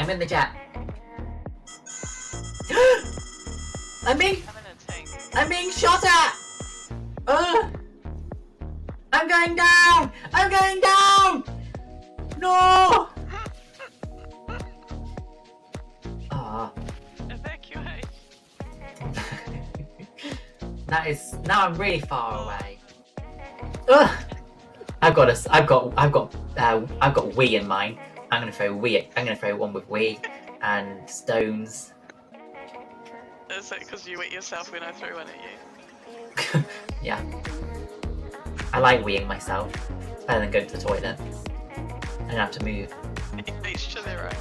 I'm in the jet. I'm being shot at! I'm going down! I'm going down! No! Evacuate. That is, now I'm really far away. Ugh! I've got Wii in mine. I'm gonna throw one with Wii and stones. Is it because you hit yourself when I threw one at you? Yeah. I like Wiiing myself. It's better than going to the toilet. I don't have to move. Each to their own.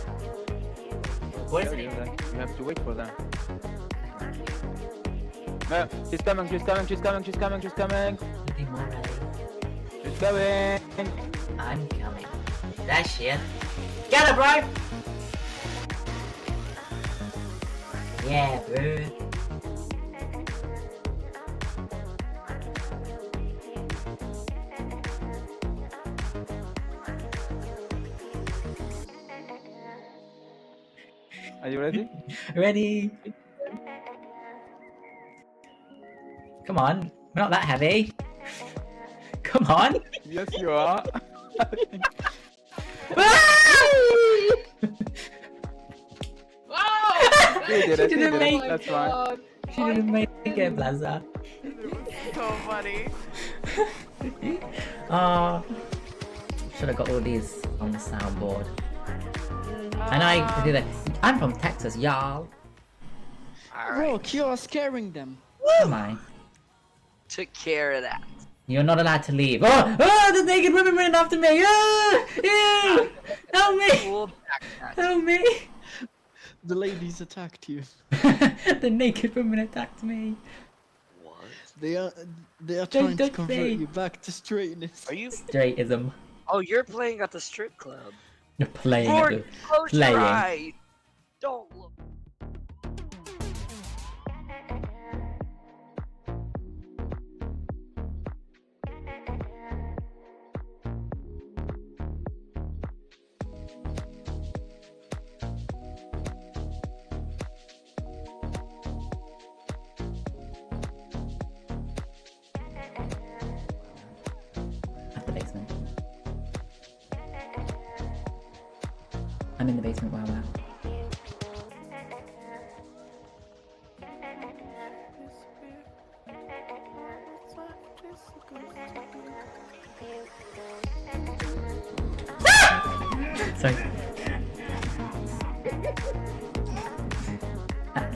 What is it? You have to wait for them. No, she's coming, she's coming, she's coming, she's coming, she's coming. Be more ready. She's coming. I'm coming. There she is. Get her, bro! Yeah, bro. Are you ready? Ready? Come on, we're not that heavy. Come on. Yes, you are. You did it, She you didn't did make it. That's fine. She didn't make it, Blaza. So funny. Should have got all these on the soundboard. And I do that. I'm from Texas, y'all. Look, you are scaring them. Am I? Took care of that. You're not allowed to leave. Oh, the naked women running after me. Ew! Help me! We'll back that. Help me! The ladies attacked you. The naked women attacked me. What? They are trying to touch convert me. you back to straightness. Are you? Straightism. Oh, you're playing at the strip club. You're playing at Gordon, the... close playing. your eyes. Don't look. At the basement. I'm in the basement, wow. Sorry.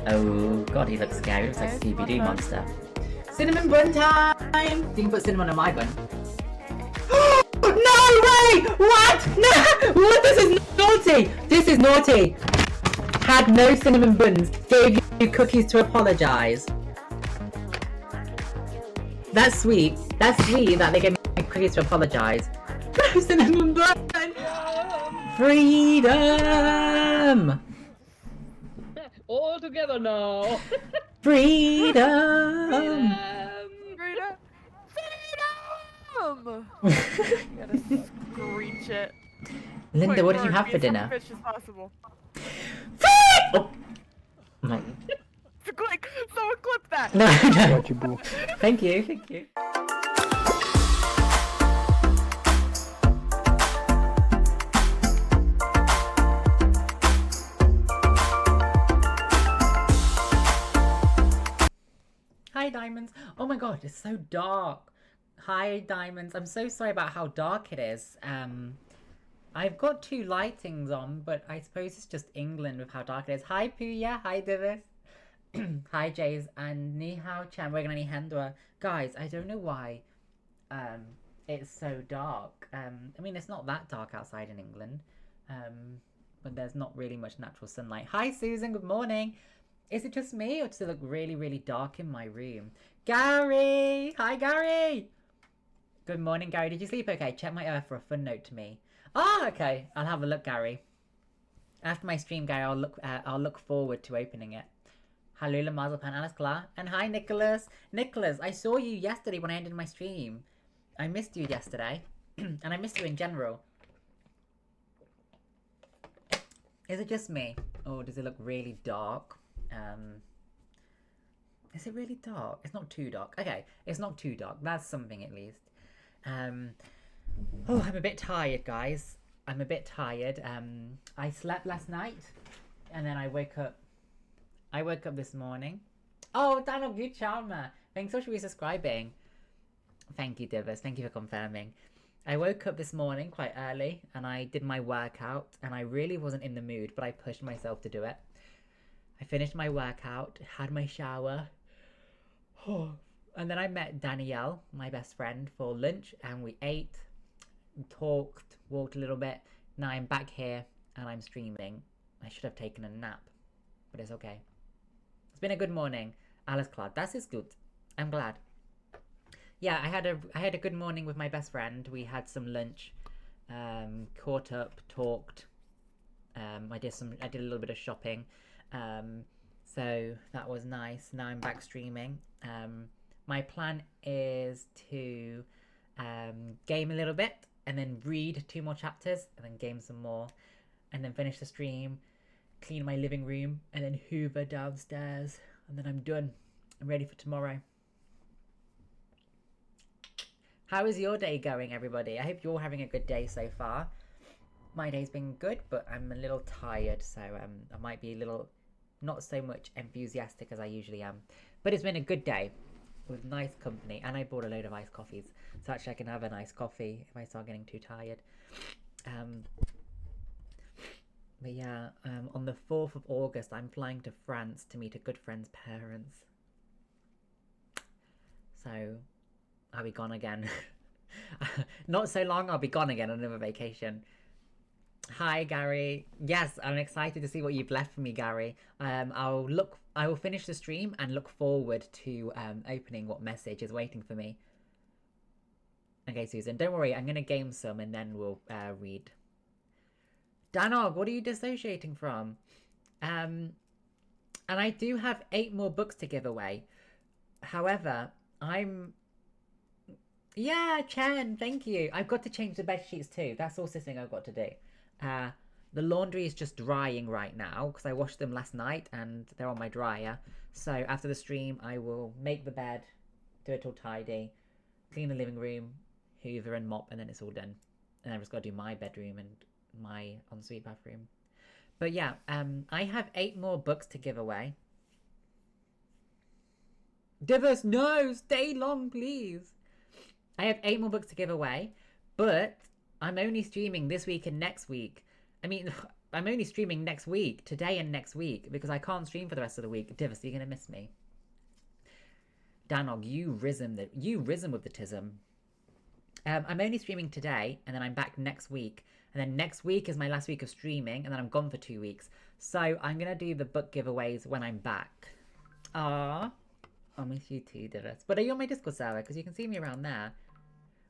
Oh god, he looks scary. He looks like a Scooby-Doo monster. Cinnamon bun time! You can put cinnamon on my bun. No way! What? No! What? This is naughty! This is naughty! Had no cinnamon buns. Gave you cookies to apologise. That's sweet. That's sweet that they gave me cookies to apologise. No cinnamon bun! Freedom! All together now. Freedom! Freedom! Gotta screech it. Linda, what did you have for dinner? As as possible. Oh. No. Quick, someone clip that. No, no. Got you, boo. Thank you, thank you. Hi, Diamonds. Oh my god, it's so dark. Hi, Diamonds. I'm so sorry about how dark it is. I've got two lightings on, but I suppose it's just England with how dark it is. Hi, Puya. Hi, Divis. Hi, Jays. And Ni Hao Chan. We're gonna Hendra. Guys, I don't know why it's so dark. I mean, it's not that dark outside in England. But there's not really much natural sunlight. Hi, Susan. Good morning. Is it just me, or does it look really, really dark in my room? Gary! Hi, Gary! Good morning, Gary. Did you sleep okay? Check my earth for a fun note to me. Ah, okay. I'll have a look, Gary. After my stream, Gary, I'll look forward to opening it. Hello, Marzipan, Alice Klar. And hi, Nicholas. Nicholas, I saw you yesterday when I ended my stream. I missed you yesterday. And I missed you in general. Is it just me? Or does it look really dark? Is it really dark? It's not too dark. Okay, it's not too dark. That's something at least. Oh, I'm a bit tired, guys. I'm a bit tired. I slept last night, and then I woke up. I woke up this morning. Oh, Daniel, good charmer. Thanks so much for resubscribing. Thank you, Divas. Thank you for confirming. I woke up this morning quite early, and I did my workout, and I really wasn't in the mood, but I pushed myself to do it. I finished my workout, had my shower, and then I met Danielle, my best friend, for lunch, and we ate, talked, walked a little bit. Now I'm back here, and I'm streaming. I should have taken a nap, but it's okay. It's been a good morning. Alles klar. Das ist gut. I'm glad. Yeah, I had a good morning with my best friend. We had some lunch, caught up, talked. I did a little bit of shopping. So that was nice. Now I'm back streaming. My plan is to game a little bit and then read 2 more chapters and then game some more and then finish the stream, clean my living room and then hoover downstairs, and then I'm done. I'm ready for tomorrow. How is your day going, everybody? I hope you're having a good day so far. My day's been good, but I'm a little tired, so I might be a little not so much enthusiastic as I usually am. But it's been a good day with nice company, and I bought a load of iced coffees, so actually I can have a nice coffee if I start getting too tired. But yeah, on the 4th of August, I'm flying to France to meet a good friend's parents. So, I'll be gone again. Not so long, I'll be gone again on another vacation. Hi, Gary. Yes, I'm excited to see what you've left for me, Gary. I will finish the stream and look forward to opening what message is waiting for me. Okay, Susan, don't worry. I'm going to game some and then we'll read. Danog, what are you dissociating from? And I do have 8 more books to give away. However, Yeah, Chen, thank you. I've got to change the bed sheets too. That's also something I've got to do. The laundry is just drying right now because I washed them last night and they're on my dryer. So after the stream, I will make the bed, do it all tidy, clean the living room, hoover and mop, and then it's all done. And I've just got to do my bedroom and my ensuite bathroom. But yeah, I have 8 more books to give away. Divas, no! Stay long, please! I have 8 more books to give away, but I'm only streaming this week and next week. I mean, I'm only streaming next week, today and next week, because I can't stream for the rest of the week. Divas, you're gonna miss me. Danog, you risen with the tism. I'm only streaming today, and then I'm back next week. And then next week is my last week of streaming, and then I'm gone for 2 weeks. So I'm going to do the book giveaways when I'm back. Aww. I'll miss you too, Divas. But are you on my Discord server? Because you can see me around there.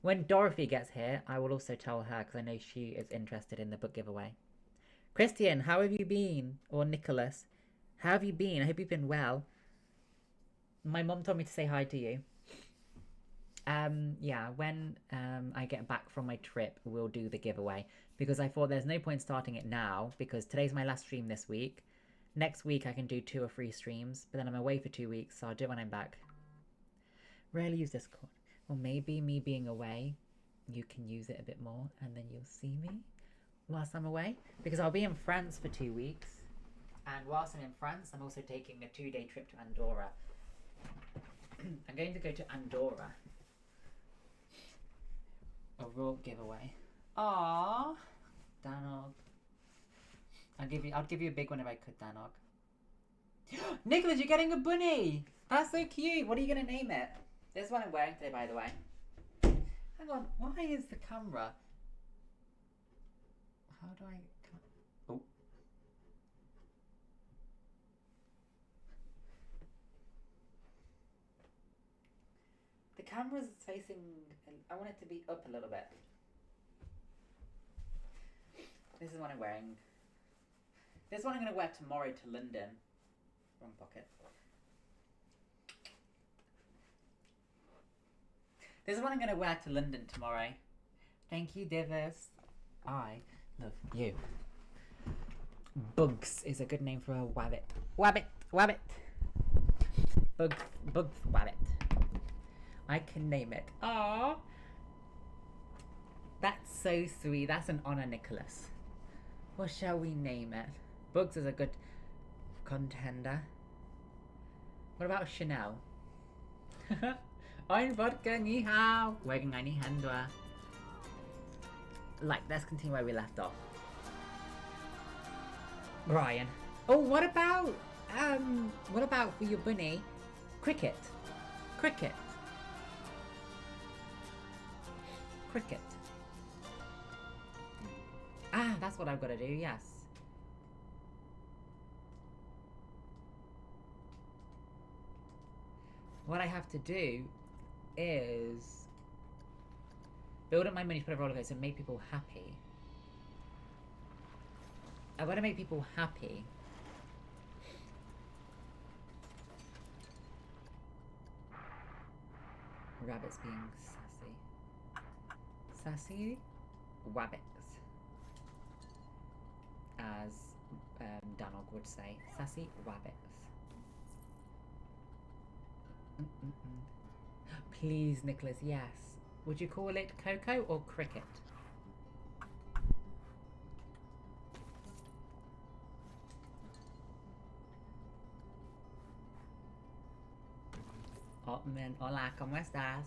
When Dorothy gets here, I will also tell her, because I know she is interested in the book giveaway. Christian, how have you been? Or Nicholas, how have you been? I hope you've been well. My mom told me to say hi to you. Yeah, when I get back from my trip, we'll do the giveaway. Because I thought there's no point starting it now, because today's my last stream this week. Next week I can do 2 or 3 streams, but then I'm away for 2 weeks, so I'll do it when I'm back. Rarely use Discord. Well, maybe me being away, you can use it a bit more, and then you'll see me whilst I'm away. Because I'll be in France for 2 weeks, and whilst I'm in France, I'm also taking a 2-day trip to Andorra. I'm going to go to Andorra. A raw giveaway. Aww, Danog. I'd give you a big one if I could, Danog. Nicholas, you're getting a bunny! That's so cute! What are you gonna name it? This is what I'm wearing today, by the way. Hang on, why is the camera... How do I... Oh. The camera's facing... I want it to be up a little bit. This is what I'm wearing. This one I'm going to wear tomorrow to London. Wrong pocket. This is what I'm going to wear to London tomorrow. Thank you, Divas. I love you. Bugs is a good name for a wabbit. Wabbit, wabbit. Bugs, wabbit. I can name it. Aww. That's so sweet. That's an honor, Nicholas. What shall we name it? Bugs is a good contender. What about Chanel? Ein vodka ni hao. Working on handler. Like, let's continue where we left off. Brian. Oh, what about for your bunny? Cricket. Cricket. Cricket. Ah, that's what I've got to do, yes. What I have to do is build up my money to put a roller coaster and make people happy. I want to make people happy. Rabbits being sassy. Sassy wabbits. As Danog would say. Sassy wabbits. Please, Nicholas, yes. Would you call it Coco or Cricket? Otman, hola, ¿cómo estás?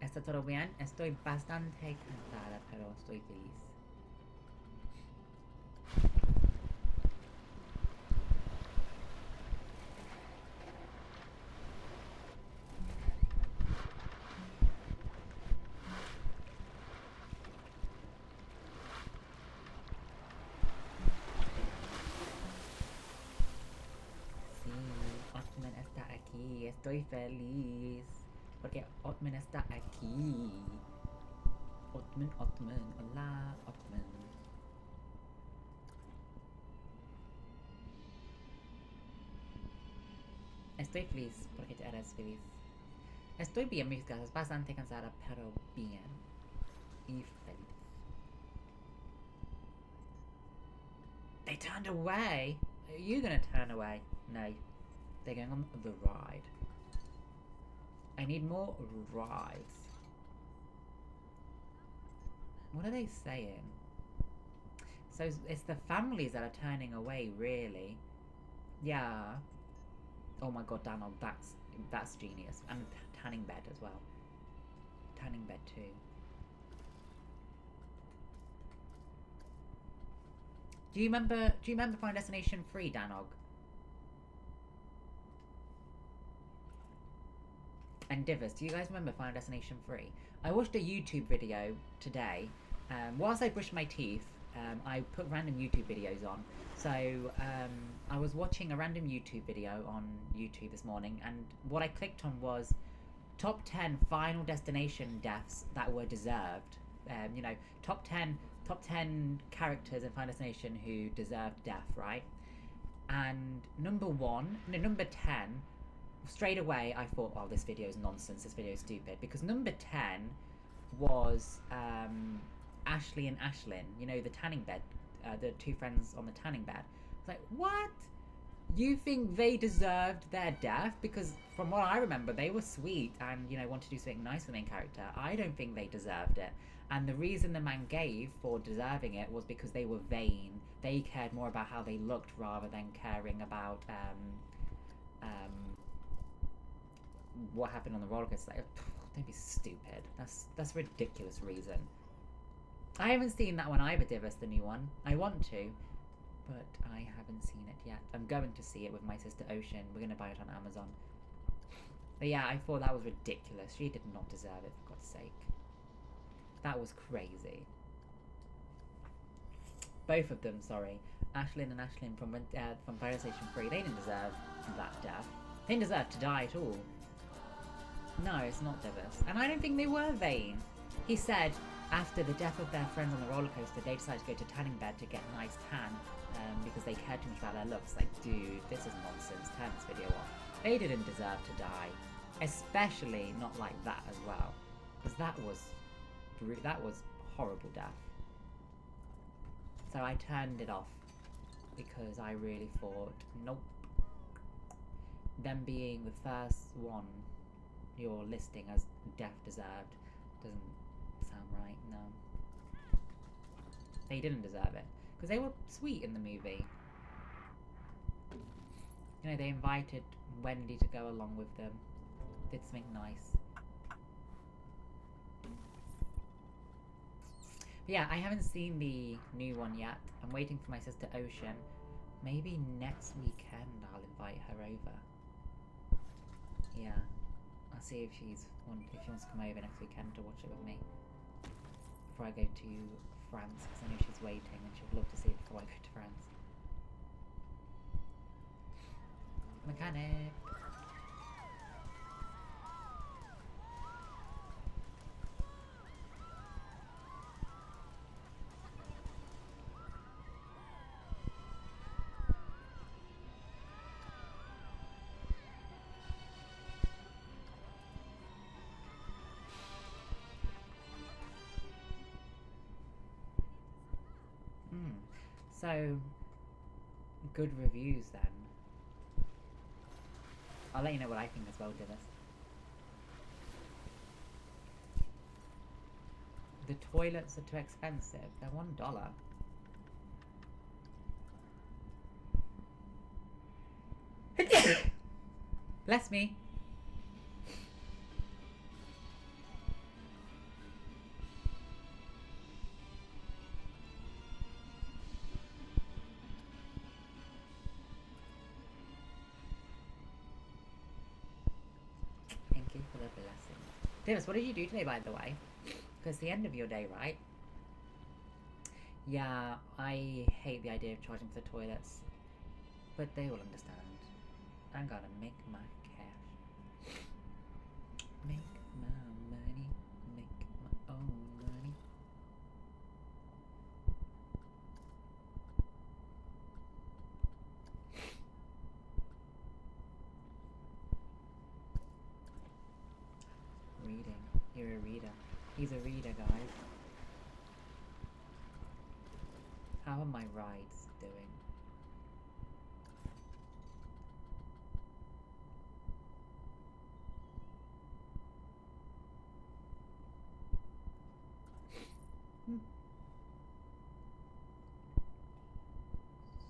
¿Está todo bien? Estoy bastante cansada, pero estoy feliz. Estoy feliz porque Otman está aquí. Otman, hola, Otman. Estoy feliz porque te eres feliz. Estoy bien, mis casas, bastante cansada, pero bien. Y feliz. They turned away. Are you gonna turn away? No. They're going on the ride. I need more rides. What are they saying? So it's the families that are turning away, really. Yeah. Oh my god, Danog, that's genius. And tanning bed as well. Tanning bed too. Do you remember Final Destination 3, Danog? And Divas, do you guys remember Final Destination 3? I watched a YouTube video today. Whilst I brushed my teeth, I put random YouTube videos on. So, I was watching a random YouTube video on YouTube this morning, and what I clicked on was top 10 Final Destination deaths that were deserved. You know, top 10 characters in Final Destination who deserved death, right? And number 10, straight away I thought, oh, this video is nonsense, this video is stupid, because number 10 was Ashley and Ashlyn, you know, the tanning bed, the two friends on the tanning bed. It's like, what? You think they deserved their death? Because from what I remember, they were sweet and, you know, wanted to do something nice for the main character. I don't think they deserved it. And the reason the man gave for deserving it was because they were vain. They cared more about how they looked rather than caring about what happened on the roller coaster. Like, don't be stupid. That's a ridiculous reason. I haven't seen that one either, Divas, the new one. I want to, but I haven't seen it yet. I'm going to see it with my sister Ocean. We're going to buy it on Amazon. But yeah, I thought that was ridiculous. She did not deserve it, for God's sake. That was crazy. Both of them, sorry. Ashlyn and Ashlyn from Final Destination 3, they didn't deserve that death. They didn't deserve to die at all. No, it's not Divas. And I don't think they were vain. He said, after the death of their friends on the roller coaster, they decided to go to tanning bed to get a nice tan, because they cared too much about their looks. Like, dude, this is nonsense. Turn this video off. They didn't deserve to die. Especially not like that as well. Because that was horrible death. So I turned it off. because I really thought, nope. Them being the first one you're listing as death deserved doesn't sound right, no. They didn't deserve it, because they were sweet in the movie. You know, they invited Wendy to go along with them, did something nice. But yeah, I haven't seen the new one yet. I'm waiting for my sister Ocean. Maybe next weekend I'll invite her over. Yeah, I'll see if she wants to come over next weekend to watch it with me before I go to France, because I know she's waiting and she'd love to see it before I go to France. Mechanic. So, good reviews then. I'll let you know what I think as well, Divis. The toilets are too expensive. They're $1. Bless me. Thank you for the blessing. Davis, what did you do today, by the way? Because the end of your day, right? Yeah, I hate the idea of charging for the toilets. But they will understand. I'm gonna make my cash. Make my money. Make my own money. Reading. You're a reader. He's a reader, guys. How are my rides doing?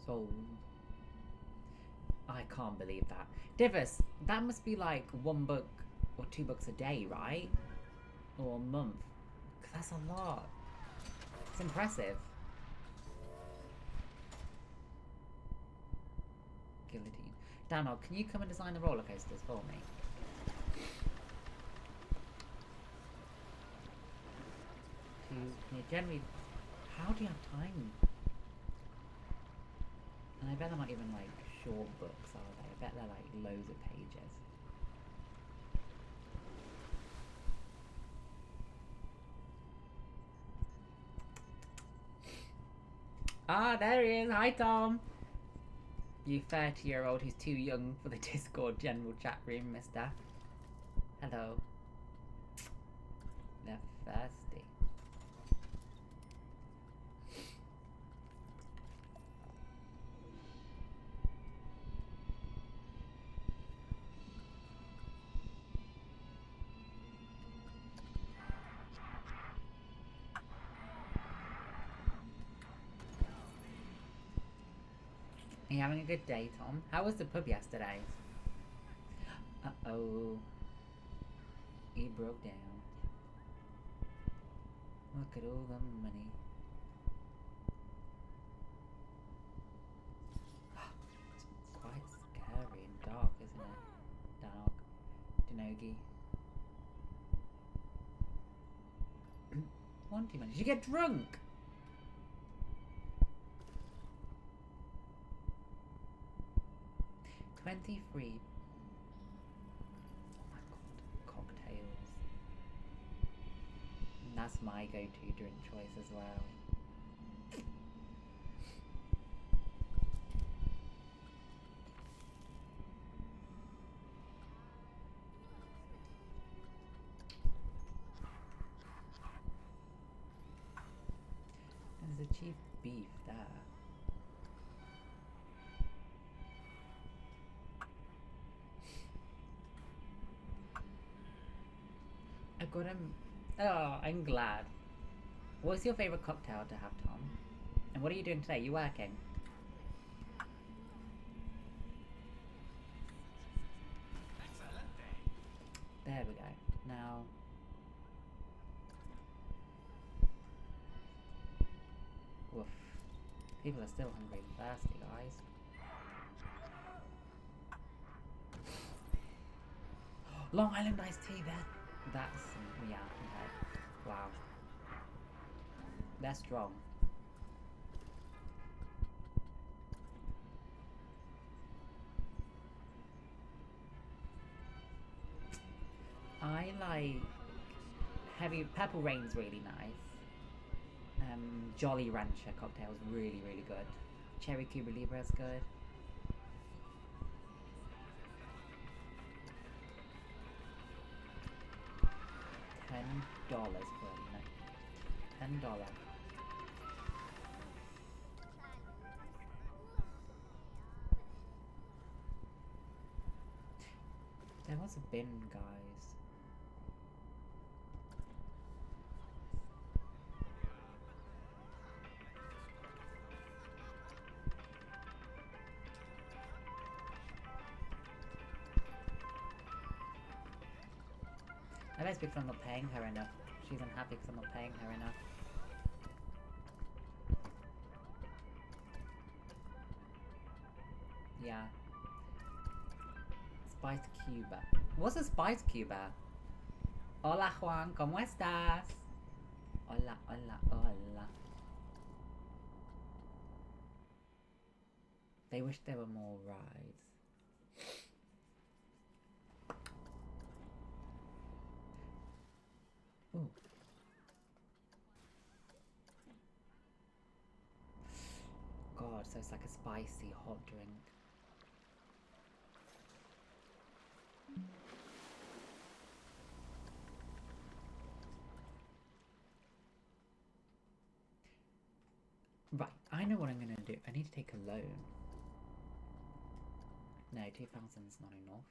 Sold. I can't believe that. Divis, that must be like $1 or $2 a day, right? Or a month. 'Cause that's a lot. It's impressive. Guillotine. Danog, can you come and design the roller coasters for me? Can you generally... How do you have time? And I bet they're not even like short books, are they? I bet they're like loads of pages. Ah, there he is. Hi, Tom. You 30-year-old who's too young for the Discord general chat room, mister. Hello. They're thirsty. Are you having a good day, Tom? How was the pub yesterday? Uh-oh. He broke down. Look at all the money. It's quite scary and dark, isn't it? Danog. Danogi. One too many. Did you get drunk? $23. Oh my god, cocktails. And that's my go-to drink choice as well. There's a cheap beef there. got him. Oh, I'm glad. What's your favorite cocktail to have, Tom? And what are you doing today? You working? There we go. Now. Woof. People are still hungry and thirsty, guys. Long Island iced tea, that's, yeah, okay. Wow. They're strong. I like heavy purple rain's really nice. Jolly Rancher cocktail's really, really good. Cherry Cuba Libra's good. $10 for a night. $10. There was a bin, guys. I bet it's because I'm not paying her enough. She's unhappy because I'm not paying her enough. Yeah. Spiced Cuba. What's a Spiced Cuba? Hola Juan, ¿cómo estás? Hola, hola, hola. They wish there were more rides. Ooh. God, so it's like a spicy hot drink. Right, I know what I'm gonna do. I need to take a loan. No, 2,000's not enough.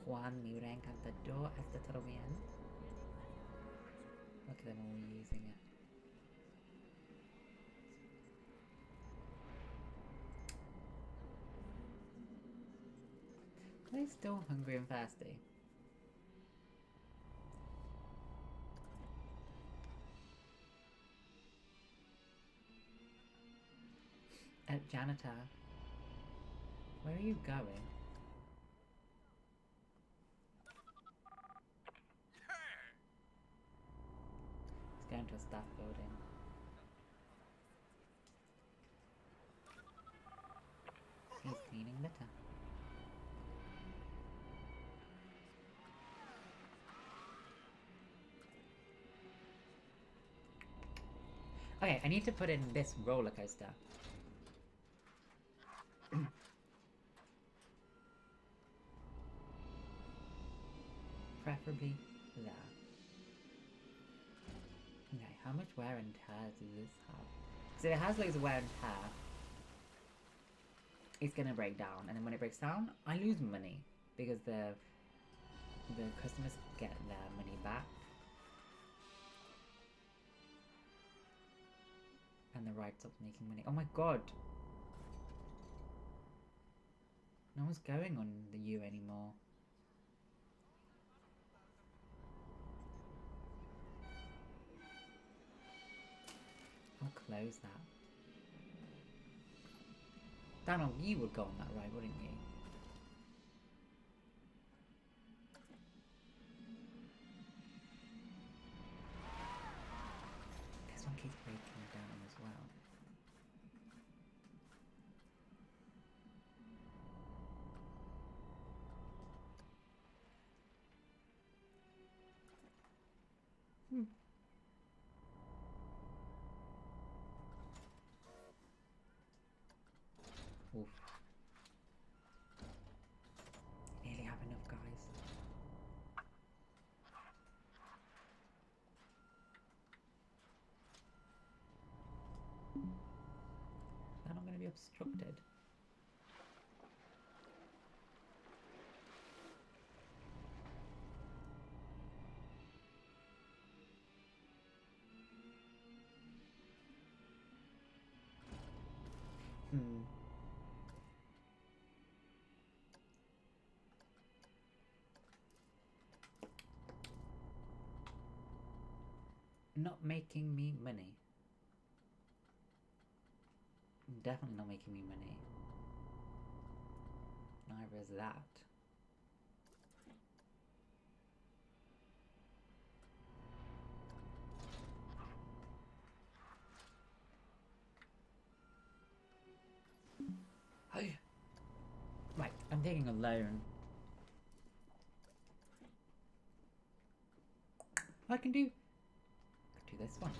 Juan, mi hora encantador, está todo bien. Look at them all using it. Are they still hungry and thirsty? Janitor, where are you going? He's going to a staff building. He's cleaning litter. Okay, I need to put in this roller coaster. Preferably there. Okay, how much wear and tear does this have? So it has loads of wear and tear. It's gonna break down, and then when it breaks down, I lose money because the customers get their money back. And the ride stops making money. Oh my god! No one's going on the U anymore. I'll close that. Daniel, you would go on that ride, wouldn't you? This one keeps breaking down as well. Oof. Nearly have enough, guys. obstructed? Hmm. Not making me money. Definitely not making me money. Neither is that. Hey. Right, I'm taking a loan. I can do this one.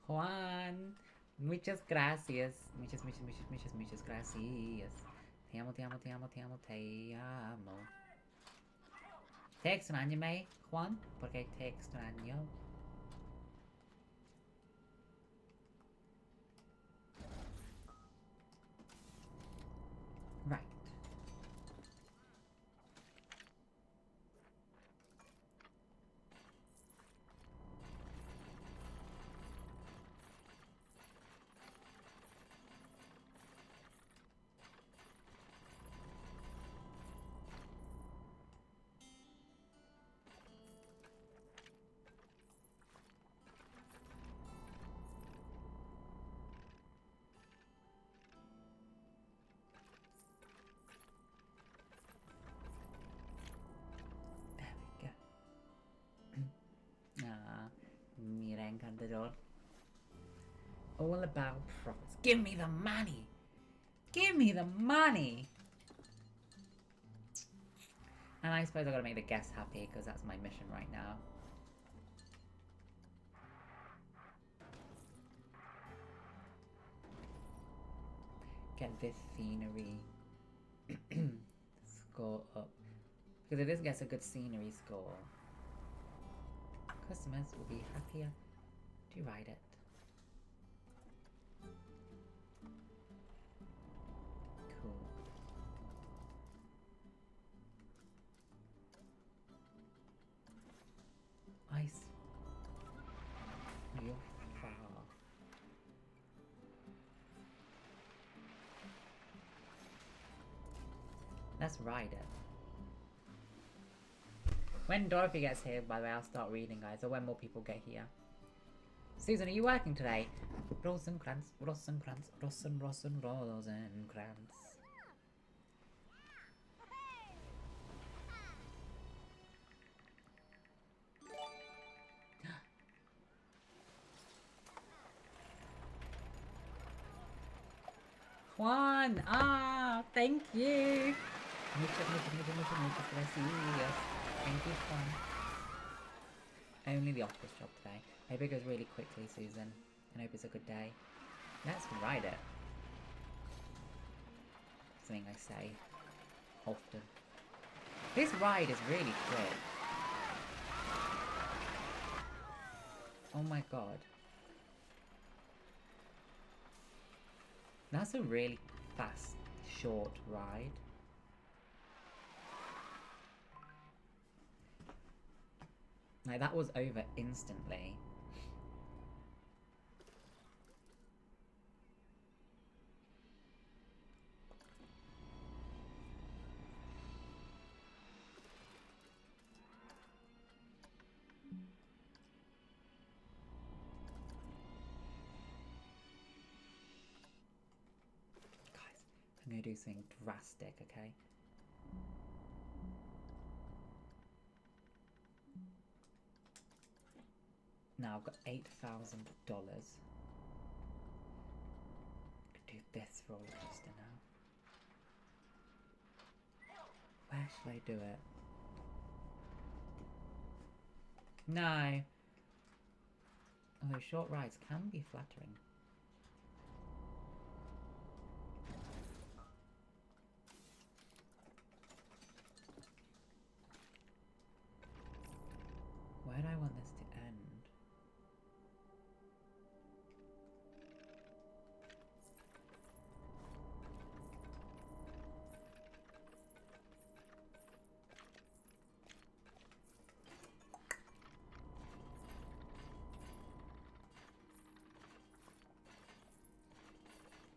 Juan, muchas gracias. Muchas gracias. Te amo, te amo, te amo, te amo, te amo. Te extrañame, Juan, porque te extraño. Right. There we go. Mira, encantador. All about profits. Give me the money! Give me the money! And I suppose I gotta make the guests happy, because that's my mission right now. Get this scenery score up. Because if this gets a good scenery score, customers will be happier to ride it. Cool. Ice. You're far. Let's ride it. When Dorothy gets here, by the way, I'll start reading, guys, or when more people get here. Susan, are you working today? Rosencrantz, Rosencrantz, Rosencrantz. Juan! Ah! Thank you! Muchas gracias. Thank you, Juan. Only the office job today. I hope it goes really quickly, Susan. I hope it's a good day. Let's ride it. Something I say often. This ride is really quick. Oh my god. That's a really fast, short ride. Like, that was over instantly. Guys, I'm gonna do something drastic, okay? Now I've got $8,000. Could do this roller coaster now. Where should I do it? No. Although short rides can be flattering. Where do I want this to end?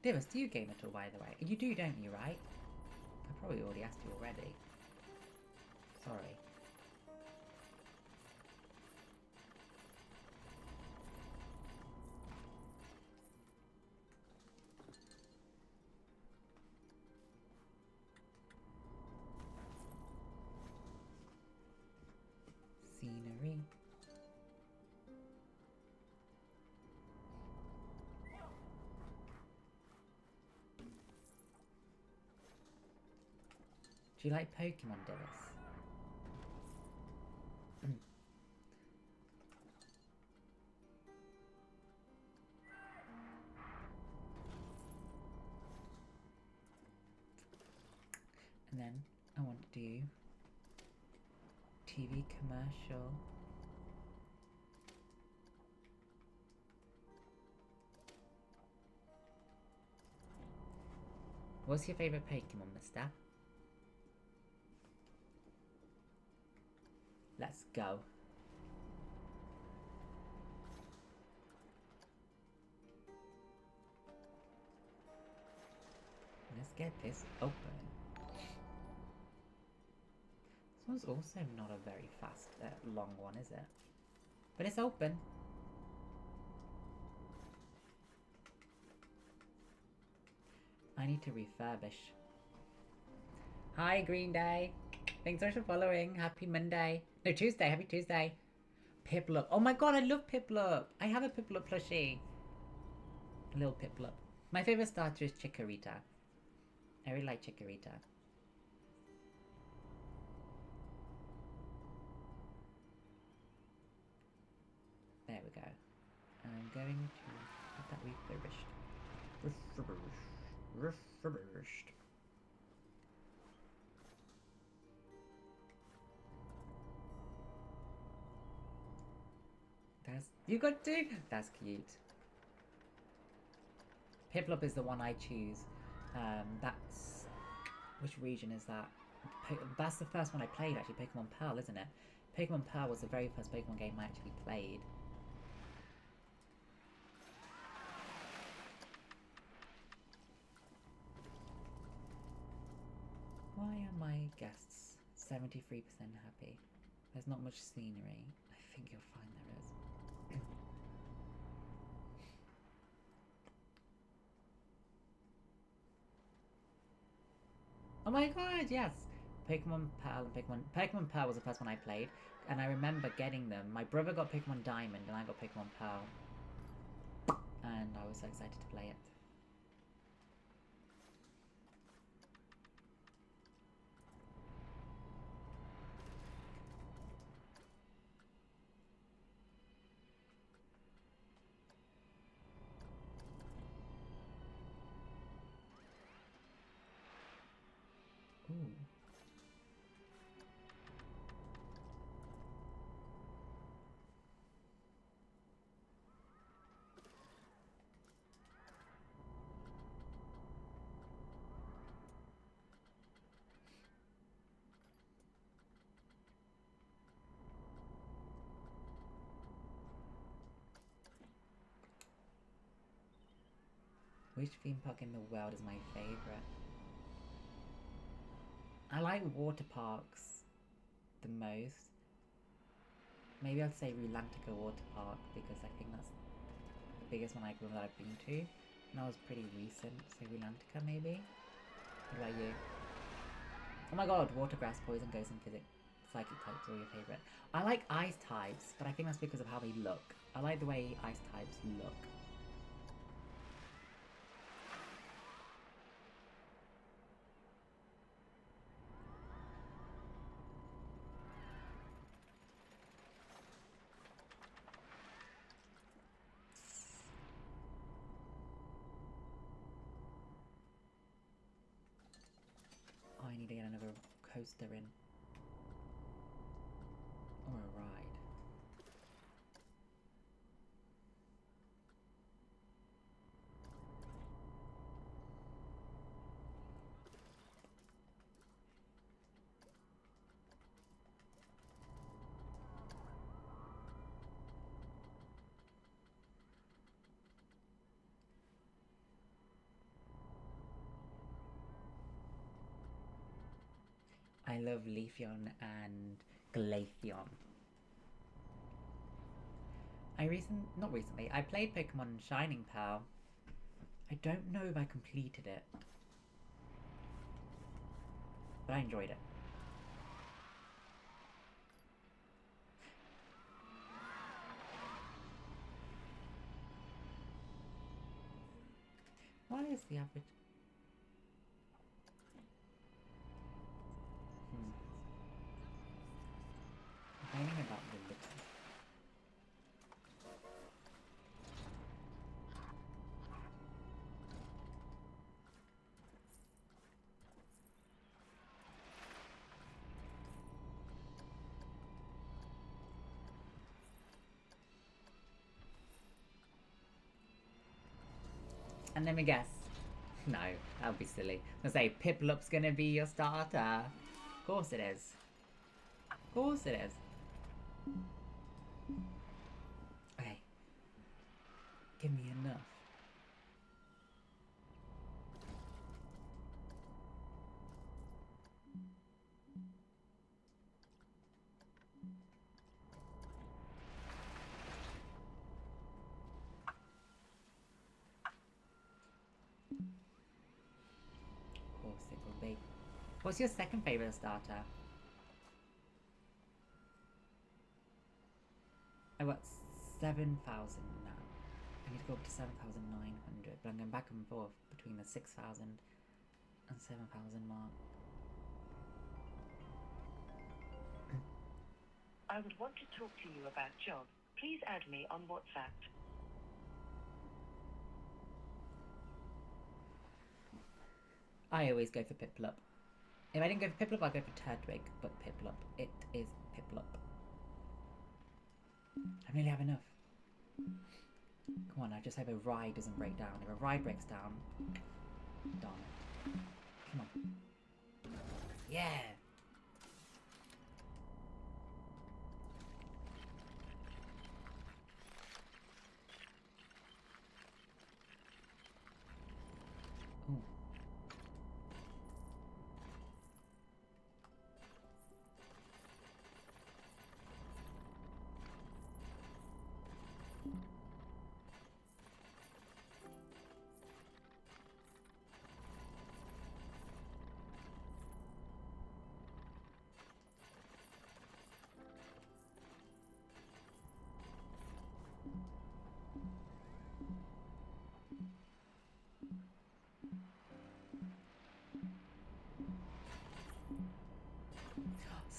Divas, do you game at all, by the way? You do, don't you, right? I probably already asked you already. Sorry. Scenery. Do you like Pokemon, Dillis? And then I want to do TV commercial. What's your favourite Pokemon, mister? Let's go. Let's get this open. This one's also not a very fast, long one, is it? But it's open. I need to refurbish. Hi, Green Day. Thanks so much for following. Happy Monday. No, Tuesday. Happy Tuesday. Piplup. Oh my god, I love Piplup. I have a Piplup plushie. A little Piplup. My favorite starter is Chikorita. I really like Chikorita. There we go. I'm going to have that refurbished. Refurbished. You got two? That's cute. Piplup is the one I choose. That's... Which region is that? That's the first one I played, actually. Pokemon Pearl, isn't it? Pokemon Pearl was the very first Pokemon game I actually played. Why are my guests 73% happy? There's not much scenery. I think you'll find there is. Oh my god, yes! Pokemon Pearl and Pokemon Pearl was the first one I played, and I remember getting them. My brother got Pokemon Diamond and I got Pokemon Pearl. And I was so excited to play it. Ooh. Which theme park in the world is my favourite? I like water parks the most. Maybe I'd say Rulantica Water Park because I think that's the biggest one that I've been to. And that was pretty recent, so Rulantica maybe? What about you? Oh my god, water, grass, poison, ghost and physics. Psychic types are your favourite. I like ice types, but I think that's because of how they look. I like the way ice types look. Oh, I need to get another coaster in. Or a ride. I love Leafeon and Glaceon. Not recently, I played Pokemon Shining Pearl. I don't know if I completed it, but I enjoyed it. Why is the average? Complaining about the lips. And let me guess. No, that would be silly. I'm gonna say Piplup's gonna be your starter. Of course it is. Of course it is. Okay. Give me enough. Of course it will be. What's your second favourite starter? I got 7,000 now. I need to go up to 7,900, but I'm going back and forth between the 6,000 and 7,000 mark. I would want to talk to you about job. Please add me on WhatsApp. I always go for Piplup. If I didn't go for Piplup, I'd go for Turtwig, but Piplup. It is Piplup. I nearly have enough. Come on, I just hope a ride doesn't break down. If a ride breaks down, darn it. Come on. Yeah! Ooh.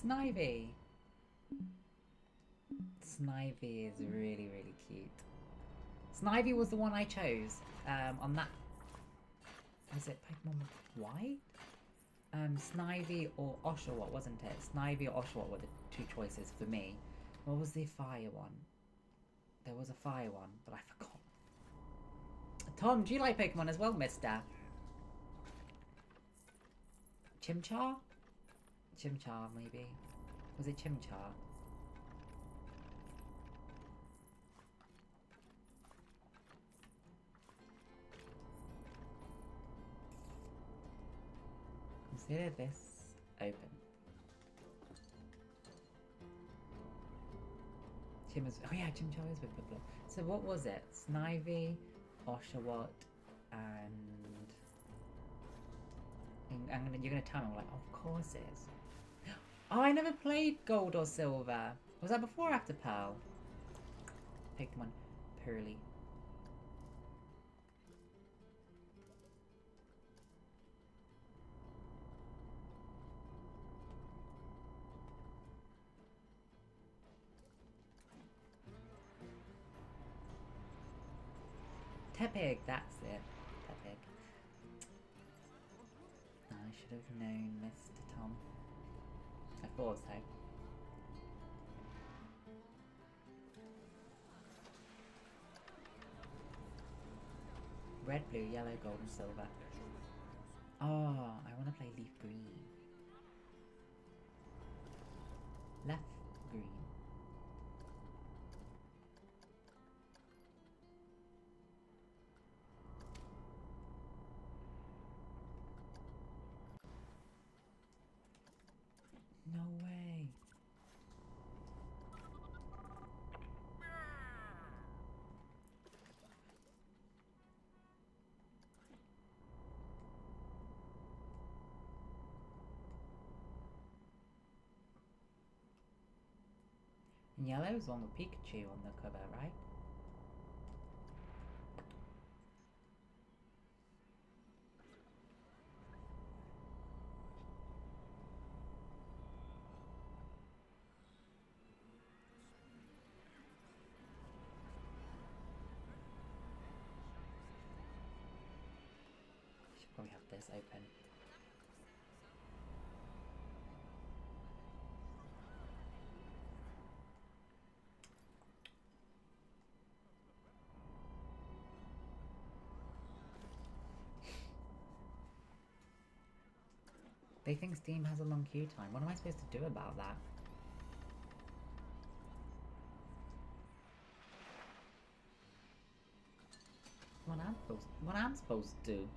Snivy! Snivy is really, really cute. Snivy was the one I chose on that. Was it Pokemon White? Snivy or Oshawott, wasn't it? Snivy or Oshawott were the two choices for me. What was the fire one? There was a fire one, but I forgot. Tom, do you like Pokemon as well, mister? Chimchar? Chimchar, maybe. Was it Chimchar? Consider this open. Oh yeah, Chimchar is with Piplup. So what was it? Snivy, Oshawott, and you're gonna tell me, I'm like, of course it is. Oh, I never played Gold or Silver. Was that before or after Pearl? Pokemon Pearly. Tepig, that's it. Tepig. I should have known, Mr. Tom. I thought so. Red, blue, yellow, gold, and silver. Oh, I want to play leaf green. Left green. No way. And yellow's on the Pikachu on the cover, right? Should probably have this open. They think Steam has a long queue time. What am I supposed to do about that? What I'm supposed to do?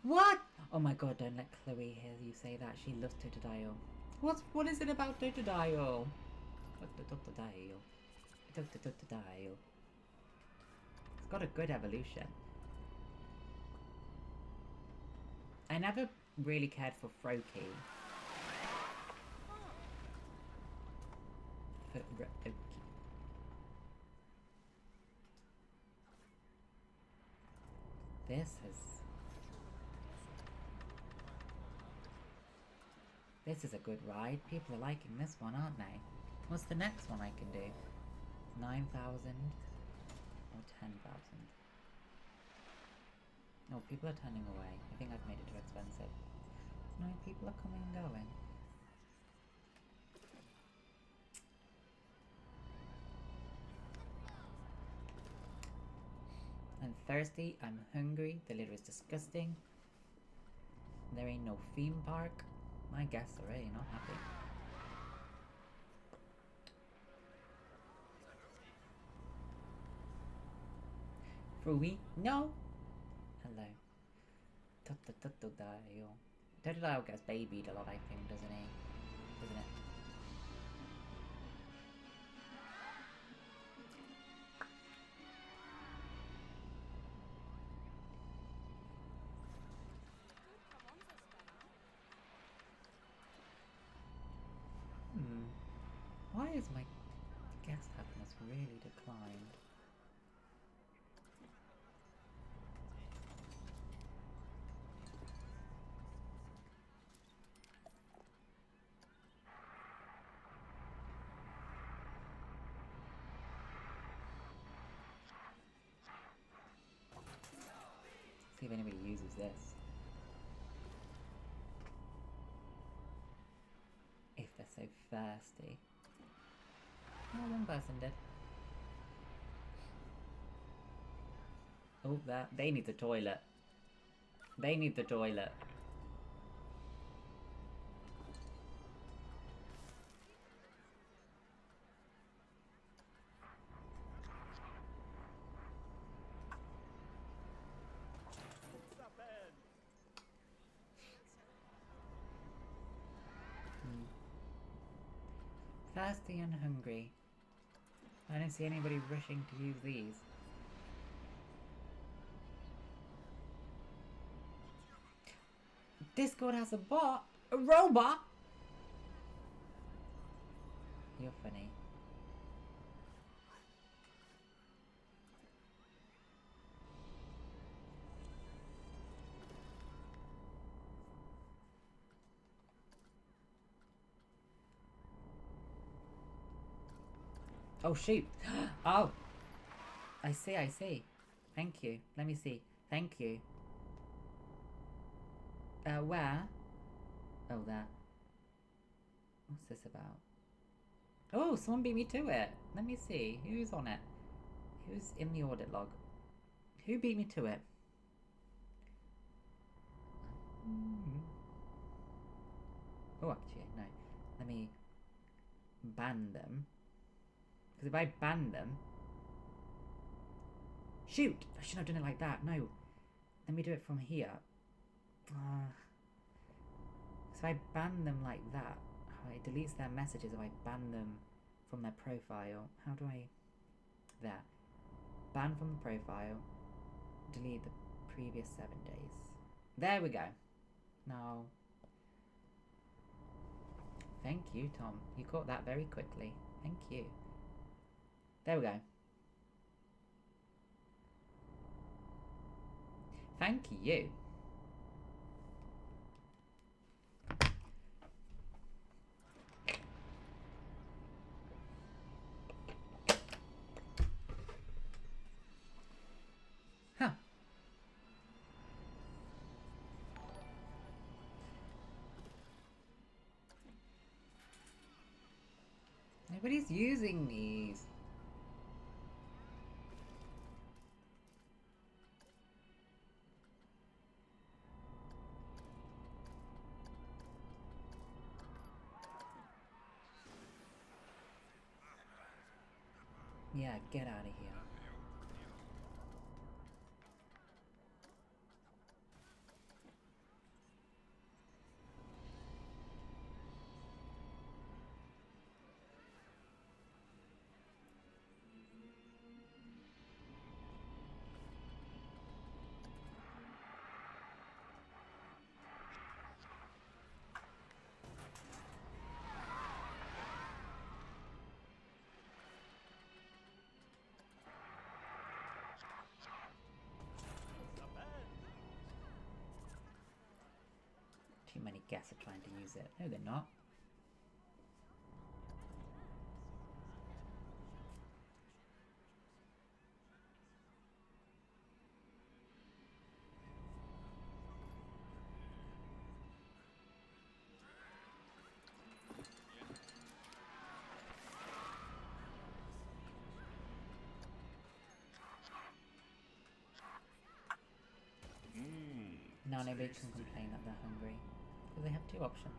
What? Oh my god, don't let Chloe hear you say that. She loves Totodile. What is it about Totodile? Totodile. Totodile. It's got a good evolution. I never really cared for Froakie. This is a good ride. People are liking this one, aren't they? What's the next one I can do? 9,000 or 10,000? No, people are turning away. I think I've made it too expensive. No, people are coming and going. I'm thirsty, I'm hungry, the litter is disgusting. There ain't no theme park. My guests are really not happy. Fruity? No! Hello. Totodile. Totodile gets babied a lot, I think, doesn't he? Doesn't it? Why is my guest happiness really declined? See if anybody uses this. If they're so thirsty. Oh, one person did. Oh, they need the toilet. They need the toilet. Thirsty and hungry. I don't see anybody rushing to use these. Discord has a bot? A robot? You're funny. Oh shoot! Oh! I see. Thank you. Let me see. Thank you. Where? Oh, there. What's this about? Oh, someone beat me to it. Let me see. Who's on it? Who's in the audit log? Who beat me to it? Oh, actually, no. Let me ban them. Because if I ban them... Shoot! I shouldn't have done it like that. No. Let me do it from here. So I ban them like that. Oh, it deletes their messages if I ban them from their profile. How do I... There. Ban from the profile. Delete the previous 7 days. There we go. Now... Thank you, Tom. You caught that very quickly. Thank you. There we go. Thank you. Huh. Nobody's using these. Yeah, get out of here. Too many guests are trying to use it. No, they're not. Now nobody can complain that they're hungry. Because they have two options.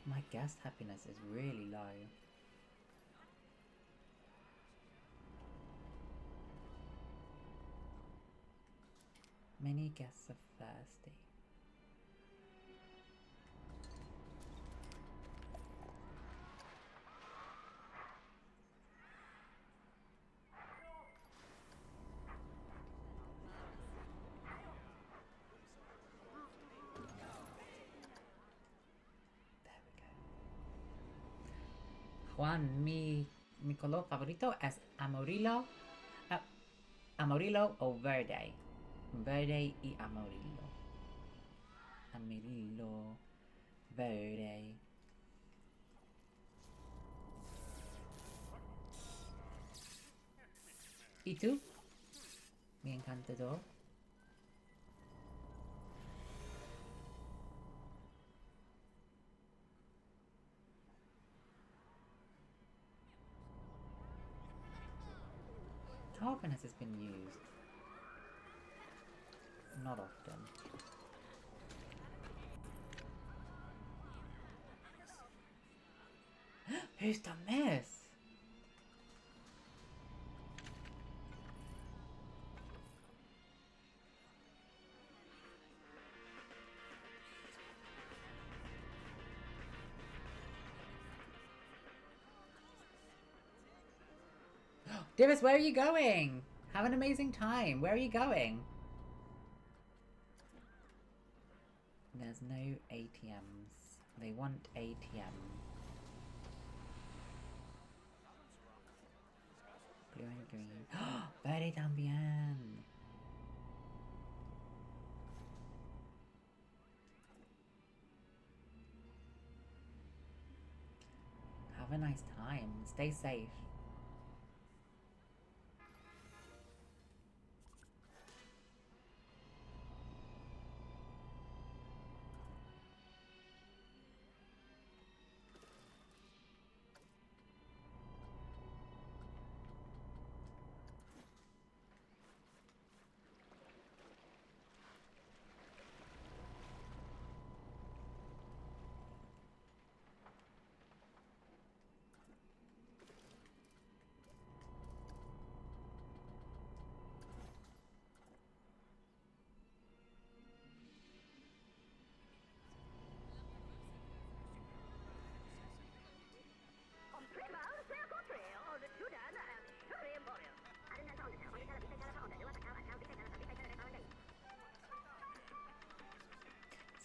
My guest happiness is really low. Many guests are thirsty. Juan, mi color favorito es amarillo, amarillo o verde. Verde y amarillo. Amarillo, verde. ¿Y tú? Mi encantador. How often has this been used? Not often. Who's done this? Divis, where are you going? Have an amazing time. Where are you going? There's no ATMs. They want ATM. Blue and green. Verde también. Have a nice time. Stay safe.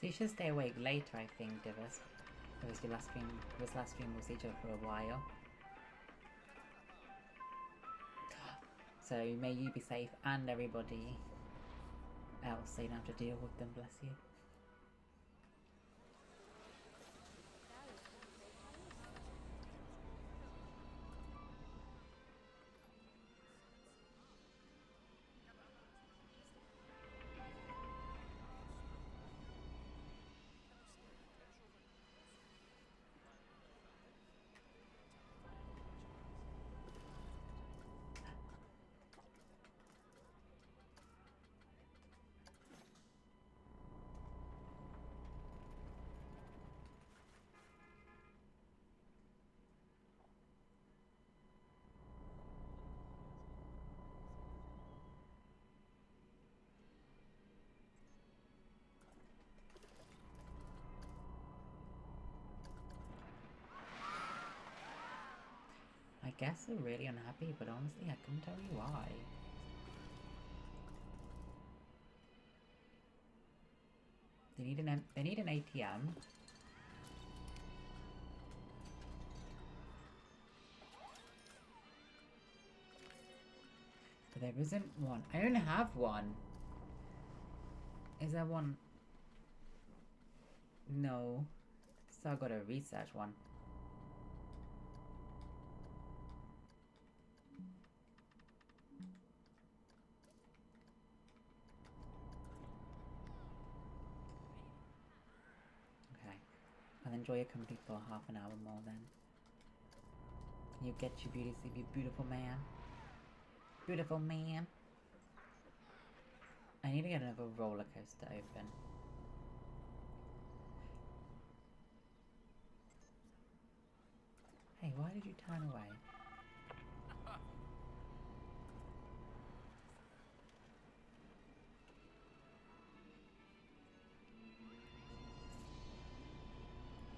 So you should stay awake later, I think, Divas. Because your last stream, this last stream was each other for a while. So may you be safe and everybody else, so you don't have to deal with them, bless you. I guess they're really unhappy, but honestly, I couldn't tell you why. They need an ATM. But there isn't one. I don't have one. Is there one? No. So I gotta research one. Okay. I'll enjoy your company for half an hour more then. You get your beauty sleep, you beautiful man. Beautiful man. I need to get another roller coaster open. Hey, why did you turn away?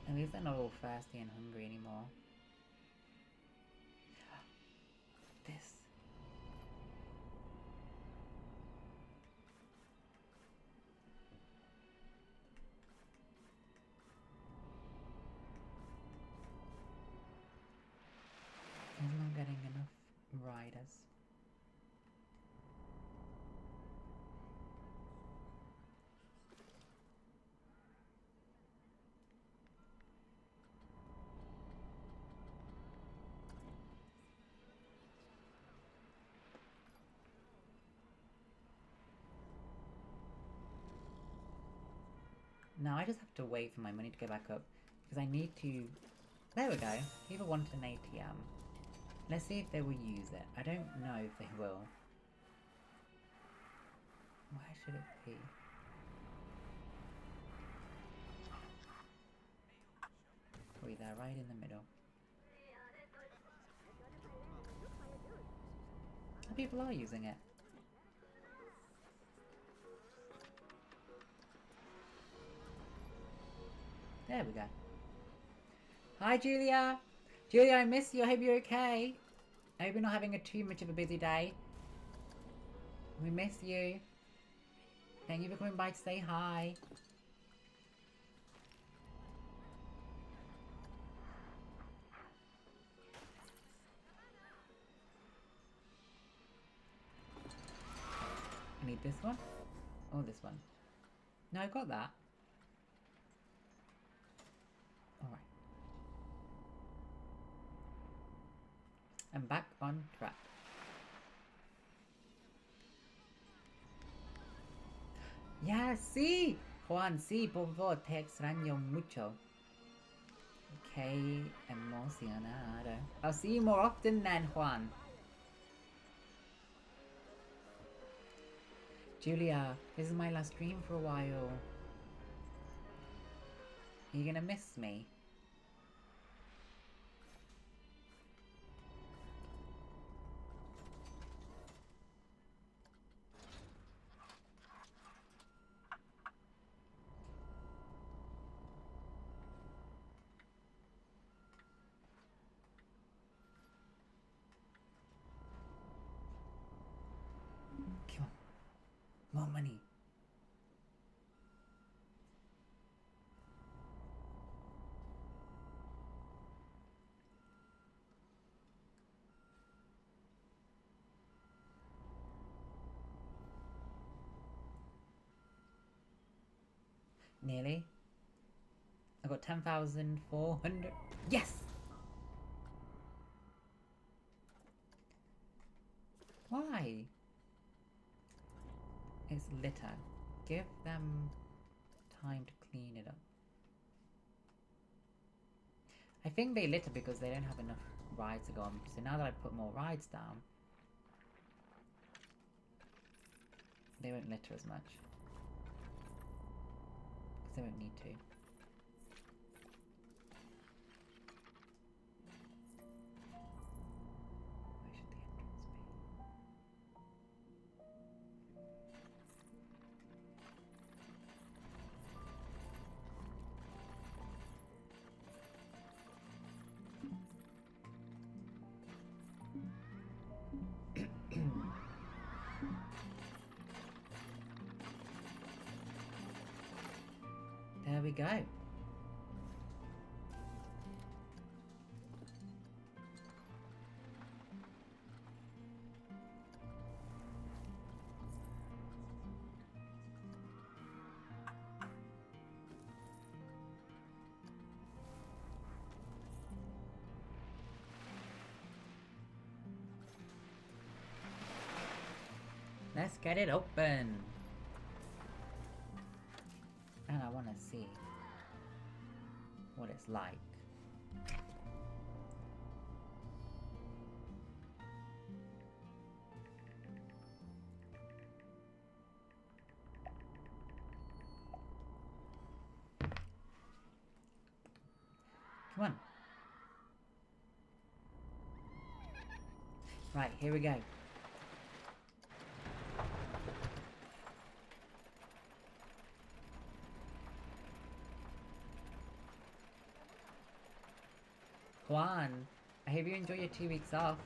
At least they're not all thirsty and hungry anymore. This. I'm not getting enough riders. Now I just have to wait for my money to go back up because I need to... There we go. People want an ATM. Let's see if they will use it. I don't know if they will. Where should it be? Probably there, right in the middle. People are using it. There we go. Hi, Julia! Julia, I miss you. I hope you're okay. I hope you're not having too much of a busy day. We miss you. Thank you for coming by to say hi. I need this one. Or this one. No, I got that. Alright. I'm back on track. Yeah, sí! Juan, sí, por favor, te extraño mucho. Okay, emocionado. I'll see you more often then, Juan. Julia, this is my last stream for a while. Are you gonna miss me? Come on. More money. Nearly. I got 10,400. Yes! Why? It's litter. Give them time to clean it up. I think they litter because they don't have enough rides to go on. So now that I put more rides down, they won't litter as much. Because they won't need to. Where should the entrance be? There we go. Let's get it open. And I want to see what it's like. Come on. Right, here we go. Juan, I hope you enjoy your 2 weeks off.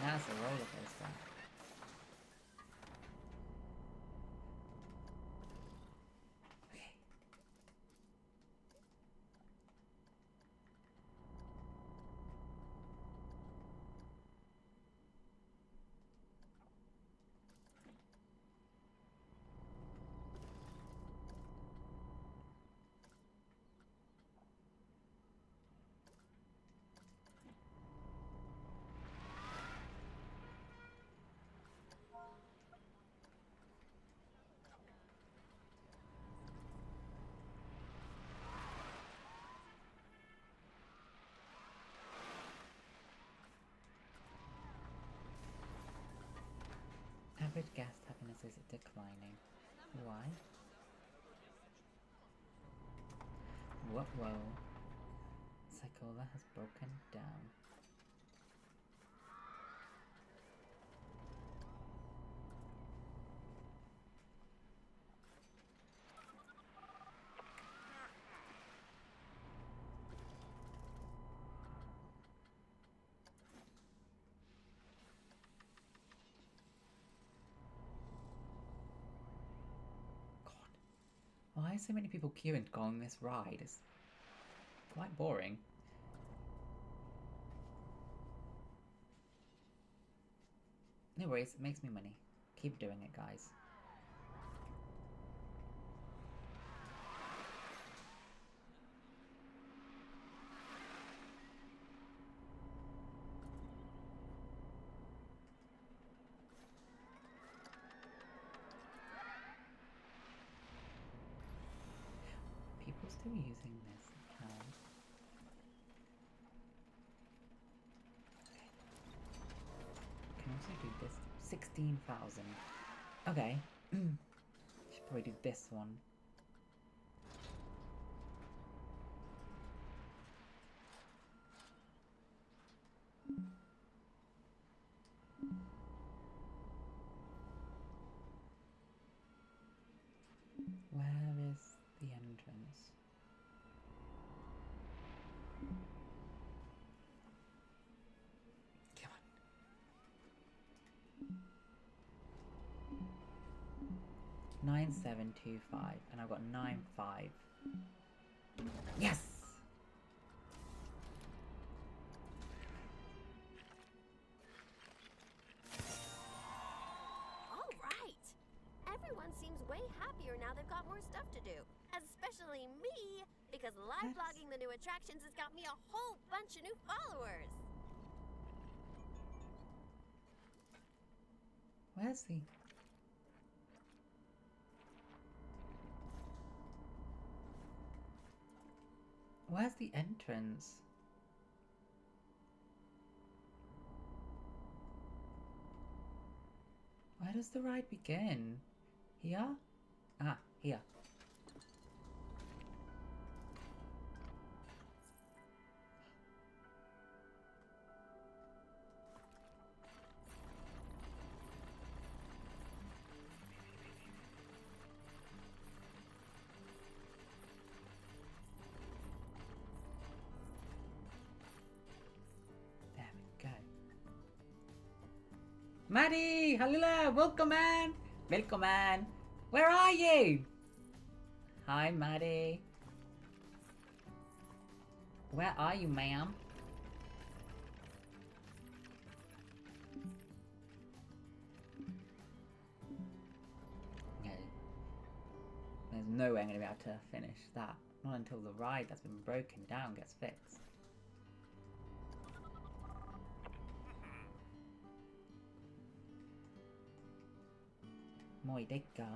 Now it's a roller coaster. Okay. Average guest happiness is declining. Why? Whoa. Psychola has broken down. Why are so many people queuing to go on this ride? It's quite boring. No worries, it makes me money. Keep doing it, guys. People still using this account. Okay. Can also do this. 16,000. Okay. Should probably do this one. Where is the entrance? Come on. 9725, and I've got 95. Yes! All right. Everyone seems way happier now they've got more stuff to do. Especially me, because live blogging the new attractions has got me a whole bunch of new followers. Where's the... Where's the entrance? Where does the ride begin? Here? Ah, here. There we go. Maddie! Hello! Welcome, man! Welcome, man! Where are you? Hi, Maddie. Where are you, ma'am? No. There's no way I'm going to be able to finish that. Not until the ride that's been broken down gets fixed. Muy digga.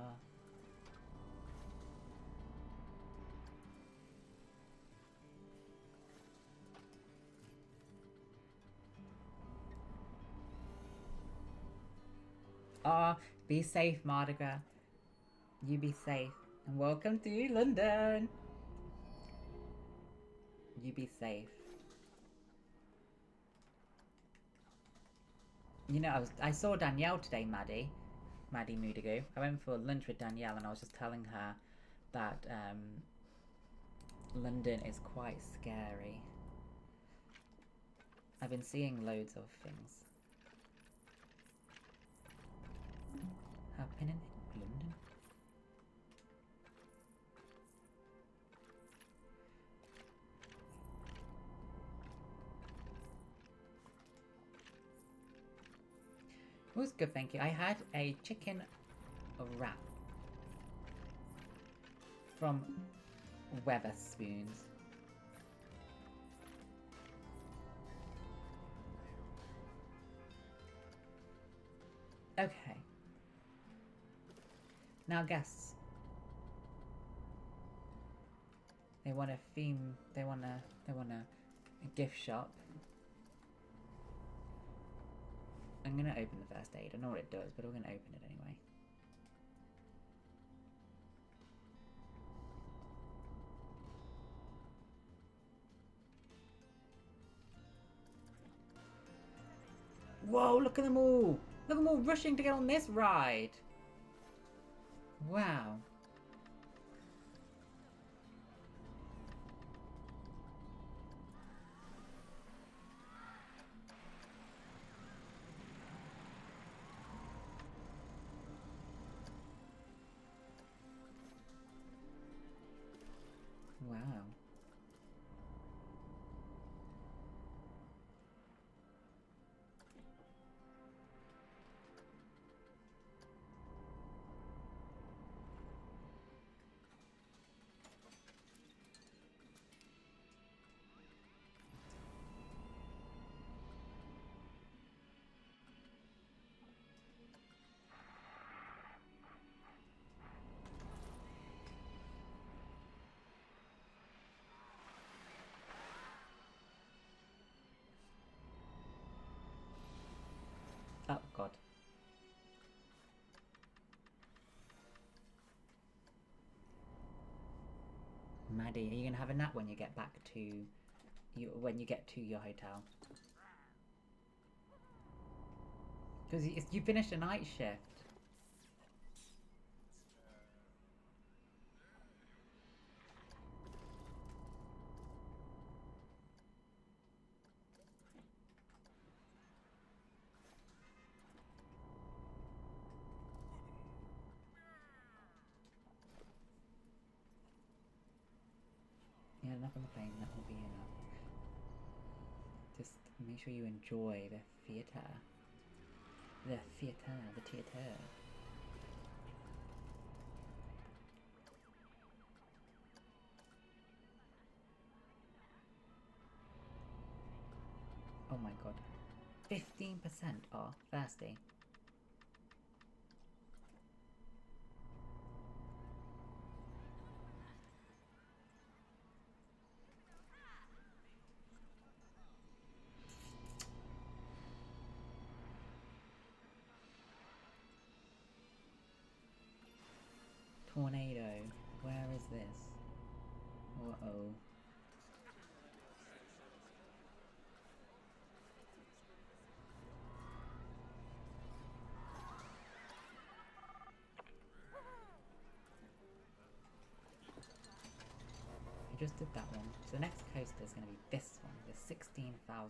Be safe, Mardi Gras. You be safe. And welcome to London. You be safe. You know, I saw Danielle today, Maddie Moodigo. I went for lunch with Danielle and I was just telling her that London is quite scary. I've been seeing loads of things happening in London. It was good, thank you. I had a chicken wrap from Weatherspoons. Okay. Now guests. They want a theme, they want a gift shop. I'm gonna open the first aid. I know what it does, but we're gonna open it anyway. Whoa, look at them all! Look at them all rushing to get on this ride! Wow. Wow. Oh god. Maddie, are you gonna have a nap when you get back to when you get to your hotel? Because you finished a night shift. enough on the plane, that will be enough. Just make sure you enjoy the theatre. The theatre. Oh my god. 15% are thirsty. Tornado. Where is this? Uh-oh. I just did that one. So the next coaster is going to be this one, the 16,000.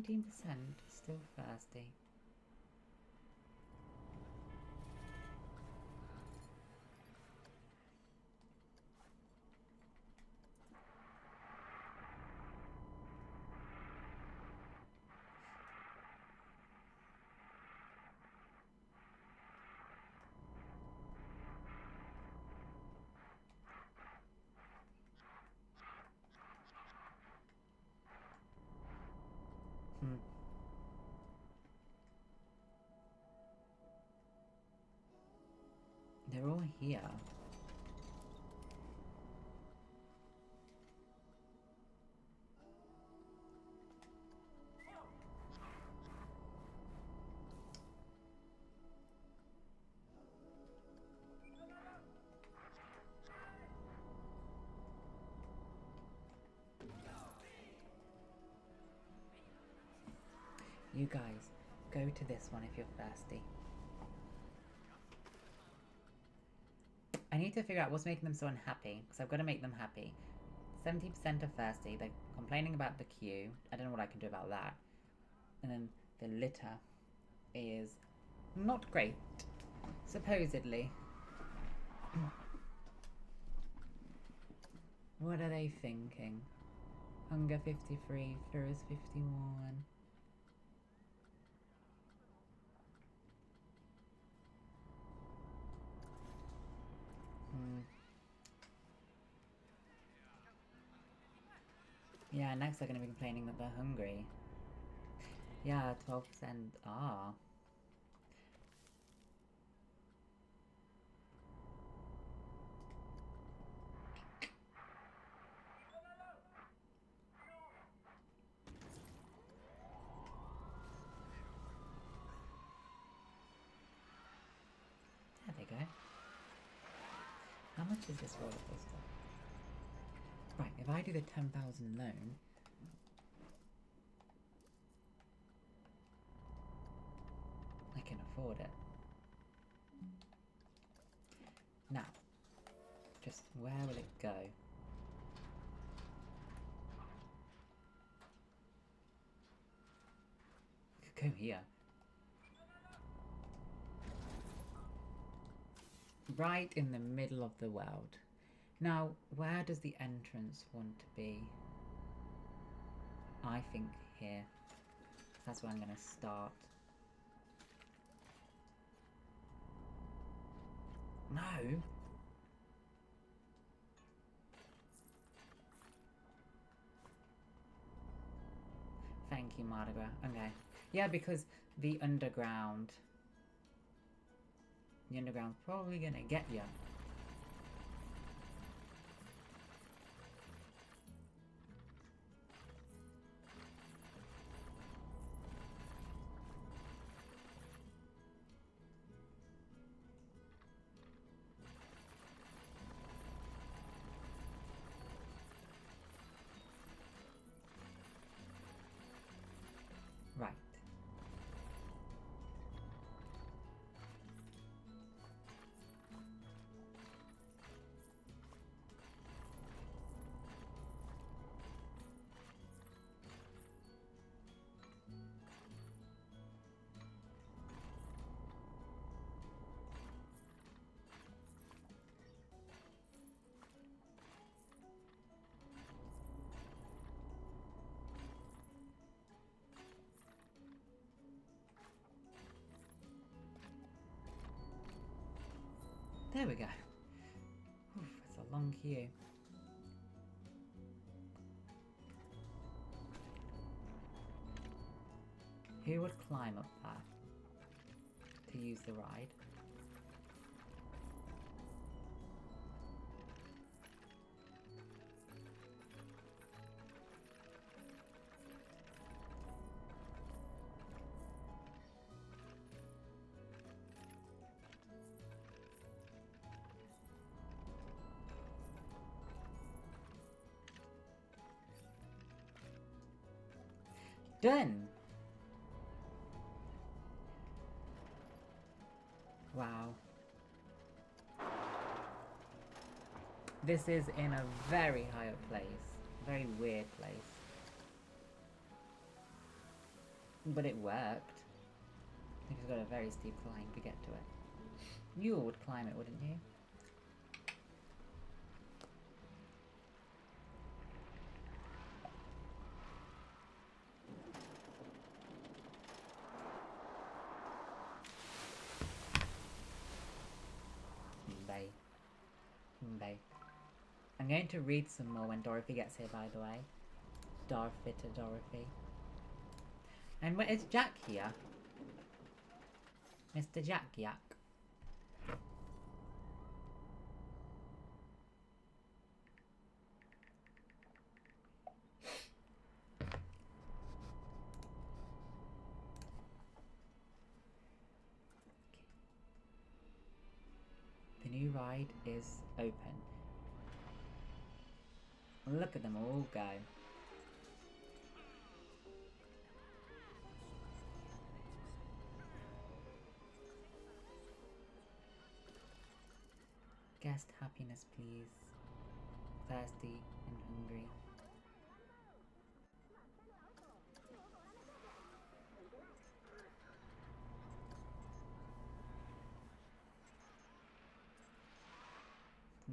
%, still thirsty. They're all here. You guys, go to this one if you're thirsty. I need to figure out what's making them so unhappy, because I've got to make them happy. 70% are thirsty, they're complaining about the queue. I don't know what I can do about that. And then the litter is not great, supposedly. What are they thinking? Hunger 53, Thirst 51. Yeah, next they're going to be complaining that they're hungry. Yeah, 12% are. There they go. How much is this roller coaster? Right, if I do the 10,000 loan, I can afford it. Now, just where will it go? It could go here. Right in the middle of the world. Now, where does the entrance want to be? I think here. That's where I'm going to start. No! Thank you, Mardigra. Okay. Yeah, because the underground's probably going to get you. Right. There we go. Oof, it's a long queue. Who would climb up there to use the ride? Done! Wow. This is in a very high up place. Very weird place. But it worked. It's got a very steep climb to get to it. You would climb it, wouldn't you? Bye. I'm going to read some more when Dorothy gets here, by the way. Dorothy to Dorothy. And is Jack here? Mr. Jack Yak. The new ride is open. Look at them all go. Guest happiness, please. Thirsty and hungry.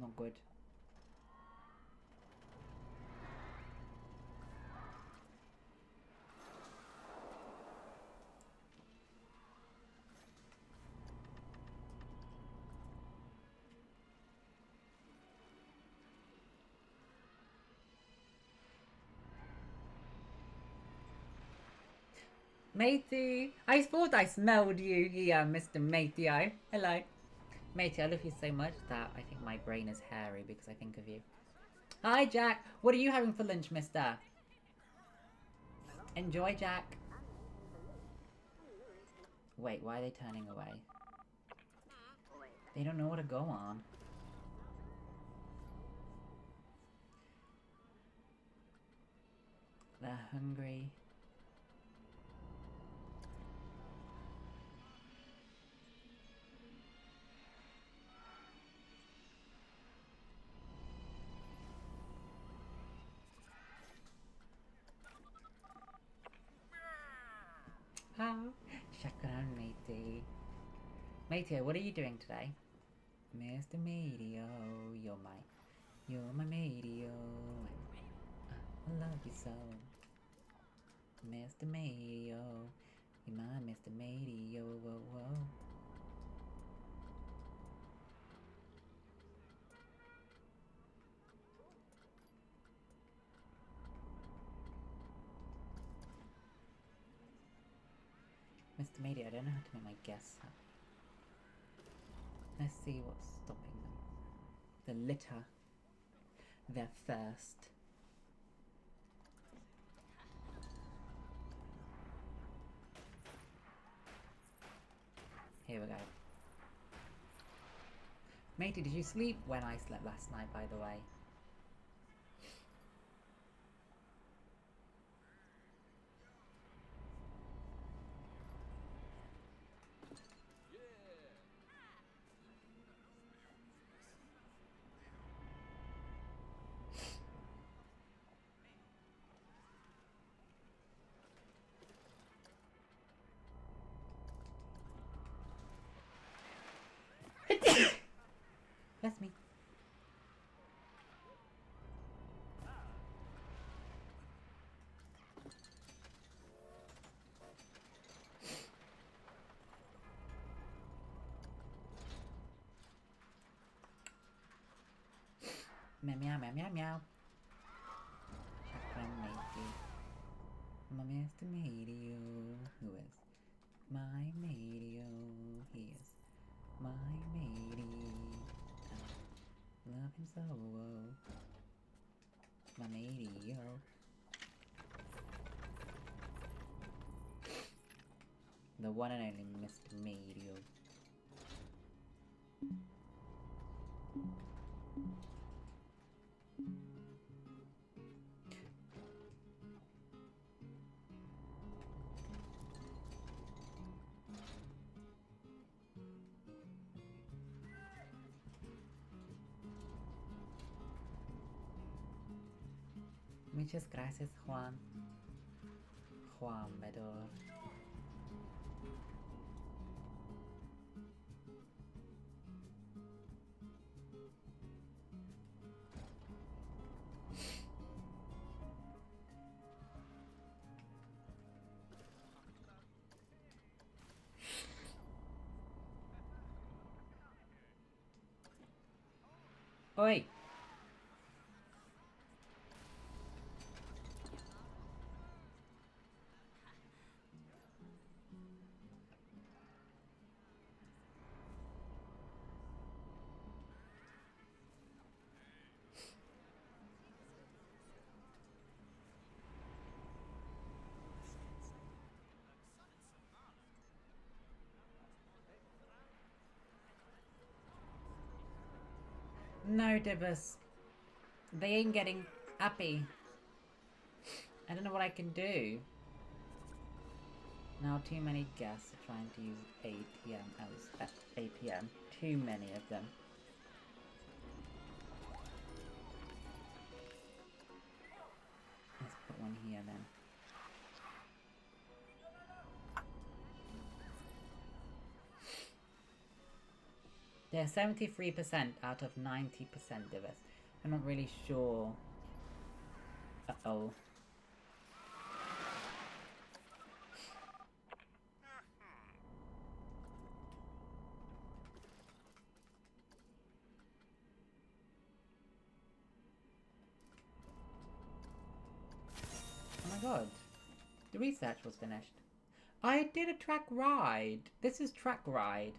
Not good. Matey! I thought I smelled you here, Mr. Matey. Hello. Matey, I love you so much that I think my brain is hairy because I think of you. Hi, Jack. What are you having for lunch, mister? Enjoy, Jack. Wait, why are they turning away? They don't know what to go on. They're hungry. Shakran, matey. Matey, what are you doing today? Mr. Matey-o, you're my matey-o. I love you so. Mr. Matey-o, you're my Mr. Matey-o, whoa, whoa. Mr. Matey, I don't know how to make my guests happy. Let's see what's stopping them. The litter. Their thirst. Here we go. Matey, did you sleep when I slept last night, by the way? That's me. Meow meow meow meow meow. Acclimated. My Mr. Medio. Who is my Medio? He is my matey. I love him so. My Medio. The one and only Mr. Medio. Muchas gracias, Juan. Juan Bedor. Oi! No, Dibbus. They ain't getting happy. I don't know what I can do. Now too many guests are trying to use ATM as APM. Too many of them. Let's put one here then. They're 73% out of 90% of us. I'm not really sure. Uh-oh. Oh my god. The research was finished. I did a track ride. This is track ride.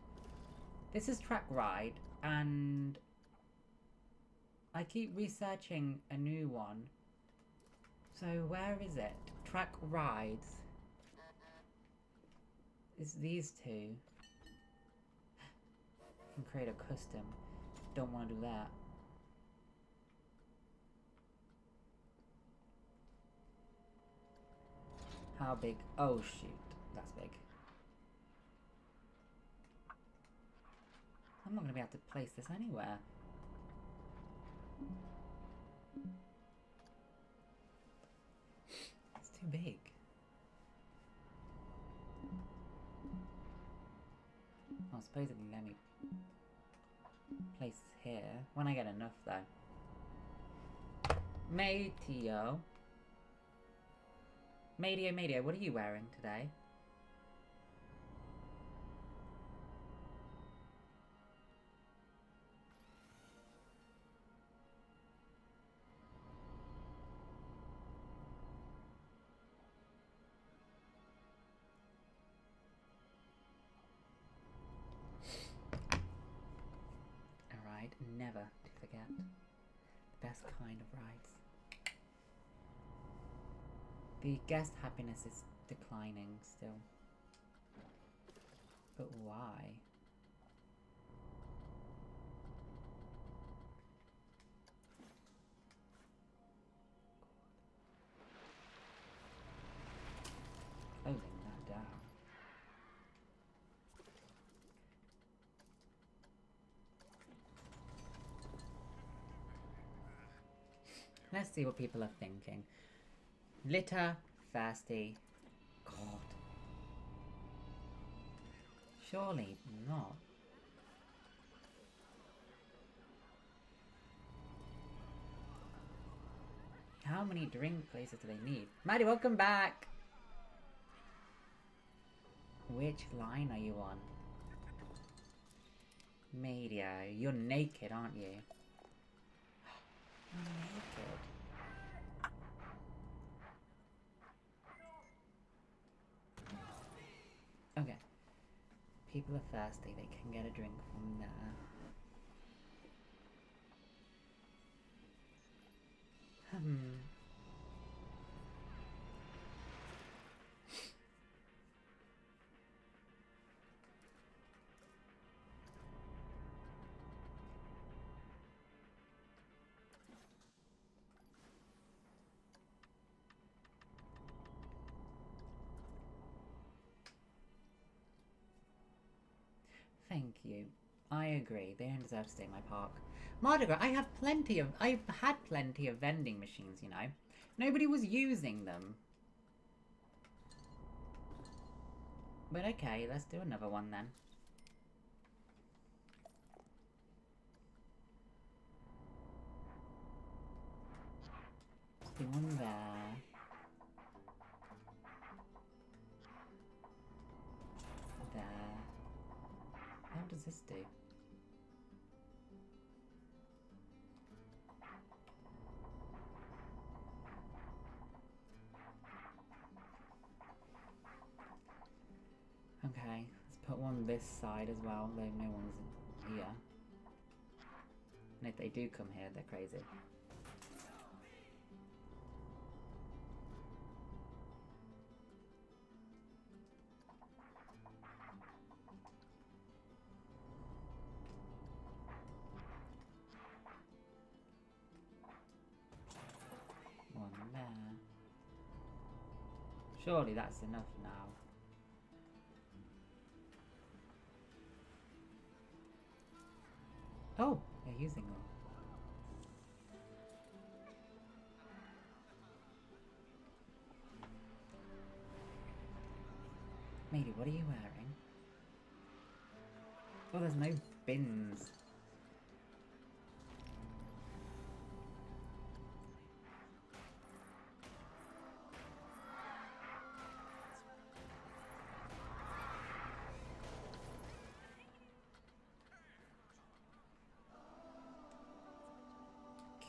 This is track ride, and I keep researching a new one. So where is it? Track rides. It's these two. I can create a custom. Don't want to do that. How big? Oh shoot, that's big. I'm not going to be able to place this anywhere. It's too big. Oh, supposedly let me place here. When I get enough though. Mateo. Mateo, what are you wearing today? Never to forget. The best kind of rides. The guest happiness is declining still. But why? Closing that down. Let's see what people are thinking. Litter, thirsty. God. Surely not. How many drink places do they need? Maddie, welcome back! Which line are you on? Media, you're naked, aren't you? people are thirsty, they can get a drink from there. Thank you. I agree. They don't deserve to stay in my park. Mardi Gras, I've had plenty of vending machines, you know. Nobody was using them. But okay, let's do another one then. Let's do one there. There. How does this do? Okay, let's put one this side as well, though no one's here. And if they do come here, they're crazy. One there. Surely that's enough now. Oh, they're using them. Matey, what are you wearing? Oh, there's no bins.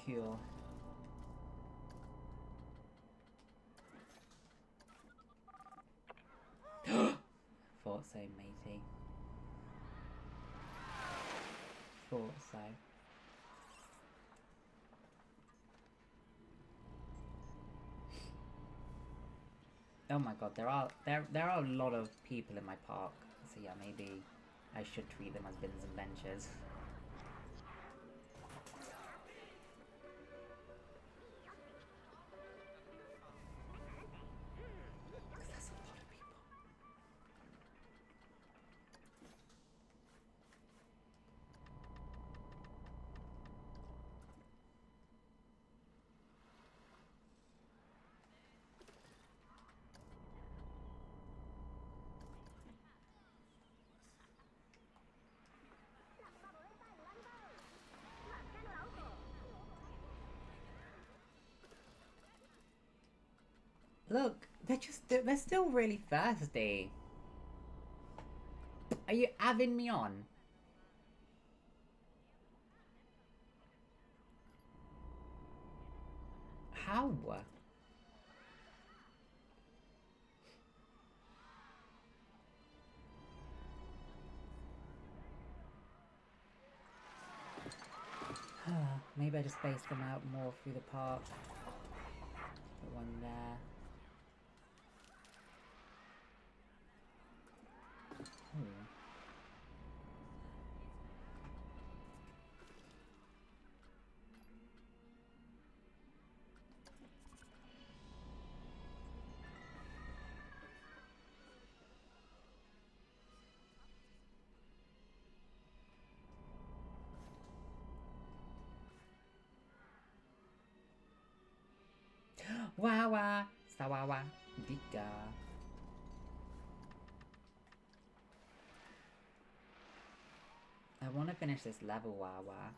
Cool. Thought so, matey. Thought so. Oh my god, there are a lot of people in my park. So yeah, maybe I should treat them as bins and benches. That's a lot of people. Look, they're still really thirsty. Are you having me on? How? Maybe I just space them out more through the park. Put one there. Wawa, sawawa, dika. I want to finish this level, Wawa.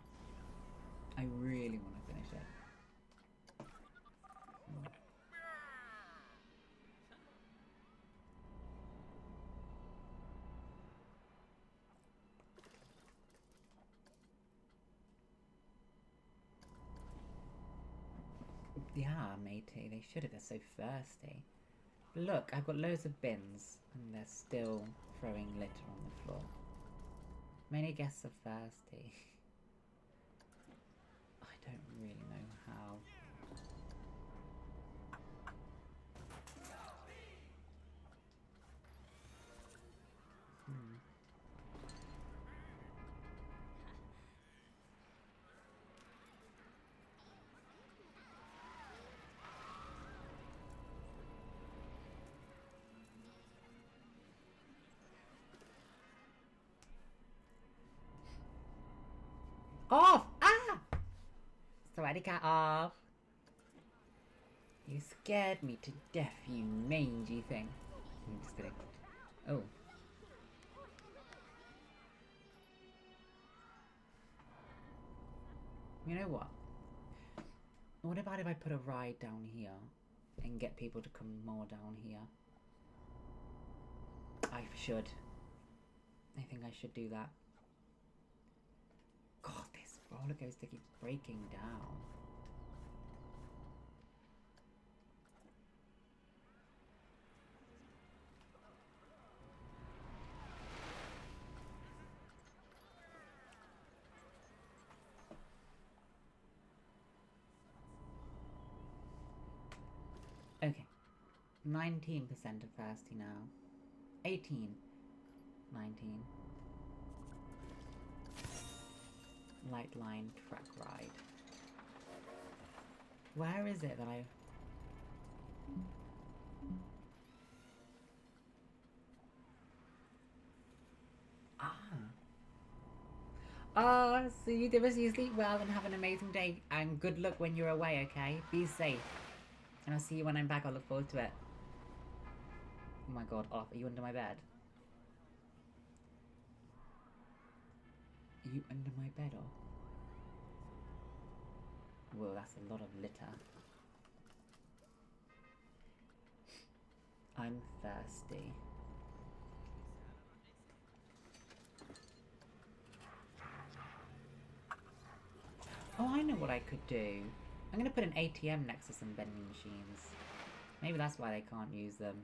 I really want to finish it. Yeah, matey, they should have. They're so thirsty. Look, I've got loads of bins, and they're still throwing litter on the floor. Many guests are thirsty. I don't really know how. Off! Ah! Sweaty cat off. You scared me to death, you mangy thing. I'm just kidding. Oh. You know what? What about if I put a ride down here and get people to come more down here? I should. I think I should do that. God, this roller coaster keeps breaking down. Okay. 19% of thirsty now. 18. 19. Light line track ride. Where is it that I... So you do you sleep well and have an amazing day, and good luck when you're away, okay? Be safe. And I'll see you when I'm back. I look forward to it. Oh my god, Olaf, are you under my bed? Are you under my bed, Olaf? Whoa, that's a lot of litter. I'm thirsty. Oh, I know what I could do. I'm gonna put an ATM next to some vending machines. Maybe that's why they can't use them.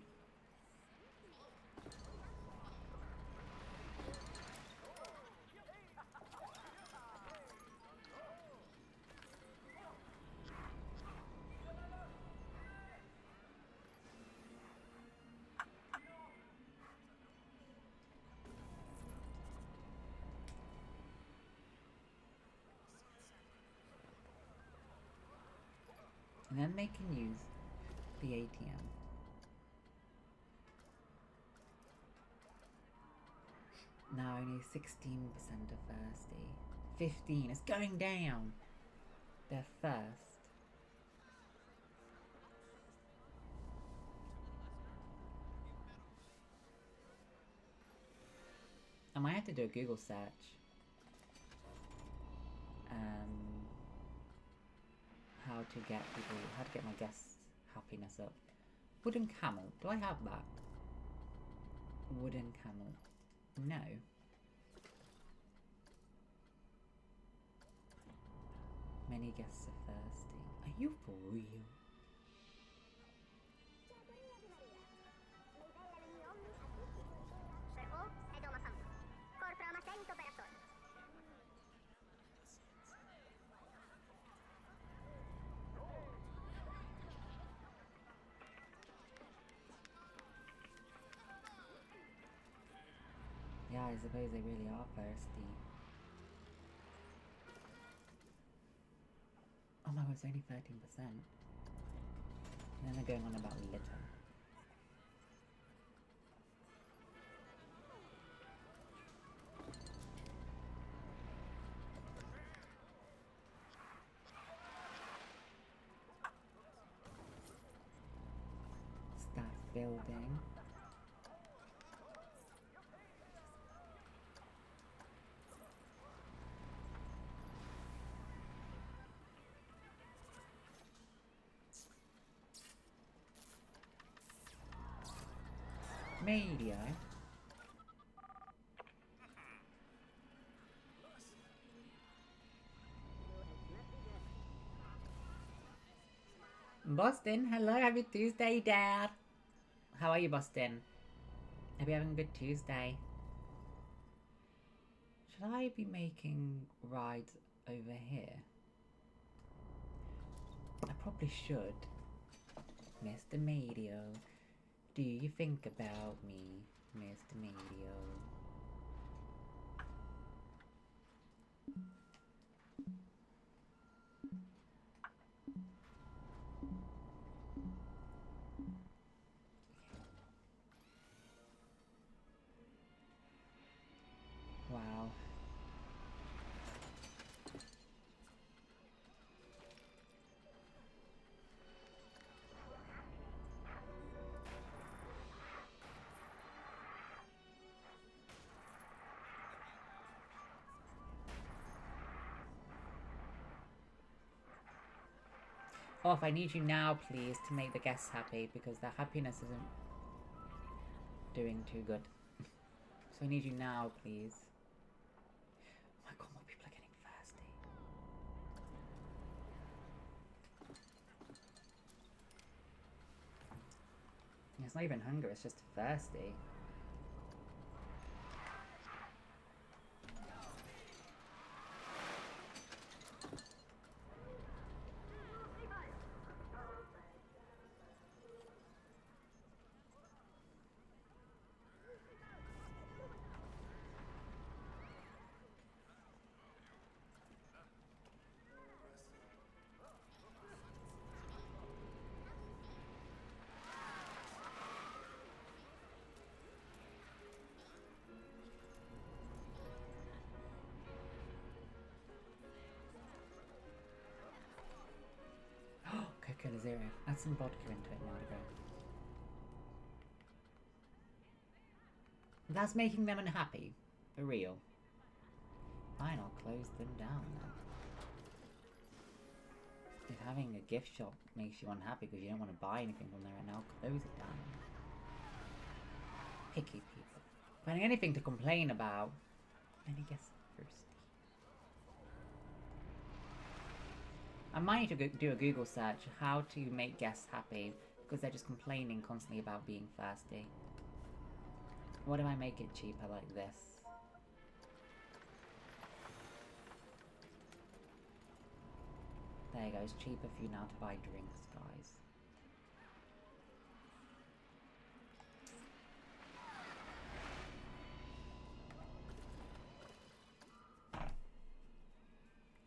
And then they can use the ATM. Now only 16% are thirsty. 15, it's going down. Their thirst. I might have to do a Google search. How to get my guests' happiness up. Wooden camel. Do I have that? Wooden camel. No. Many guests are thirsty. Are you for real? Yeah, I suppose they really are thirsty. Oh my god, it's only 13%. And then they're going on about litter. Staff building. Media. Boston, hello, happy Tuesday, Dad. How are you, Boston? Hope you're having a good Tuesday. Should I be making rides over here? I probably should. Mr. Medio, do you think about me, Mr. Medio? Wow. Off, I need you now, please, to make the guests happy, because their happiness isn't doing too good. So I need you now, please. Oh my god, more people are getting thirsty. It's not even hunger, it's just thirsty. Coca-Cola Zero. Add some vodka into it, Mardigo. That's making them unhappy. For real. Fine, I'll close them down then. If having a gift shop makes you unhappy because you don't want to buy anything from there right now, close it down. Picky people. Finding anything to complain about. Any guess thirsty? I might need to do a Google search how to make guests happy because they're just complaining constantly about being thirsty. What if I make it cheaper like this? There you go, it's cheaper for you now to buy drinks, guys.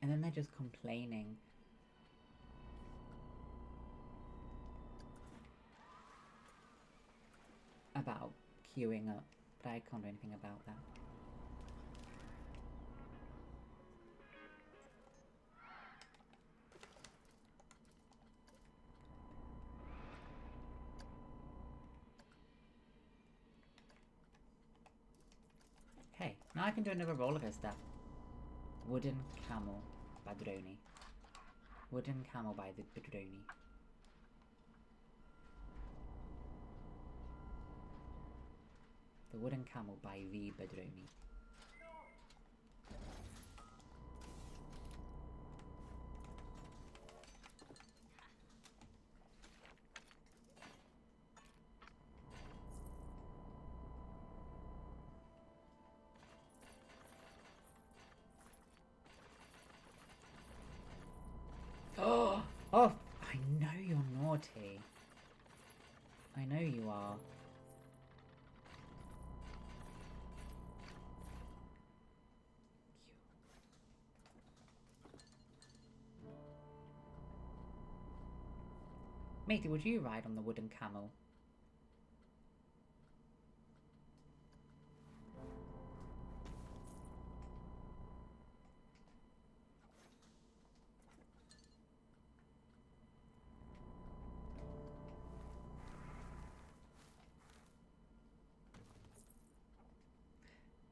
And then they're just complaining. About queuing up, but I can't do anything about that. Okay, now I can do another roller coaster. Wooden Camel by Droni. Wooden Camel by the Droni. The Wooden Camel by the Bedroni. Oh, I know you're naughty. I know you are. Matey, would you ride on the wooden camel?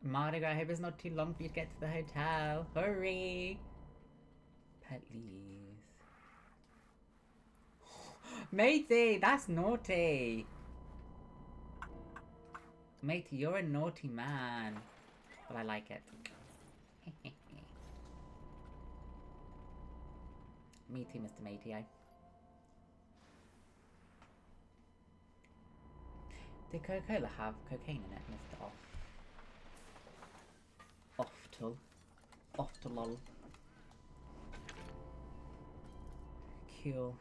Mardi Gras, I hope it's not too long for you to get to the hotel. Hurry! Please. Matey, that's naughty. Matey, you're a naughty man. But I like it. Me too, Mr. Matey. Did Coca-Cola have cocaine in it, Mr. Off? Off to lol. Cool.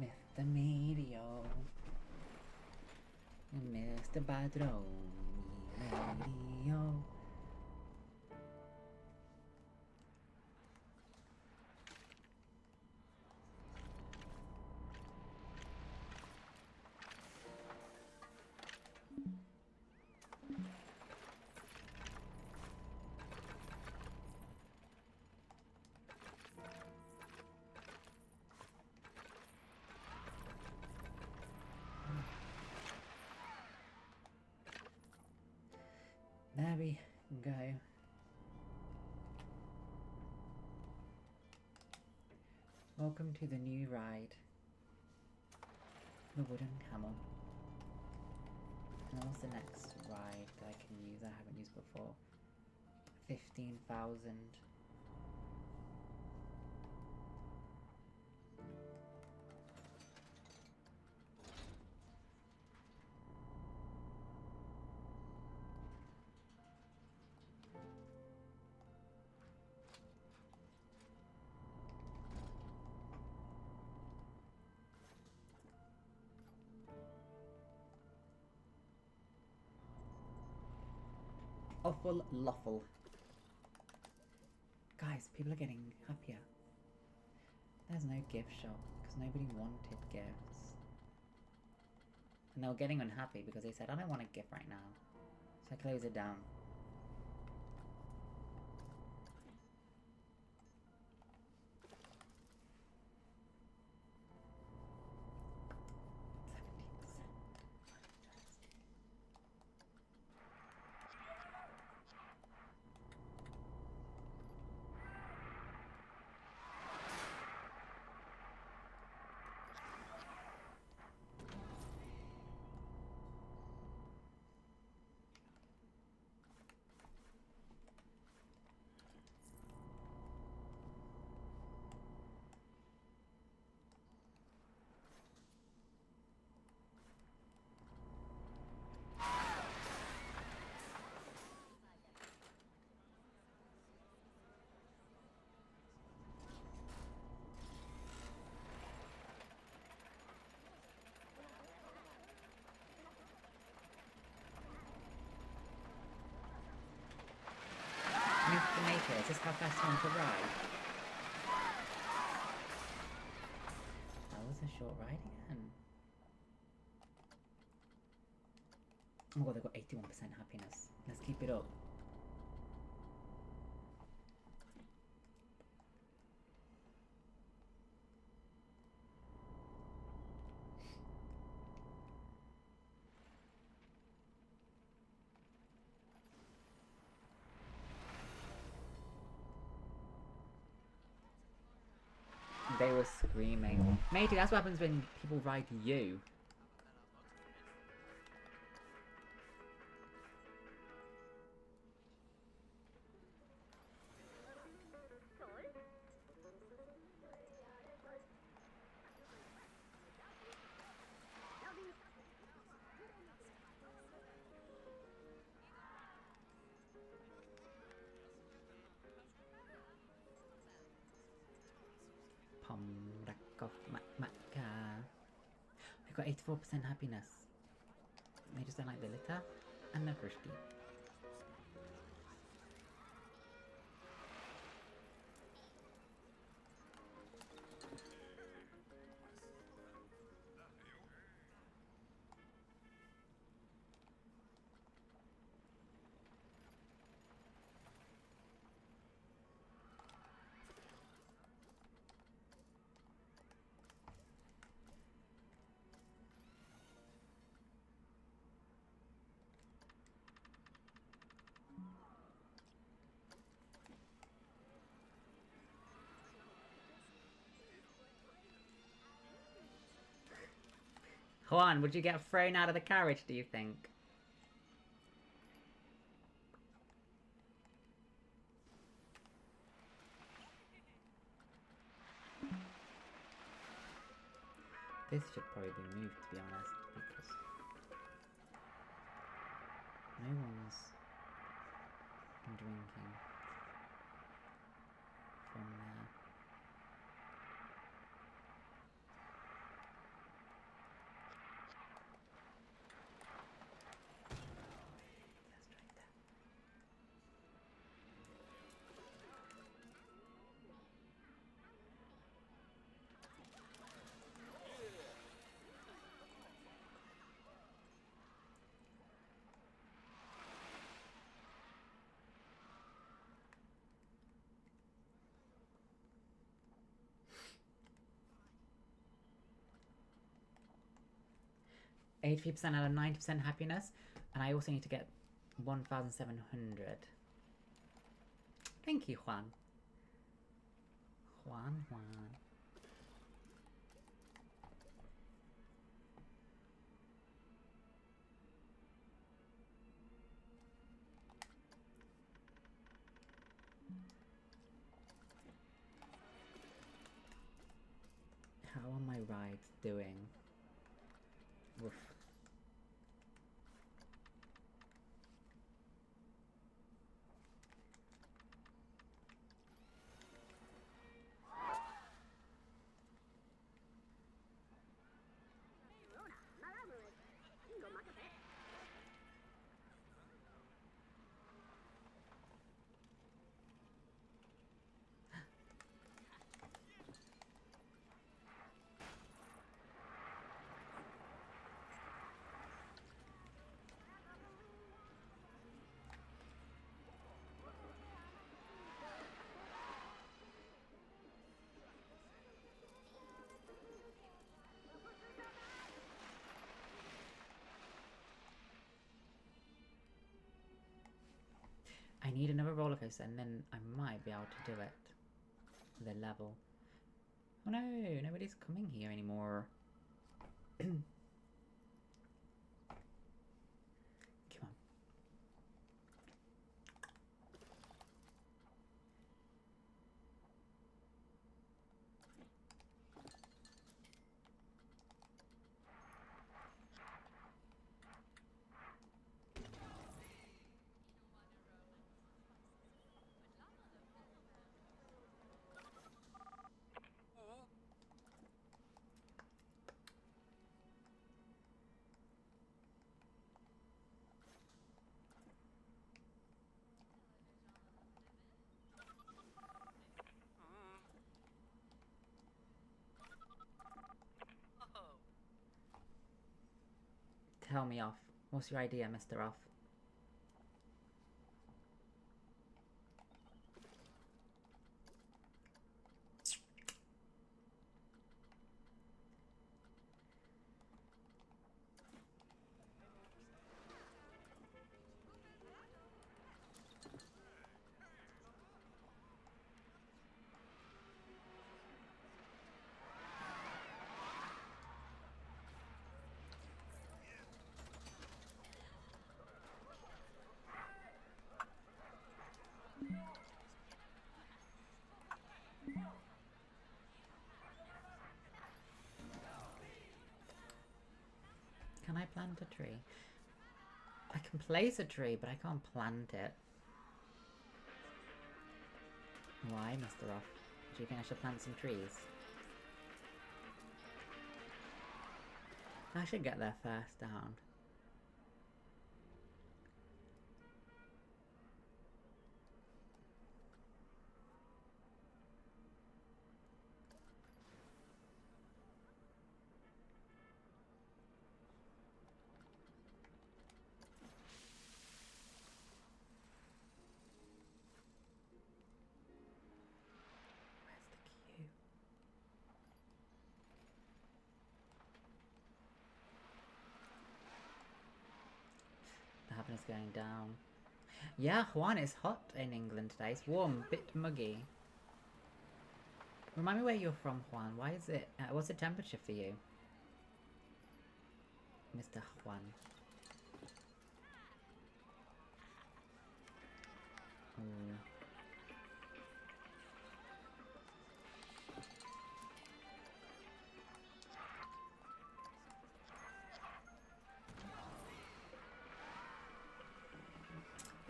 Mr. Medio, Mr. Padrone, Medio. There we go. Welcome to the new ride. The wooden camel. And what's the next ride that I can use I haven't used before? 15,000. Awful lawful. Guys, people are getting happier. There's no gift shop because nobody wanted gifts. And they were getting unhappy because they said, I don't want a gift right now. So I close it down. Mr. Maker, is this how fast you want to ride? That was a short ride again. Oh my god, they've got 81% happiness. Let's keep it up. They were screaming. Matey, that's what happens when people ride you. They got 84% happiness. They just don't like the litter and they're thirsty. Juan, would you get thrown out of the carriage, do you think? This should probably be moved, to be honest, because no one's been drinking from there. That's right there. $83% out of 90% happiness, and I also need to get 1,700. Thank you, Juan. Juan. How are my rides doing? Woof. I need another roller coaster and then I might be able to do it. The level. Oh no, nobody's coming here anymore. Come on. Tell me off. What's your idea, Mr. Off? Can I plant a tree? I can place a tree, but I can't plant it. Why, Mr. Off? Do you think I should plant some trees? I should get there first down. Happiness going down. Yeah, Juan, it's hot in England today. It's warm, bit muggy. Remind me where you're from, Juan. Why is it... what's the temperature for you? Mr. Juan. Ooh.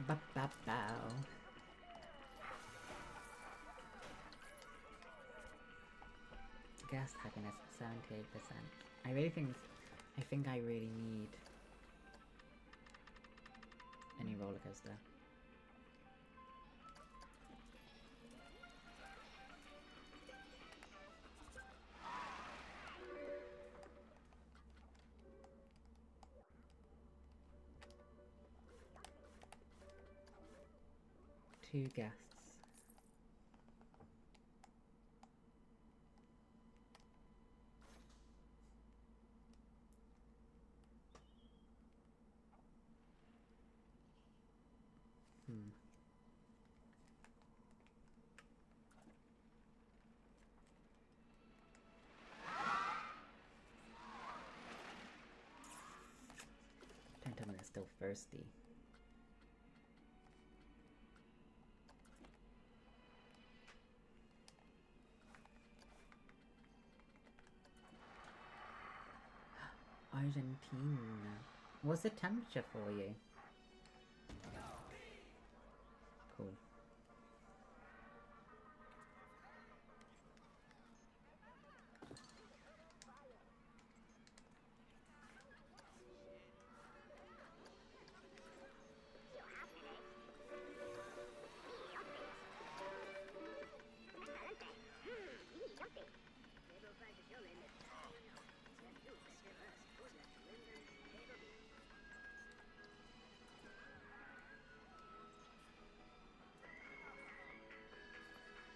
Ba-ba-bow. Guest happiness 78%. I think I really need a new roller coaster. Two guests. Hmm. Don't tell me they're still thirsty. Argentina. What's the temperature for you? Cool.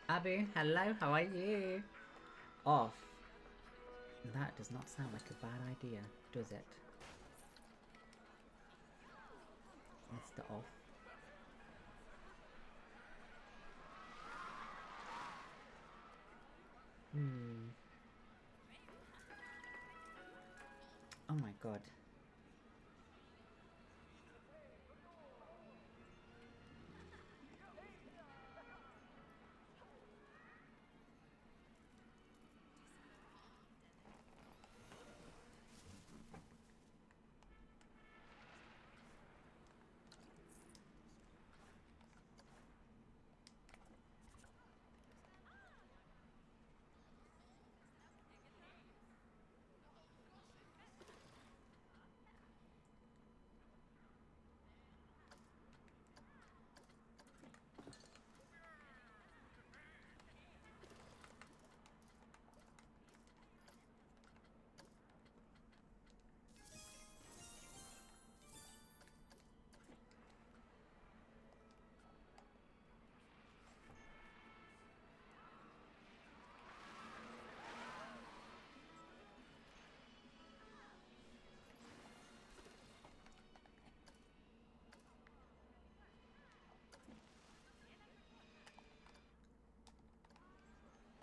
Abu, hello, how are you? Off. That does not sound like a bad idea, does it? Mr. Off. Oh my god.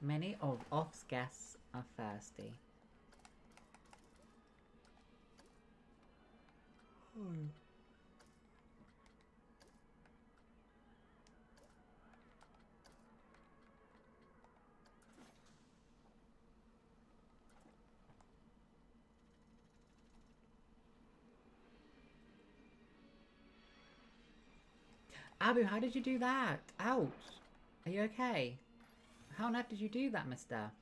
Many of Off's guests are thirsty. Abu, how did you do that? Ouch! Are you okay? How on earth did you do that, mister?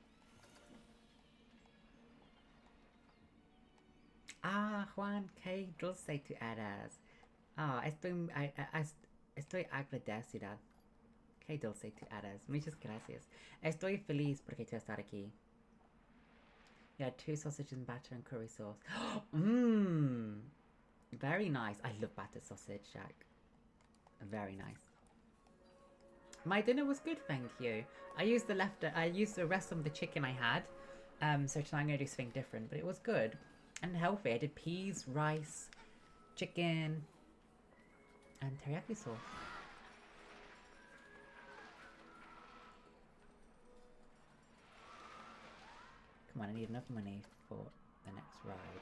Ah, Juan, que dulce tu eres. Ah, estoy agradecida. Que dulce tu eres. Muchas gracias. Estoy feliz porque tú estás aquí. Yeah, 2 sausages and batter and curry sauce. Mmm. Very nice. I love battered sausage, Jack. Very nice. My dinner was good, thank you. I used the rest of the chicken I had. So tonight I'm gonna do something different, but it was good and healthy. I did peas, rice, chicken, and teriyaki sauce. Come on, I need enough money for the next ride.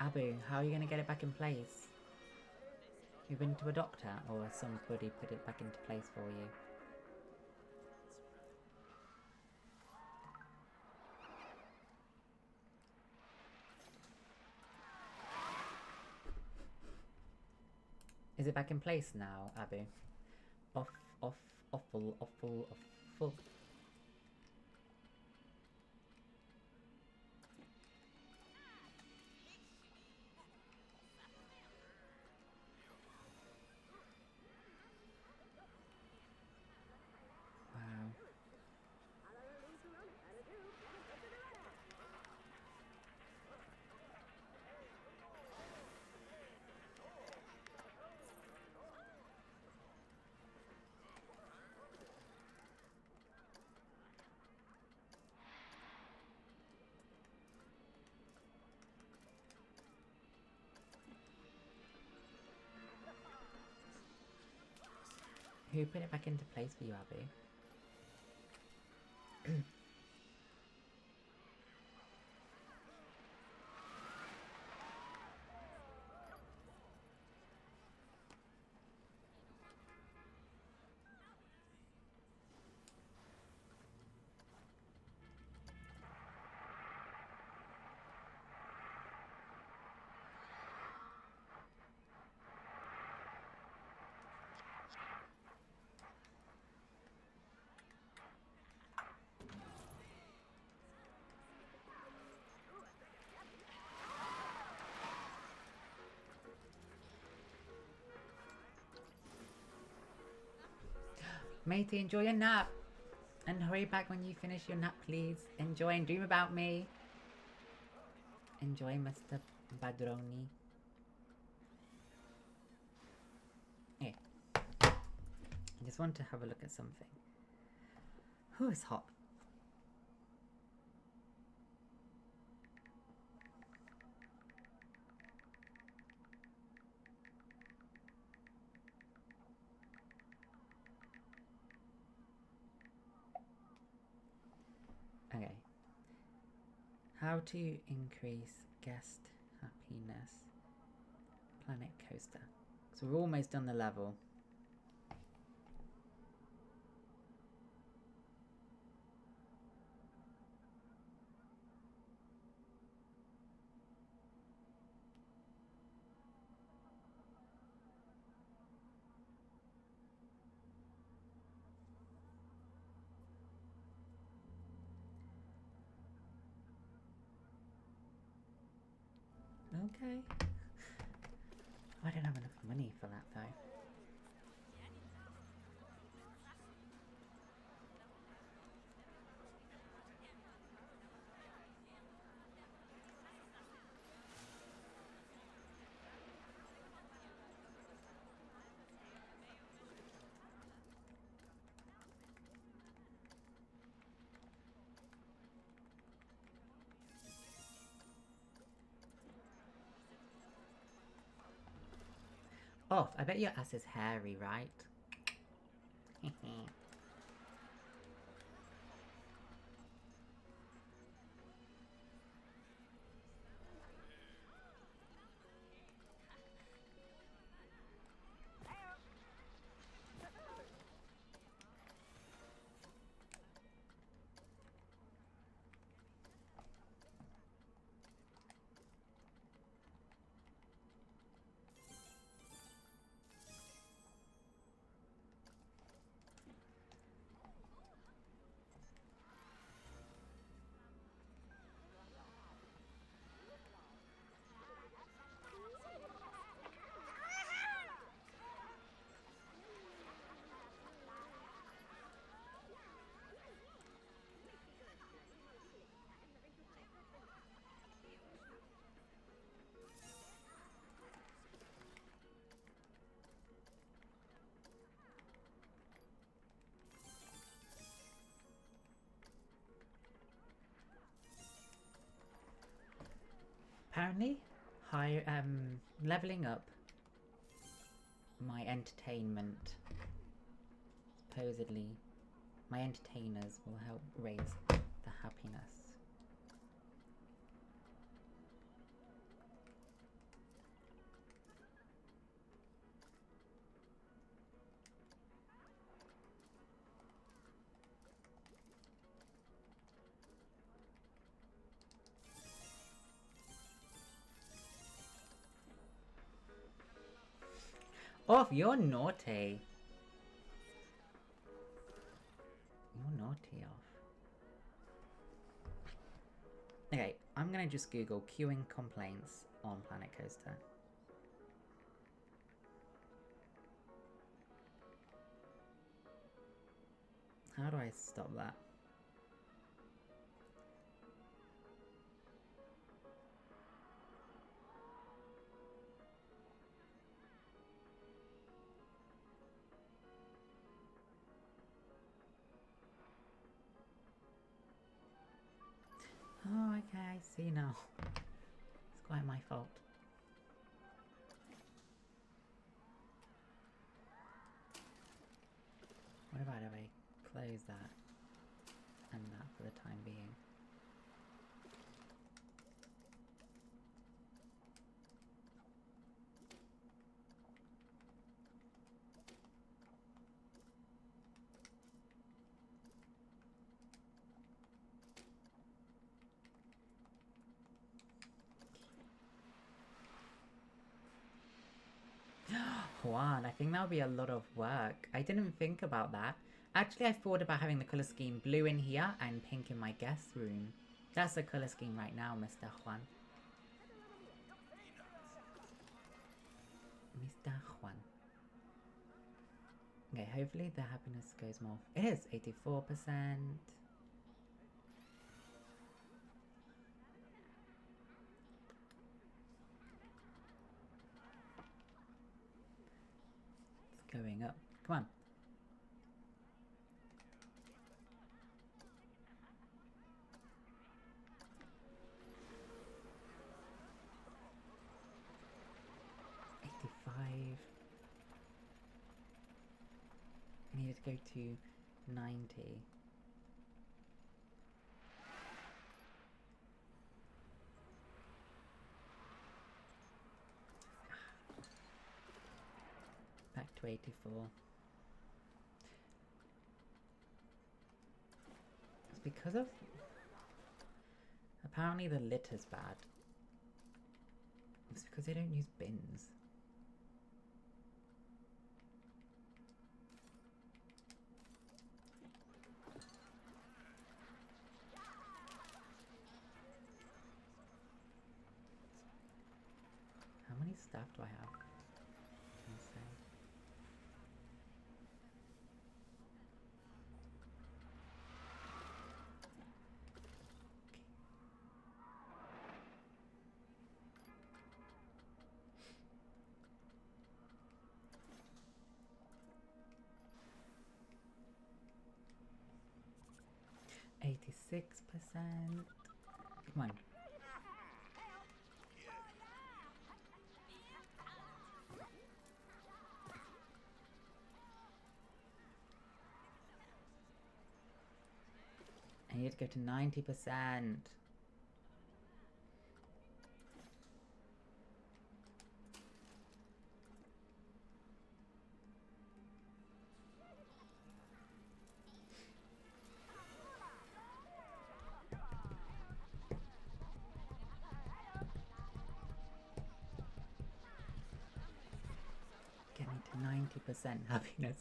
Abu, how are you going to get it back in place? You've been to a doctor, or has somebody put it back into place for you? Is it back in place now, Abu? Awful. Wow. Who put it back into place for you, Abby? Matey, enjoy your nap. And hurry back when you finish your nap, please. Enjoy and dream about me. Enjoy, Mr. Badroni. Yeah. I just want to have a look at something. Who is hot? Okay. How to increase guest happiness. Planet Coaster. So we're almost done the level. Okay. I don't have enough money for that though. Oh, I bet your ass is hairy, right? Apparently, leveling up my entertainment. Supposedly, my entertainers will help raise the happiness. Off, you're naughty. You're naughty, off. Okay, I'm gonna just Google queuing complaints on Planet Coaster. How do I stop that? Oh, okay, I see now. It's quite my fault. What about if I close that and that for the time being? Juan, I think that would be a lot of work. I didn't think about that. Actually, I thought about having the colour scheme blue in here and pink in my guest room. That's the colour scheme right now, Mr. Juan. Mr. Juan. Okay, hopefully the happiness goes more. It is 84%. Going up. Come on. $85. I needed to go to 90. Back to 84. It's because of... Apparently the litter's bad. It's because they don't use bins. How many staff do I have? Insane. Okay. 86%. Come on. I need to go to 90%. Get me to 90% happiness.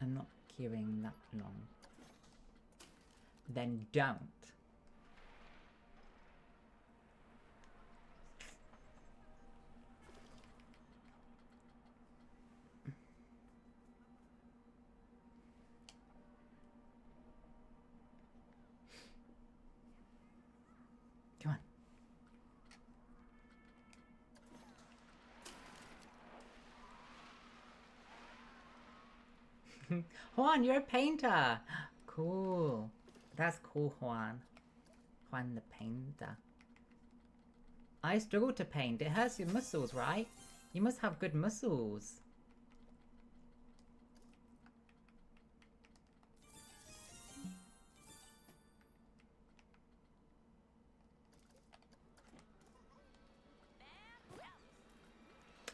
I'm not queuing that long. Then don't. Come on. Juan, you're a painter. Cool. That's cool, Juan. Juan the painter. I struggle to paint. It hurts your muscles, right? You must have good muscles.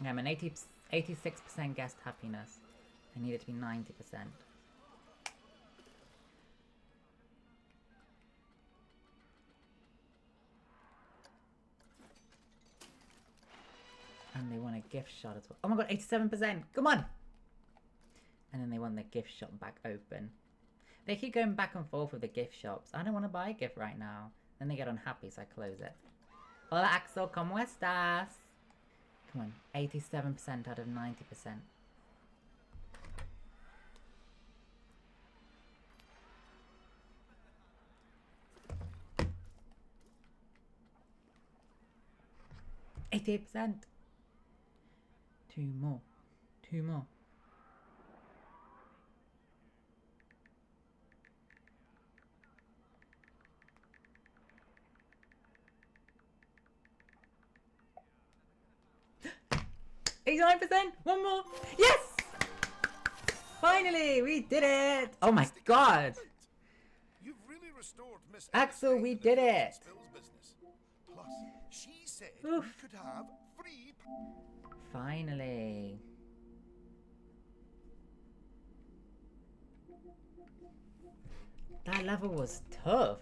Yeah, I'm an 86% guest happiness. I need it to be 90%. And they want a gift shop as well. Oh my god, 87%! Come on! And then they want the gift shop back open. They keep going back and forth with the gift shops. I don't want to buy a gift right now. Then they get unhappy, so I close it. Hola Axel, ¿cómo estás? Come on, 87% out of 90%. %. Two more. Two more. %. One more. Yes! Finally, we did it! Oh my god! You've really restored Miss Axel, we did it! business. Plus, she said Oof. we could have free. Finally. That level was tough.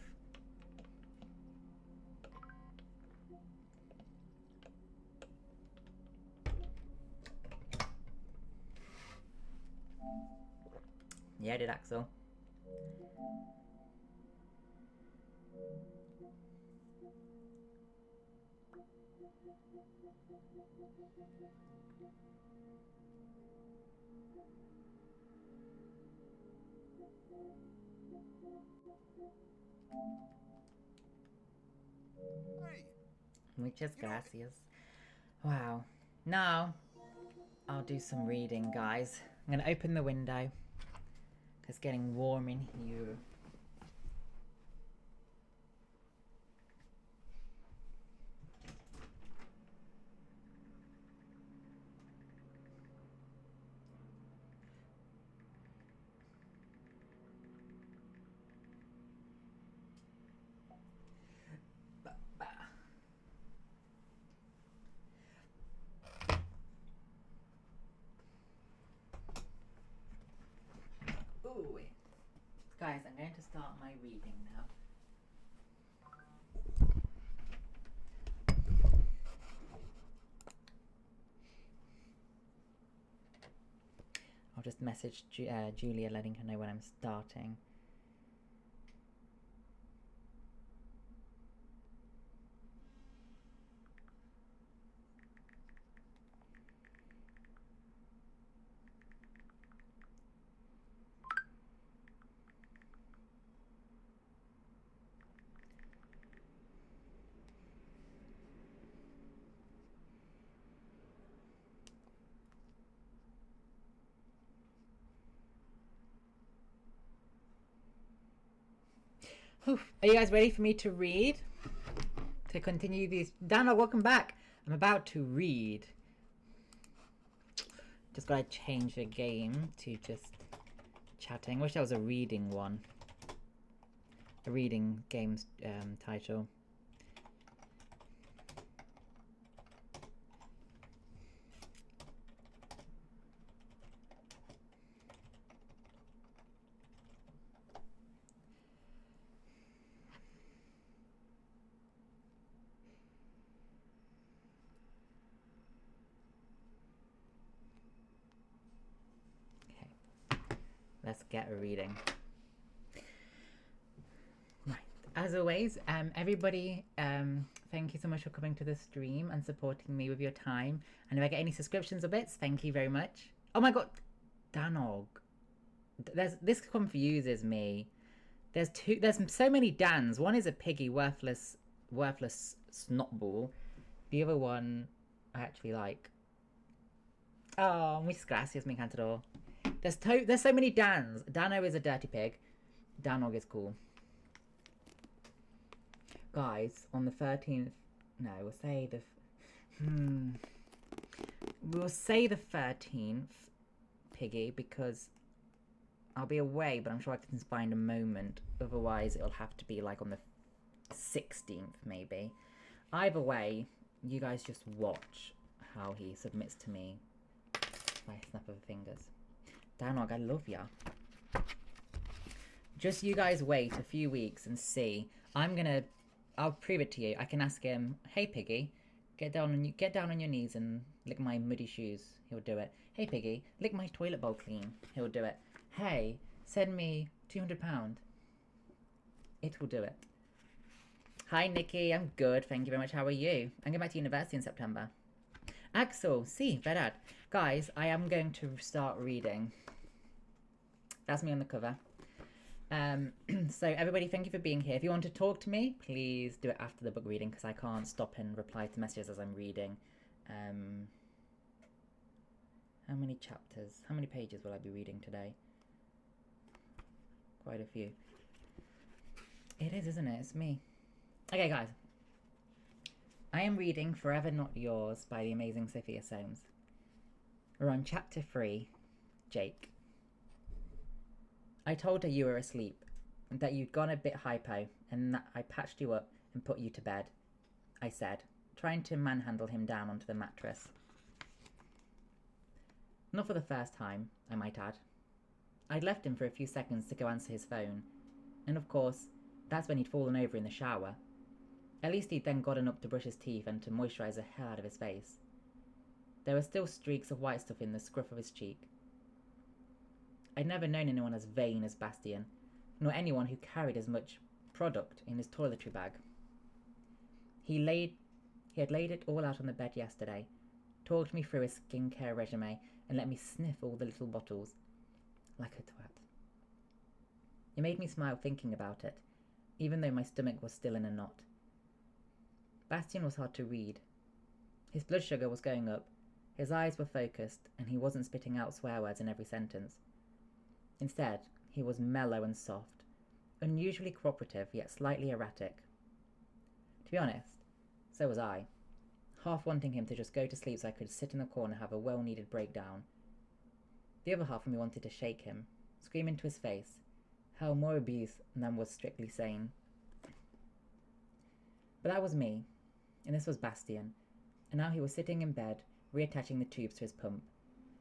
Yeah, I did, Axel. Hey, Muchas gracias. Wow. Now, I'll do some reading, guys. I'm going to open the window. It's getting warm in here. Ooh. Guys, I'm going to start my reading now. I'll just message Julia, letting her know when I'm starting. Are you guys ready for me to read? To continue these. Dana, welcome back. I'm about to read. Just gotta change the game to just chatting. Wish that was a reading one. A reading game's title. Let's get a reading. Right. As always, everybody, thank you so much for coming to the stream and supporting me with your time. And if I get any subscriptions or bits, thank you very much. Oh my god, Danog. This confuses me. There's so many Dans. One is a piggy, worthless snotball. The other one I actually like. Oh, muchas gracias, mi encantador. There's so many Dans. Dano is a dirty pig. Danog is cool. Guys, on the 13th No, we'll say the... We'll say the 13th, Piggy, because I'll be away, but I'm sure I can find a moment. Otherwise, it'll have to be like on the 16th, maybe. Either way, you guys just watch how he submits to me by a snap of the fingers. Danog, I love ya. Just you guys wait a few weeks and see. I'll prove it to you. I can ask him, hey Piggy, get down on your knees and lick my muddy shoes. He'll do it. Hey Piggy, lick my toilet bowl clean. He'll do it. Hey, send me £200. It will do it. Hi Nikki, I'm good, thank you very much. How are you? I'm going back to university in September. Axel, sí, verdad. Guys, I am going to start reading. That's me on the cover. So everybody, thank you for being here. If you want to talk to me, please do it after the book reading, because I can't stop and reply to messages as I'm reading. How many chapters? How many pages will I be reading today? Quite a few. It is, isn't it? It's me. Okay, guys. I am reading Forever Not Yours by the amazing Sophia Soames. We're on chapter 3, Jake. I told her you were asleep, and that you'd gone a bit hypo, and that I patched you up and put you to bed, I said, trying to manhandle him down onto the mattress. Not for the first time, I might add. I'd left him for a few seconds to go answer his phone, and of course, that's when he'd fallen over in the shower. At least he'd then gotten up to brush his teeth and to moisturise the hell out of his face. There were still streaks of white stuff in the scruff of his cheek. I'd never known anyone as vain as Bastian, nor anyone who carried as much product in his toiletry bag. He had laid it all out on the bed yesterday, talked me through his skincare regimen, and let me sniff all the little bottles. Like a twat. It made me smile thinking about it, even though my stomach was still in a knot. Bastian was hard to read. His blood sugar was going up, his eyes were focused, and he wasn't spitting out swear words in every sentence. Instead, he was mellow and soft, unusually cooperative yet slightly erratic. To be honest, so was I, half wanting him to just go to sleep so I could sit in the corner and have a well-needed breakdown. The other half of me wanted to shake him, scream into his face, hurl more abuse than was strictly sane. But that was me, and this was Bastian, and now he was sitting in bed, reattaching the tubes to his pump,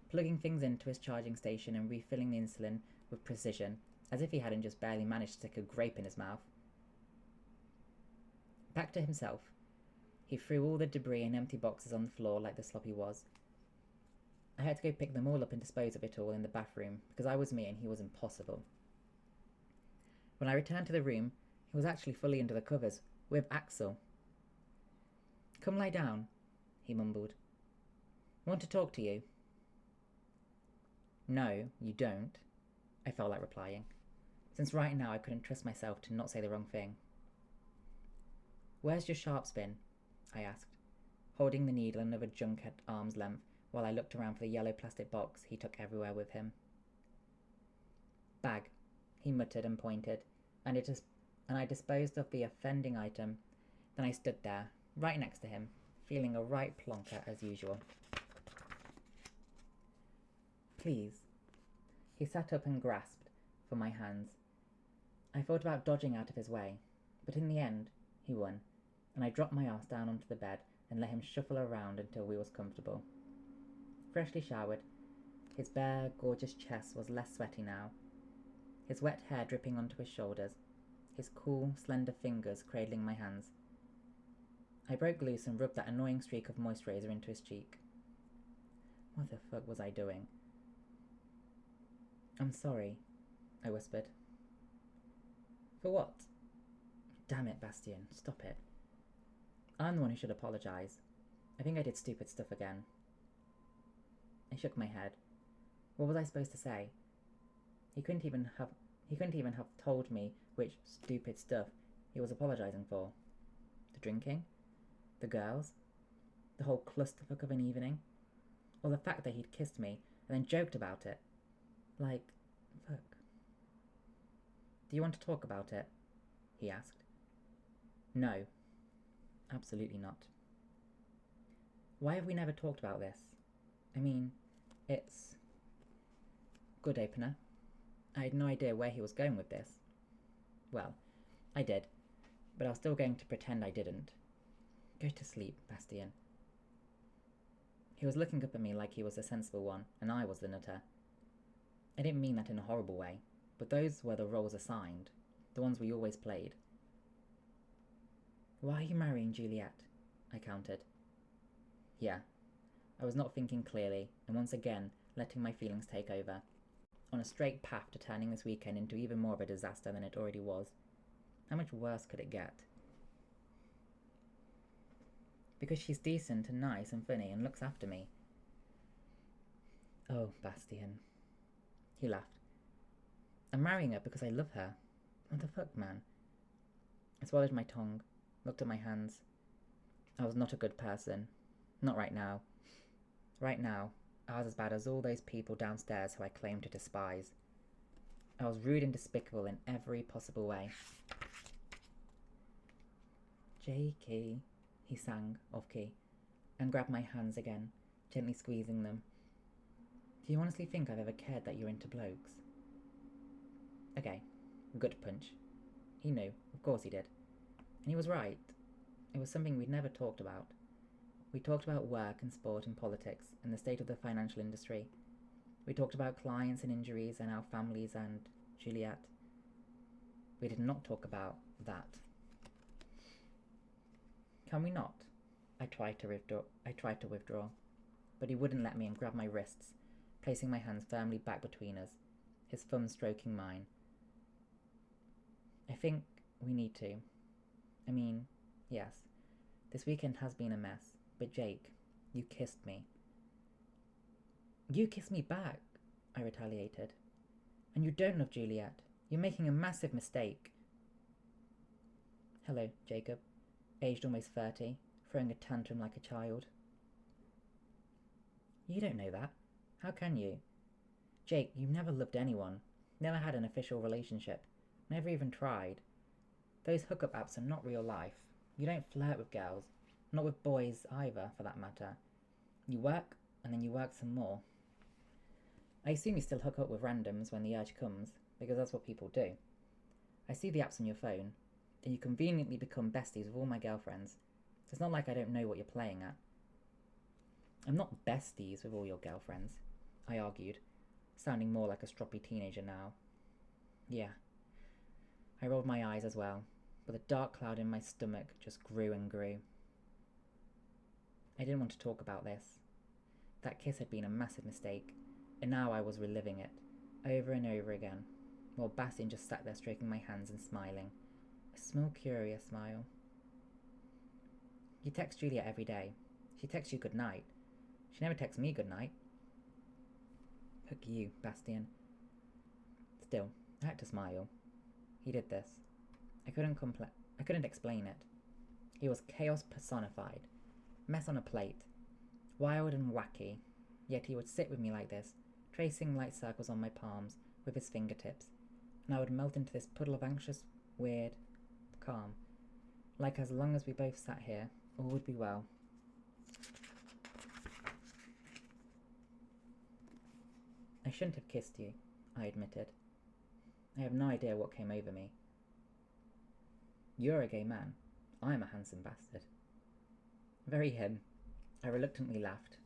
plugging things into his charging station and refilling the insulin with precision, as if he hadn't just barely managed to stick a grape in his mouth. Back to himself, he threw all the debris and empty boxes on the floor like the slop he was. I had to go pick them all up and dispose of it all in the bathroom, because I was me and he was impossible. When I returned to the room, he was actually fully under the covers, with Axel. "Come lie down," he mumbled. "I want to talk to you." "No, you don't," I felt like replying, since right now I couldn't trust myself to not say the wrong thing. "Where's your sharps been?" I asked, holding the needle another junk at arm's length while I looked around for the yellow plastic box he took everywhere with him. "Bag," he muttered and pointed, and I disposed of the offending item. Then I stood there, right next to him, feeling a right plonker as usual. "Please." He sat up and grasped for my hands. I thought about dodging out of his way, but in the end, he won, and I dropped my ass down onto the bed and let him shuffle around until we was comfortable. Freshly showered, his bare, gorgeous chest was less sweaty now, his wet hair dripping onto his shoulders, his cool, slender fingers cradling my hands. I broke loose and rubbed that annoying streak of moisturizer into his cheek. What the fuck was I doing? "I'm sorry," I whispered. "For what?" "Damn it, Bastian, stop it. I'm the one who should apologise. I think I did stupid stuff again." I shook my head. What was I supposed to say? He couldn't even have told me which stupid stuff he was apologising for. The drinking? The girls? The whole clusterfuck of an evening? Or the fact that he'd kissed me and then joked about it? Like, fuck. "Do you want to talk about it?" he asked. "No." Absolutely not. Why have we never talked about this? I mean, it's... Good opener. I had no idea where he was going with this. Well, I did, but I was still going to pretend I didn't. Go to sleep, Bastien. He was looking up at me like he was the sensible one, and I was the nutter. I didn't mean that in a horrible way, but those were the roles assigned, the ones we always played. Why are you marrying Juliet? I countered. Yeah, I was not thinking clearly, and once again letting my feelings take over, on a straight path to turning this weekend into even more of a disaster than it already was. How much worse could it get? Because she's decent and nice and funny and looks after me. Oh, Bastien. He laughed. I'm marrying her because I love her. What the fuck, man? I swallowed my tongue, looked at my hands. I was not a good person. Not right now. Right now, I was as bad as all those people downstairs who I claimed to despise. I was rude and despicable in every possible way. Jakey, he sang, off-key, and grabbed my hands again, gently squeezing them. Do you honestly think I've ever cared that you're into blokes? Okay, gut punch. He knew, of course he did. And he was right. It was something we'd never talked about. We talked about work and sport and politics and the state of the financial industry. We talked about clients and injuries and our families and Juliet. We did not talk about that. Can we not? I tried to withdraw, but he wouldn't let me and grabbed my wrists, placing my hands firmly back between us, his thumb stroking mine. I think we need to. I mean, yes, this weekend has been a mess, but Jake, you kissed me. You kissed me back, I retaliated. And you don't love Juliet. You're making a massive mistake. Hello, Jacob, aged almost 30, throwing a tantrum like a child. You don't know that. How can you? Jake, you've never loved anyone, never had an official relationship, never even tried. Those hookup apps are not real life. You don't flirt with girls, not with boys either, for that matter. You work, and then you work some more. I assume you still hook up with randoms when the urge comes, because that's what people do. I see the apps on your phone, and you conveniently become besties with all my girlfriends. It's not like I don't know what you're playing at. I'm not besties with all your girlfriends, I argued, sounding more like a stroppy teenager now. Yeah. I rolled my eyes as well, but the dark cloud in my stomach just grew and grew. I didn't want to talk about this. That kiss had been a massive mistake, and now I was reliving it, over and over again, while Bastien just sat there stroking my hands and smiling. A small, curious smile. You text Juliet every day. She texts you good night. She never texts me good night. Fuck you, Bastien. Still, I had to smile. He did this. I couldn't explain it. He was chaos personified. Mess on a plate. Wild and wacky. Yet he would sit with me like this, tracing light circles on my palms with his fingertips, and I would melt into this puddle of anxious, weird calm. Like as long as we both sat here, all would be well. I shouldn't have kissed you, I admitted. I have no idea what came over me. You're a gay man. I'm a handsome bastard. Very him. I reluctantly laughed.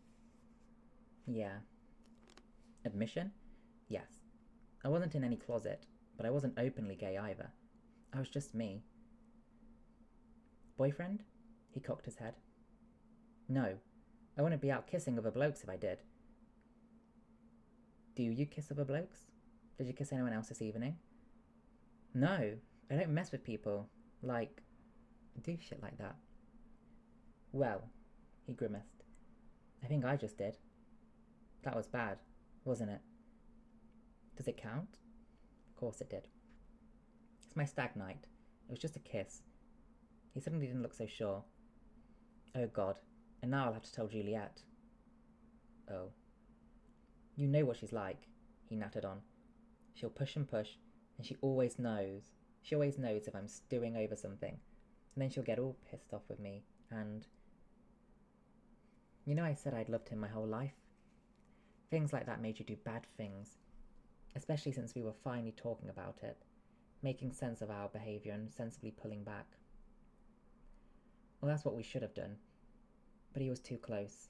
Yeah. Admission? Yes. I wasn't in any closet, but I wasn't openly gay either. I was just me. Boyfriend? He cocked his head. No. I wouldn't be out kissing other blokes if I did. Do you kiss other blokes? Did you kiss anyone else this evening? No. I don't mess with people. Like, do shit like that. Well, he grimaced. I think I just did. That was bad, wasn't it? Does it count? Of course it did. It's my stag night. It was just a kiss. He suddenly didn't look so sure. Oh God, and now I'll have to tell Juliet. Oh. You know what she's like, he nattered on. She'll push and push, and she always knows. She always knows if I'm stewing over something, and then she'll get all pissed off with me and you know, I said I'd loved him my whole life. Things like that made you do bad things, especially since we were finally talking about it, making sense of our behaviour and sensibly pulling back. Well, that's what we should have done, but he was too close.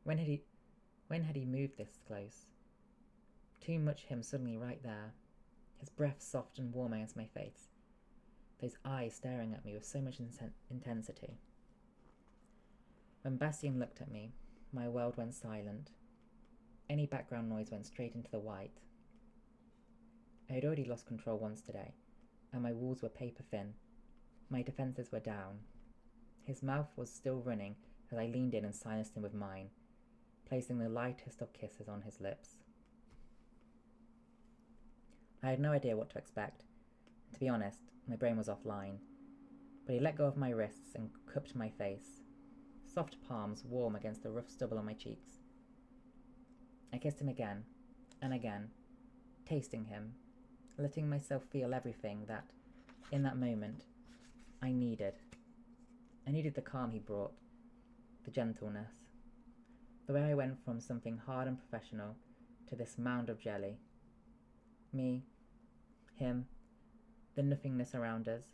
When had he moved this close? Too much him suddenly right there, his breath soft and warm against my face, those eyes staring at me with so much intensity. When Bastien looked at me, my world went silent. Any background noise went straight into the white. I had already lost control once today, and my walls were paper thin. My defences were down. His mouth was still running as I leaned in and silenced him with mine, placing the lightest of kisses on his lips. I had no idea what to expect. To be honest, my brain was offline. But he let go of my wrists and cupped my face, soft palms warm against the rough stubble on my cheeks. I kissed him again and again, tasting him, letting myself feel everything that, in that moment, I needed. I needed the calm he brought, the gentleness, the way I went from something hard and professional to this mound of jelly. Me, him, the nothingness around us.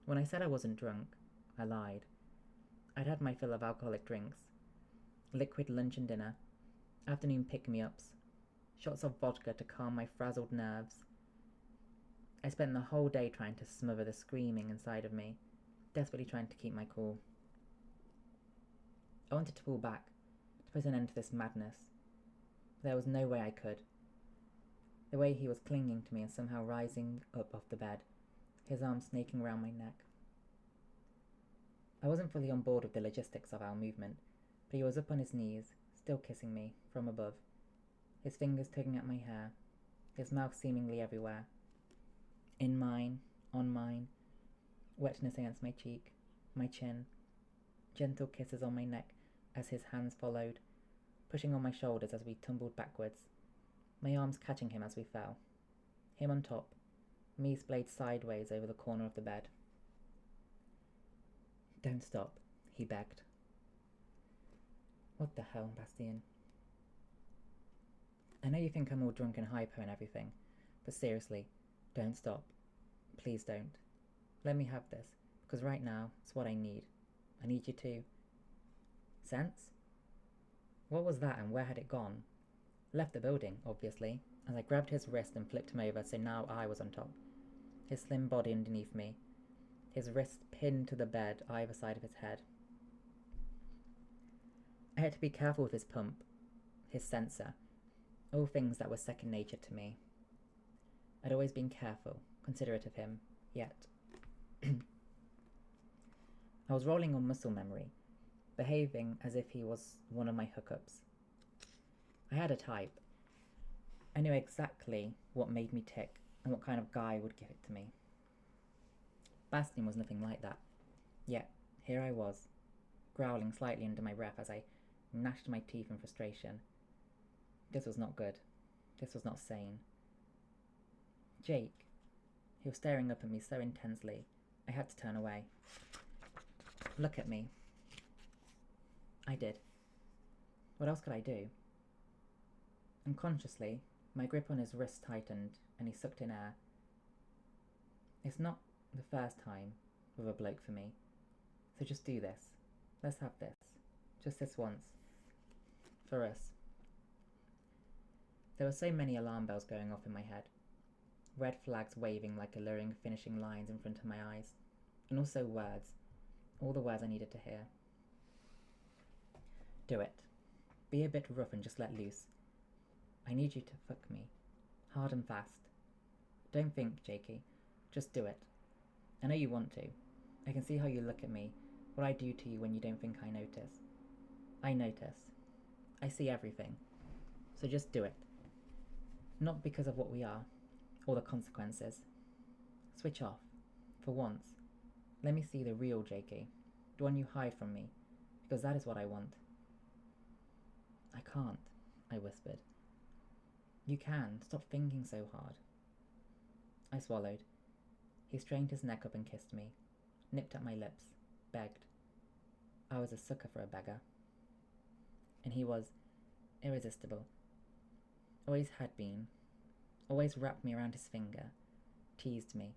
When I said I wasn't drunk, I lied. I'd had my fill of alcoholic drinks, liquid lunch and dinner, afternoon pick-me-ups, shots of vodka to calm my frazzled nerves. I spent the whole day trying to smother the screaming inside of me, desperately trying to keep my cool. I wanted to pull back, to put an end to this madness. There was no way I could. The way he was clinging to me and somehow rising up off the bed, his arms snaking around my neck. I wasn't fully on board with the logistics of our movement, but he was up on his knees, still kissing me, from above, his fingers tugging at my hair, his mouth seemingly everywhere. In mine, on mine, wetness against my cheek, my chin, gentle kisses on my neck as his hands followed, pushing on my shoulders as we tumbled backwards, my arms catching him as we fell. Him on top, me splayed sideways over the corner of the bed. Don't stop, he begged. What the hell, Bastien? I know you think I'm all drunk and hyper and everything, but seriously, don't stop. Please don't. Let me have this, because right now, it's what I need. I need you to... Sense? What was that and where had it gone? Left the building, obviously, as I grabbed his wrist and flipped him over so now I was on top. His slim body underneath me, his wrist pinned to the bed either side of his head. I had to be careful with his pump, his sensor, all things that were second nature to me. I'd always been careful, considerate of him, yet... I was rolling on muscle memory, behaving as if he was one of my hookups. I had a type. I knew exactly what made me tick and what kind of guy would give it to me. Bastien was nothing like that. Yet, here I was, growling slightly under my breath as I gnashed my teeth in frustration. This was not good. This was not sane. Jake. He was staring up at me so intensely, I had to turn away. Look at me. I did. What else could I do? Unconsciously, my grip on his wrist tightened, and he sucked in air. It's not the first time with a bloke for me, so just do this. Let's have this. Just this once. For us. There were so many alarm bells going off in my head. Red flags waving like alluring finishing lines in front of my eyes. And also words. All the words I needed to hear. Do it. Be a bit rough and just let loose. I need you to fuck me. Hard and fast. Don't think, Jakey. Just do it. I know you want to. I can see how you look at me, what I do to you when you don't think I notice. I notice. I see everything. So just do it. Not because of what we are, or the consequences. Switch off. For once. Let me see the real Jakey. The one you hide from me. Because that is what I want. I can't, I whispered. You can. Stop thinking so hard. I swallowed. He strained his neck up and kissed me, nipped at my lips, begged. I was a sucker for a beggar. And he was irresistible. Always had been. Always wrapped me around his finger, teased me,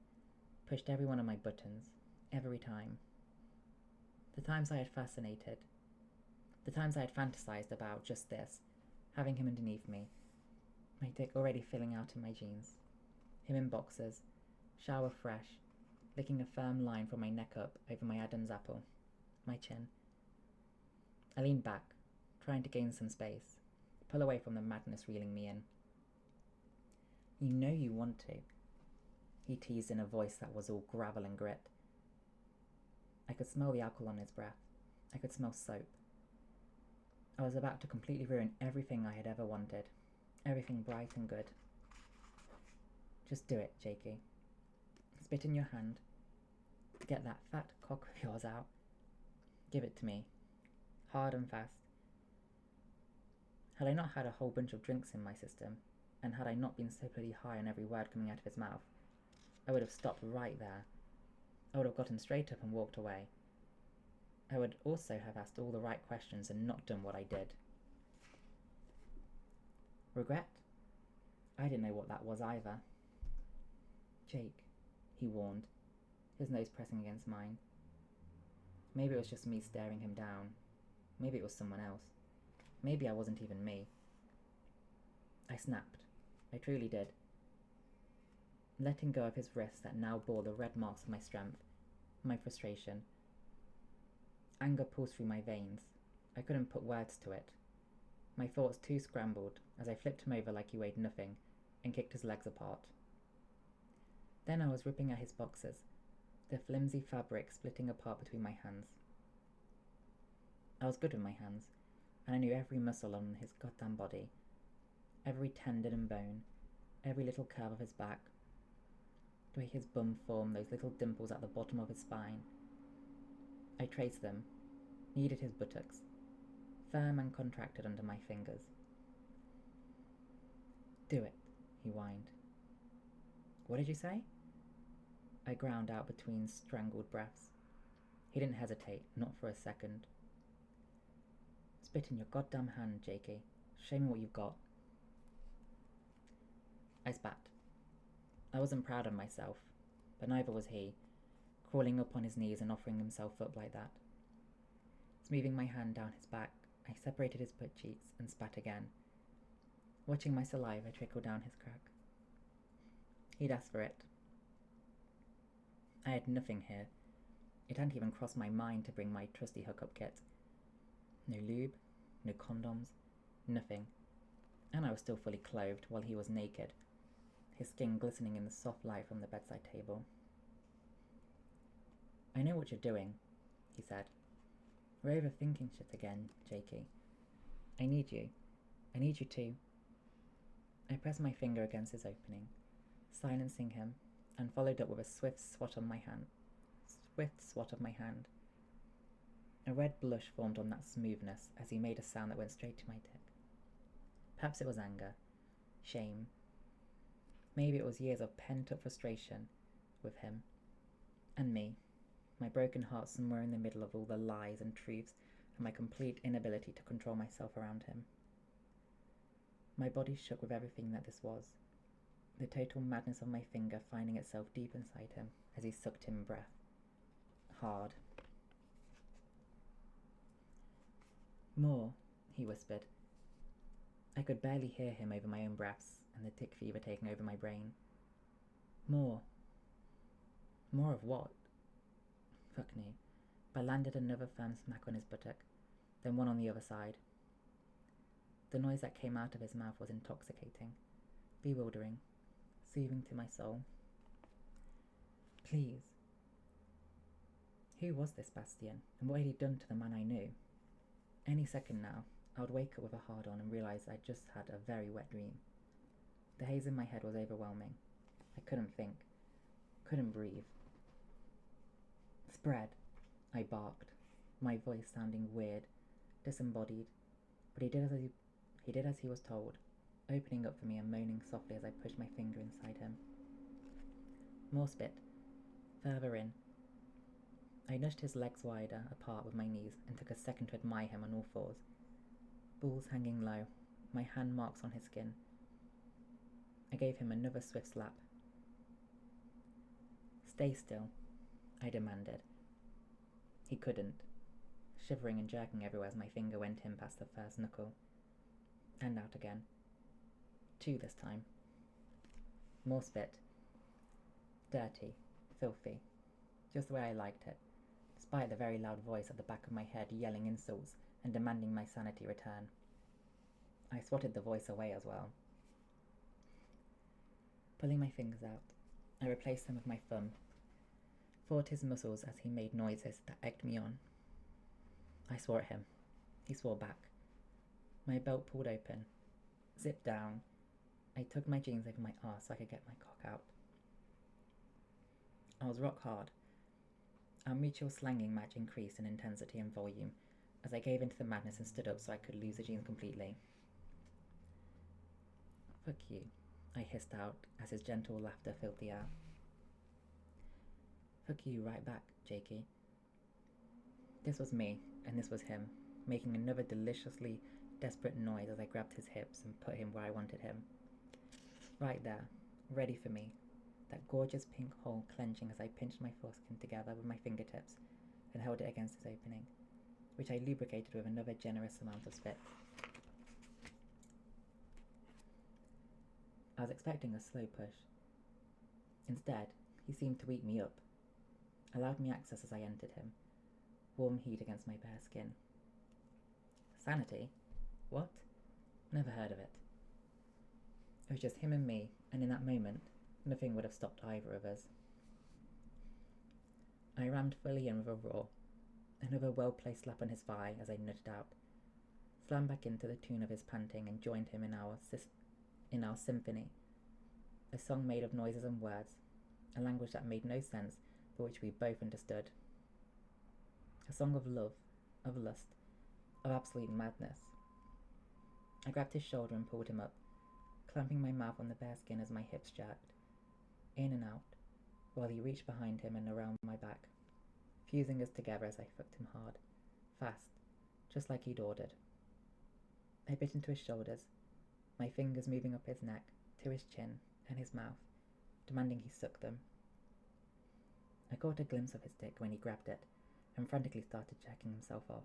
pushed every one of my buttons, every time. The times I had fascinated, the times I had fantasized about just this, having him underneath me, my dick already filling out in my jeans, him in boxers, shower fresh, licking a firm line from my neck up over my Adam's apple, my chin. I leaned back, trying to gain some space, pull away from the madness reeling me in. You know you want to, he teased in a voice that was all gravel and grit. I could smell the alcohol on his breath. I could smell soap. I was about to completely ruin everything I had ever wanted. Everything bright and good. Just do it, Jakey. Spit in your hand. Get that fat cock of yours out. Give it to me. Hard and fast. Had I not had a whole bunch of drinks in my system, and had I not been so bloody high on every word coming out of his mouth, I would have stopped right there. I would have gotten straight up and walked away. I would also have asked all the right questions and not done what I did. Regret? I didn't know what that was either. Jake, he warned, his nose pressing against mine. Maybe it was just me staring him down. Maybe it was someone else. Maybe I wasn't even me. I snapped. I truly did. Letting go of his wrists that now bore the red marks of my strength, my frustration. Anger pulsed through my veins. I couldn't put words to it. My thoughts too scrambled as I flipped him over like he weighed nothing and kicked his legs apart. Then I was ripping at his boxers, the flimsy fabric splitting apart between my hands. I was good with my hands, and I knew every muscle on his goddamn body, every tendon and bone, every little curve of his back, the way his bum formed those little dimples at the bottom of his spine. I traced them, kneaded his buttocks, firm and contracted under my fingers. Do it, he whined. What did you say? I ground out between strangled breaths. He didn't hesitate, not for a second. Spit in your goddamn hand, Jakey. Show me what you've got. I spat. I wasn't proud of myself, but neither was he, crawling up on his knees and offering himself up like that. Smoothing my hand down his back, I separated his butt cheeks and spat again, watching my saliva trickle down his crack. He'd asked for it. I had nothing here. It hadn't even crossed my mind to bring my trusty hookup kit. No lube, no condoms, nothing. And I was still fully clothed while he was naked, his skin glistening in the soft light from the bedside table. I know what you're doing, he said. We're overthinking shit again, Jakey. I need you. I need you too. I pressed my finger against his opening, silencing him, and followed up with a swift swat of my hand. A red blush formed on that smoothness as he made a sound that went straight to my dick. Perhaps it was anger, shame. Maybe it was years of pent-up frustration with him. And me, my broken heart somewhere in the middle of all the lies and truths and my complete inability to control myself around him. My body shook with everything that this was, the total madness of my finger finding itself deep inside him as he sucked in breath. Hard. More, he whispered. I could barely hear him over my own breaths and the tick fever taking over my brain. More. More of what? Fuck me. I landed another firm smack on his buttock, then one on the other side. The noise that came out of his mouth was intoxicating, bewildering, soothing to my soul. Please. Who was this Bastian, and what had he done to the man I knew? Any second now, I would wake up with a hard-on and realise I'd just had a very wet dream. The haze in my head was overwhelming. I couldn't think, couldn't breathe. Spread, I barked, my voice sounding weird, disembodied, but he did as he was told, opening up for me and moaning softly as I pushed my finger inside him. More spit, further in. I nudged his legs wider apart with my knees and took a second to admire him on all fours. Balls hanging low, my hand marks on his skin. I gave him another swift slap. Stay still, I demanded. He couldn't, shivering and jerking everywhere as my finger went in past the first knuckle. And out again. 2 this time. More spit. Dirty, filthy, just the way I liked it, despite the very loud voice at the back of my head yelling insults and demanding my sanity return. I swatted the voice away as well. Pulling my fingers out, I replaced them with my thumb, fought his muscles as he made noises that egged me on. I swore at him. He swore back. My belt pulled open, zipped down. I tugged my jeans over my arse so I could get my cock out. I was rock hard. Our mutual slanging match increased in intensity and volume as I gave into the madness and stood up so I could lose the jeans completely. Fuck you, I hissed out as his gentle laughter filled the air. Fuck you right back, Jakey. This was me, and this was him, making another deliciously desperate noise as I grabbed his hips and put him where I wanted him. Right there, ready for me, that gorgeous pink hole clenching as I pinched my foreskin together with my fingertips and held it against his opening, which I lubricated with another generous amount of spit. I was expecting a slow push. Instead, he seemed to eat me up, allowed me access as I entered him, warm heat against my bare skin. Sanity? What? Never heard of it. It was just him and me, and in that moment, nothing would have stopped either of us. I rammed fully in with a roar, another well-placed slap on his thigh as I nudged out, slammed back into the tune of his panting and joined him in our symphony, a song made of noises and words, a language that made no sense but which we both understood. A song of love, of lust, of absolute madness. I grabbed his shoulder and pulled him up, clamping my mouth on the bare skin as my hips jerked, in and out, while he reached behind him and around my back, fusing us together as I fucked him hard, fast, just like he'd ordered. I bit into his shoulders, my fingers moving up his neck, to his chin and his mouth, demanding he suck them. I caught a glimpse of his dick when he grabbed it, and frantically started checking himself off,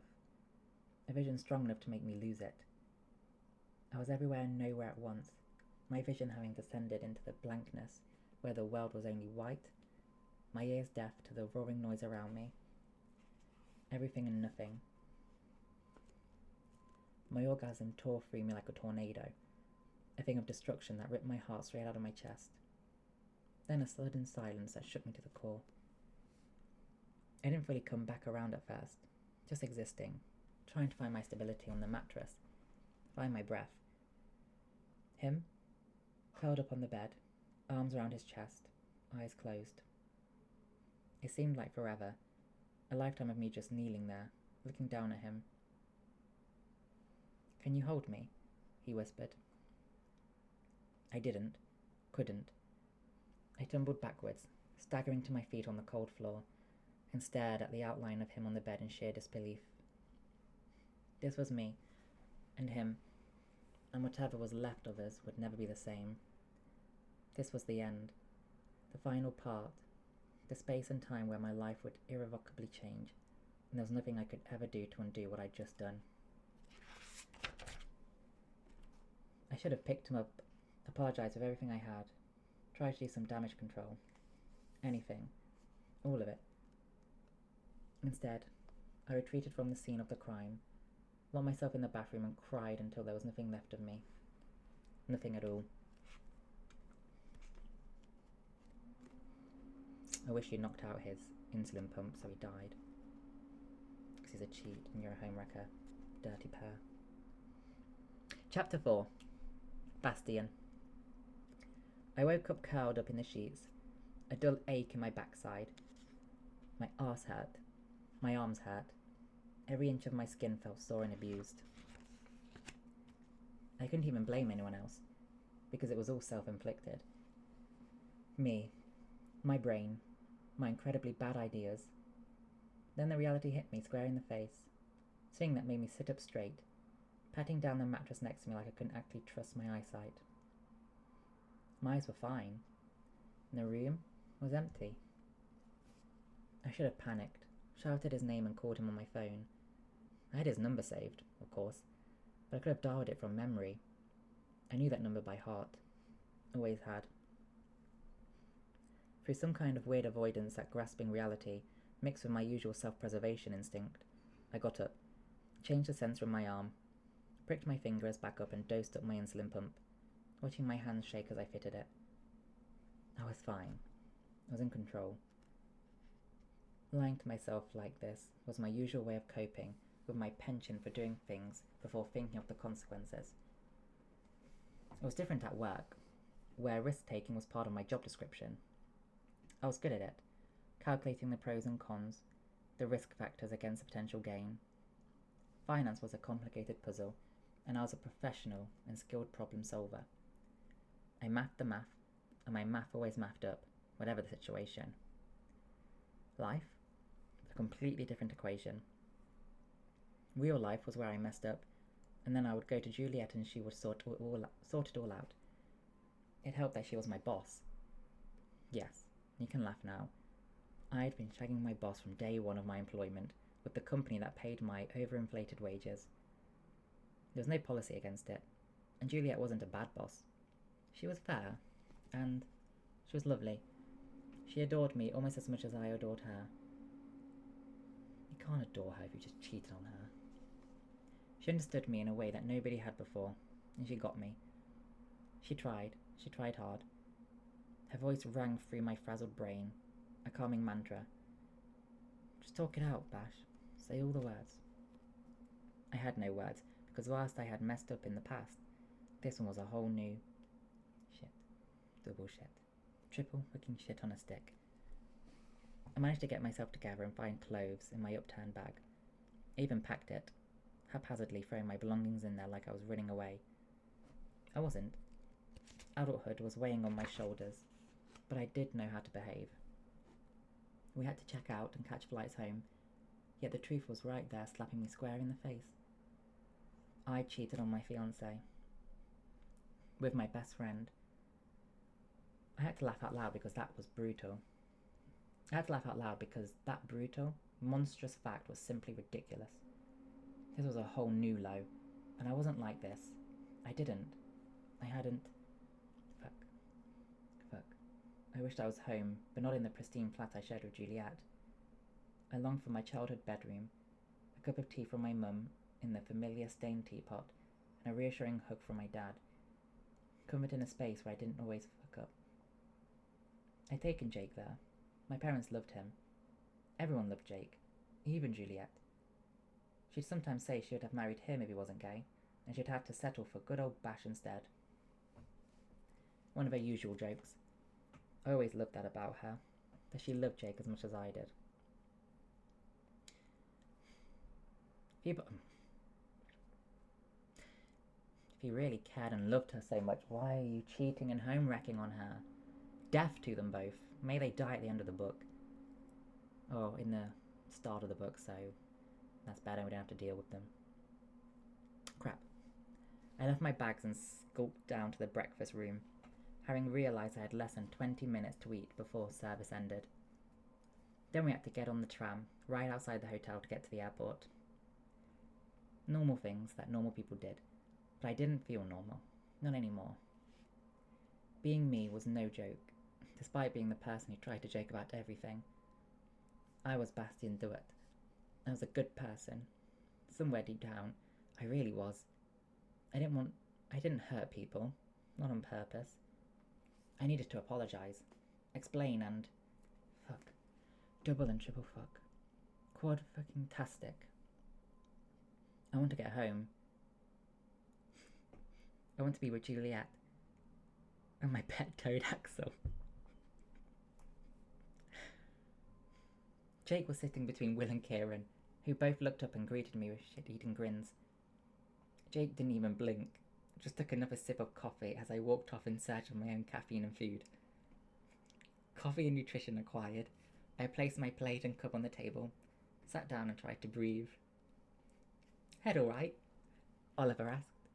a vision strong enough to make me lose it. I was everywhere and nowhere at once, my vision having descended into the blankness where the world was only white, my ears deaf to the roaring noise around me. Everything and nothing. My orgasm tore through me like a tornado, a thing of destruction that ripped my heart straight out of my chest. Then a sudden silence that shook me to the core. I didn't fully come back around at first, just existing, trying to find my stability on the mattress, find my breath. Him, curled up on the bed, arms around his chest, eyes closed. It seemed like forever, a lifetime of me just kneeling there, looking down at him. "Can you hold me?" he whispered. I couldn't. I tumbled backwards, staggering to my feet on the cold floor, and stared at the outline of him on the bed in sheer disbelief. This was me, and him, and whatever was left of us would never be the same. This was the end, the final part, the space and time where my life would irrevocably change, and there was nothing I could ever do to undo what I'd just done. I should have picked him up, apologized with everything I had, tried to do some damage control. Anything. All of it. Instead, I retreated from the scene of the crime, locked myself in the bathroom and cried until there was nothing left of me. Nothing at all. I wish you knocked out his insulin pump so he died. Because he's a cheat and you're a homewrecker. Dirty pair. Chapter 4. Bastion. I woke up curled up in the sheets, a dull ache in my backside. My arse hurt. My arms hurt. Every inch of my skin felt sore and abused. I couldn't even blame anyone else, because it was all self-inflicted. Me, my brain, my incredibly bad ideas, Then the reality hit me square in the face. Seeing that made me sit up straight, patting down the mattress next to me like I couldn't actually trust my eyesight. My eyes were fine, and the room was empty. I should have panicked, shouted his name and called him on my phone. I had his number saved, of course, but I could have dialed it from memory. I knew that number by heart. Always had. Through some kind of weird avoidance at grasping reality, mixed with my usual self-preservation instinct, I got up, changed the sensor on my arm, pricked my fingers back up and dosed up my insulin pump, watching my hands shake as I fitted it. I was fine. I was in control. Lying to myself like this was my usual way of coping with my penchant for doing things before thinking of the consequences. It was different at work, where risk-taking was part of my job description. I was good at it, calculating the pros and cons, the risk factors against the potential gain. Finance was a complicated puzzle, and I was a professional and skilled problem solver. I mathed the math, and my math always mathed up, whatever the situation. Life? A completely different equation. Real life was where I messed up, and then I would go to Juliet and she would sort it all out. It helped that she was my boss. Yes, you can laugh now. I'd been shagging my boss from day one of my employment with the company that paid my overinflated wages. There was no policy against it, and Juliet wasn't a bad boss. She was fair, and she was lovely. She adored me almost as much as I adored her. You can't adore her if you just cheated on her. She understood me in a way that nobody had before, and she got me. She tried hard. Her voice rang through my frazzled brain, a calming mantra. Just talk it out, Bash. Say all the words. I had no words, because whilst I had messed up in the past, this one was a whole new shit. Double shit. Triple fucking shit on a stick. I managed to get myself together and find clothes in my upturned bag. I even packed it, haphazardly throwing my belongings in there like I was running away. I wasn't. Adulthood was weighing on my shoulders, but I did know how to behave. We had to check out and catch flights home, yet the truth was right there slapping me square in the face. I cheated on my fiancé. With my best friend. I had to laugh out loud because that was brutal. I had to laugh out loud because that brutal, monstrous fact was simply ridiculous. This was a whole new low, and I wasn't like this. I hadn't. Fuck. I wished I was home, but not in the pristine flat I shared with Juliet. I longed for my childhood bedroom, a cup of tea from my mum in the familiar stained teapot, and a reassuring hug from my dad, covered in a space where I didn't always fuck up. I'd taken Jake there. My parents loved him. Everyone loved Jake, even Juliet. She'd sometimes say she would have married him if he wasn't gay, and she'd have to settle for good old Bash instead. One of her usual jokes. I always loved that about her, that she loved Jake as much as I did. If you really cared and loved her so much, why are you cheating and home-wrecking on her? Death to them both. May they die at the end of the book. Oh, in the start of the book, so that's better, we don't have to deal with them. Crap. I left my bags and skulked down to the breakfast room, having realised I had less than 20 minutes to eat before service ended. Then we had to get on the tram, right outside the hotel to get to the airport. Normal things that normal people did, but I didn't feel normal. Not anymore. Being me was no joke, despite being the person who tried to joke about everything. I was Bastien Duet. I was a good person. Somewhere deep down, I really was. I didn't hurt people, not on purpose. I needed to apologise, explain and... fuck. Double and triple fuck. Quad fucking tastic. I want to get home. I want to be with Juliet. And my pet toad Axel. Jake was sitting between Will and Kieran, who both looked up and greeted me with shit-eating grins. Jake didn't even blink, just took another sip of coffee as I walked off in search of my own caffeine and food. Coffee and nutrition acquired, I placed my plate and cup on the table, Sat down and tried to breathe. Head all right? Oliver asked.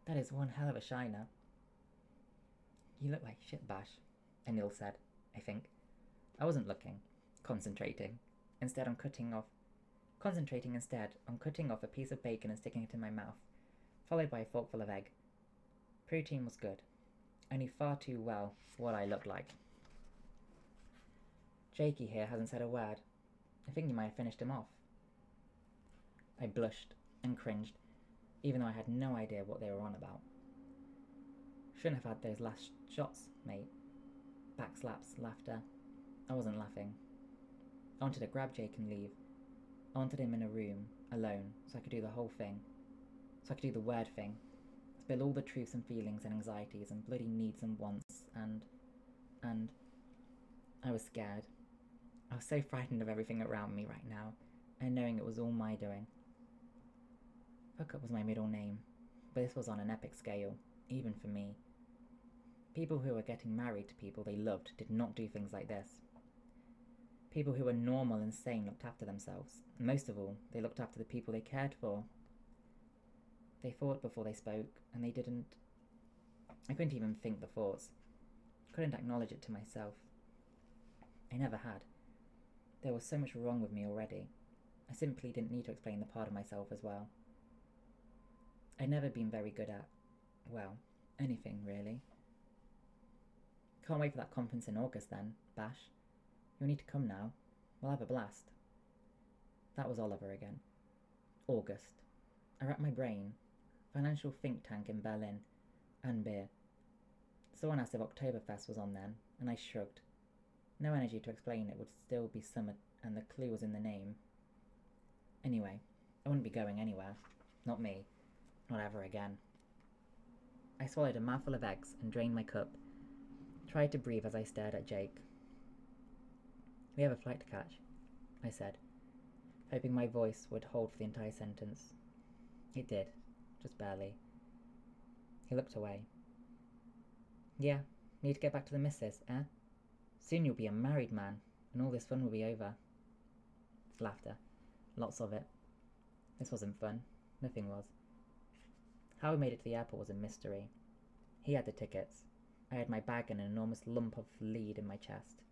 That is one hell of a shiner. You look like shit, Bash, Anil said, I think. I wasn't looking, concentrating instead on cutting off a piece of bacon and sticking it in my mouth, followed by a forkful of egg. Protein was good. I knew far too well what I looked like. Jakey here hasn't said a word. I think you might have finished him off. I blushed and cringed, even though I had no idea what they were on about. Shouldn't have had those last shots, mate. Backslaps, laughter. I wasn't laughing. I wanted to grab Jake and leave. I wanted him in a room, alone, so I could do the whole thing. So I could do the word thing. Spill all the truths and feelings and anxieties and bloody needs and wants and I was scared. I was so frightened of everything around me right now, and knowing it was all my doing. Fuck Up was my middle name, but this was on an epic scale, even for me. People who were getting married to people they loved did not do things like this. People who were normal and sane looked after themselves. Most of all, they looked after the people they cared for. They thought before they spoke, and they didn't. I couldn't even think the thoughts. Couldn't acknowledge it to myself. I never had. There was so much wrong with me already. I simply didn't need to explain the part of myself as well. I'd never been very good at, well, anything really. Can't wait for that conference in August then, Bash. You'll need to come now. We'll have a blast. That was Oliver again. August. I racked my brain. Financial think tank in Berlin. And beer. Someone asked if Oktoberfest was on then, and I shrugged. No energy to explain it would still be summer, and the clue was in the name. Anyway, I wouldn't be going anywhere. Not me. Not ever again. I swallowed a mouthful of eggs and drained my cup. Tried to breathe as I stared at Jake. We have a flight to catch, I said, hoping my voice would hold for the entire sentence. It did, just barely. He looked away. Yeah, need to get back to the missus, eh? Soon you'll be a married man, and all this fun will be over. Laughter. Lots of it. This wasn't fun. Nothing was. How we made it to the airport was a mystery. He had the tickets. I had my bag and an enormous lump of lead in my chest.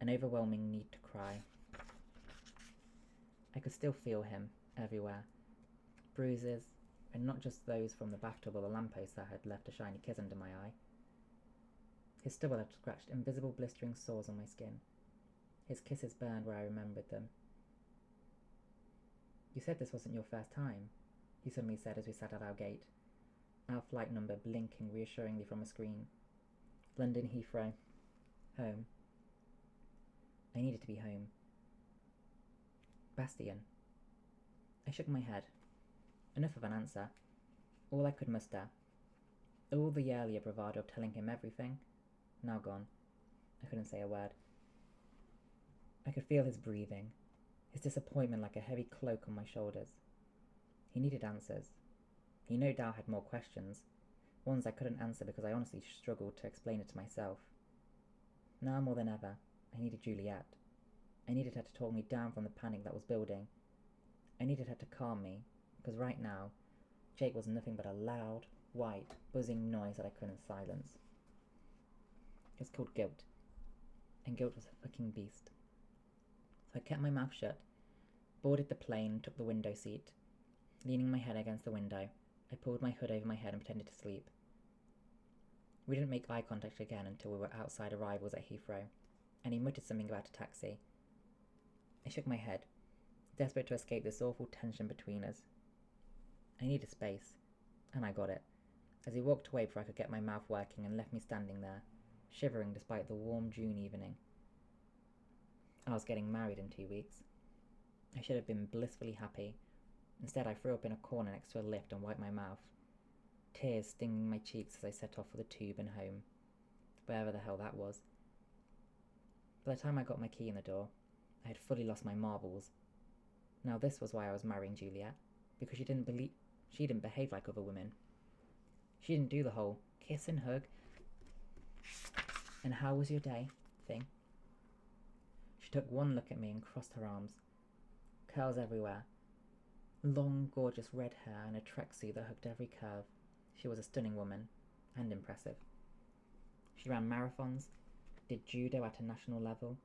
An overwhelming need to cry. I could still feel him, everywhere. Bruises, and not just those from the bathtub or the lamppost that had left a shiny kiss under my eye. His stubble had scratched invisible blistering sores on my skin. His kisses burned where I remembered them. You said this wasn't your first time, he suddenly said as we sat at our gate, our flight number blinking reassuringly from a screen. London Heathrow. Home. I needed to be home. Bastian. I shook my head. Enough of an answer. All I could muster. All the earlier bravado of telling him everything, now gone. I couldn't say a word. I could feel his breathing, his disappointment like a heavy cloak on my shoulders. He needed answers. He no doubt had more questions, ones I couldn't answer because I honestly struggled to explain it to myself. Now more than ever, I needed Juliet. I needed her to talk me down from the panic that was building. I needed her to calm me, because right now, Jake was nothing but a loud, white, buzzing noise that I couldn't silence. It was called guilt, and guilt was a fucking beast. So I kept my mouth shut, boarded the plane and took the window seat. Leaning my head against the window, I pulled my hood over my head and pretended to sleep. We didn't make eye contact again until we were outside arrivals at Heathrow, and he muttered something about a taxi. I shook my head, desperate to escape this awful tension between us. I needed space, and I got it, as he walked away before I could get my mouth working and left me standing there, shivering despite the warm June evening. I was getting married in 2 weeks. I should have been blissfully happy. Instead, I threw up in a corner next to a lift and wiped my mouth, tears stinging my cheeks as I set off for the tube and home, wherever the hell that was. By the time I got my key in the door, I had fully lost my marbles. Now this was why I was marrying Juliet, because she didn't behave like other women. She didn't do the whole kiss and hug and how was your day thing. She took one look at me and crossed her arms, curls everywhere. Long, gorgeous red hair and a tracksuit that hugged every curve. She was a stunning woman, and impressive. She ran marathons, did judo at a national level,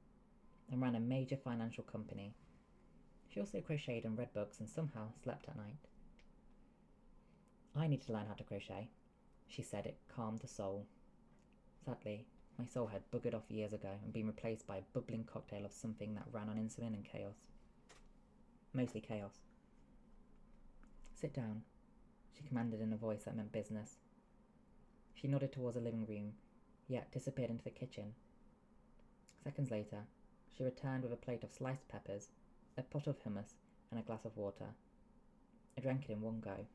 and ran a major financial company. She also crocheted and read books and somehow slept at night. I need to learn how to crochet, she said. It calmed the soul. Sadly, my soul had buggered off years ago and been replaced by a bubbling cocktail of something that ran on insulin and chaos. Mostly chaos. Sit down, she commanded in a voice that meant business. She nodded towards the living room, yet disappeared into the kitchen. Seconds later, she returned with a plate of sliced peppers, a pot of hummus, and a glass of water. I drank it in one go.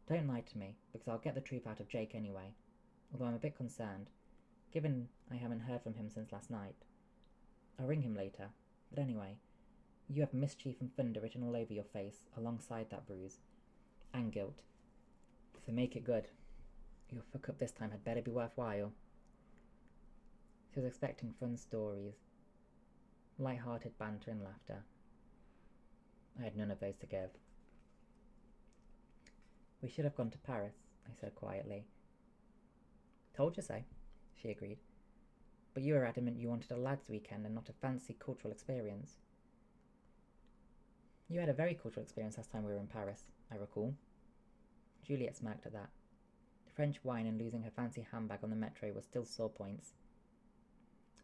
Don't lie to me, because I'll get the truth out of Jake anyway, although I'm a bit concerned, given I haven't heard from him since last night. I'll ring him later, but anyway, you have mischief and thunder written all over your face, alongside that bruise, and guilt. So make it good. Your fuck up this time had better be worthwhile. She was expecting fun stories, light-hearted banter and laughter. I had none of those to give. We should have gone to Paris, I said quietly. Told you so, she agreed. But you were adamant you wanted a lads' weekend and not a fancy cultural experience. You had a very cultural experience last time we were in Paris, I recall. Juliet smirked at that. The French wine and losing her fancy handbag on the metro were still sore points.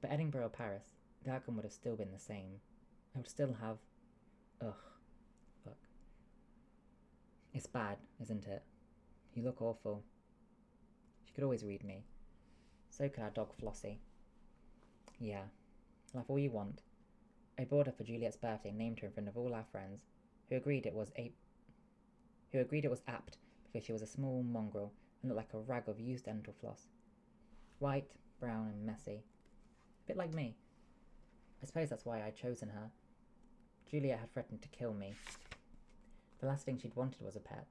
But Edinburgh or Paris, the outcome would have still been the same. I would still have... Ugh. Fuck. It's bad, isn't it? You look awful. She could always read me. So could our dog Flossie. Yeah. Laugh all you want. I bought her for Juliet's birthday and named her in front of all our friends, who agreed it was apt because she was a small mongrel and looked like a rag of used dental floss. White, brown and messy. A bit like me. I suppose that's why I'd chosen her. Juliet had threatened to kill me. The last thing she'd wanted was a pet.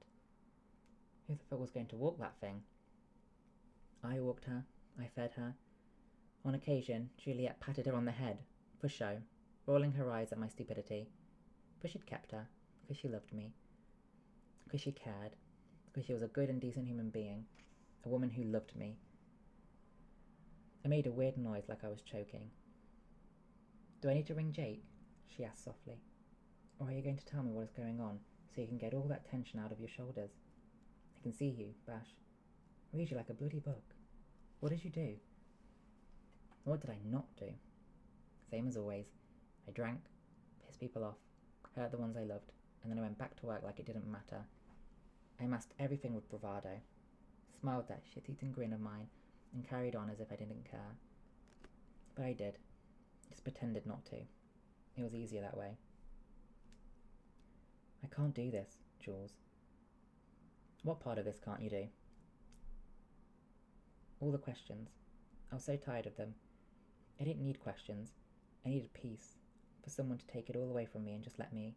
Who the fuck was going to walk that thing? I walked her. I fed her. On occasion, Juliet patted her on the head, for show, rolling her eyes at my stupidity. But she'd kept her, because she loved me. Because she cared. Because she was a good and decent human being. A woman who loved me. I made a weird noise like I was choking. Do I need to ring Jake? She asked softly. Or are you going to tell me what is going on, so you can get all that tension out of your shoulders? I can see you, Bash. Read you like a bloody book. What did you do? What did I not do? Same as always. I drank, pissed people off, hurt the ones I loved, and then I went back to work like it didn't matter. I masked everything with bravado, smiled that shit-eating grin of mine, and carried on as if I didn't care. But I did. Just pretended not to. It was easier that way. I can't do this, Jules. What part of this can't you do? All the questions. I was so tired of them. I didn't need questions. I needed peace. For someone to take it all away from me and just let me...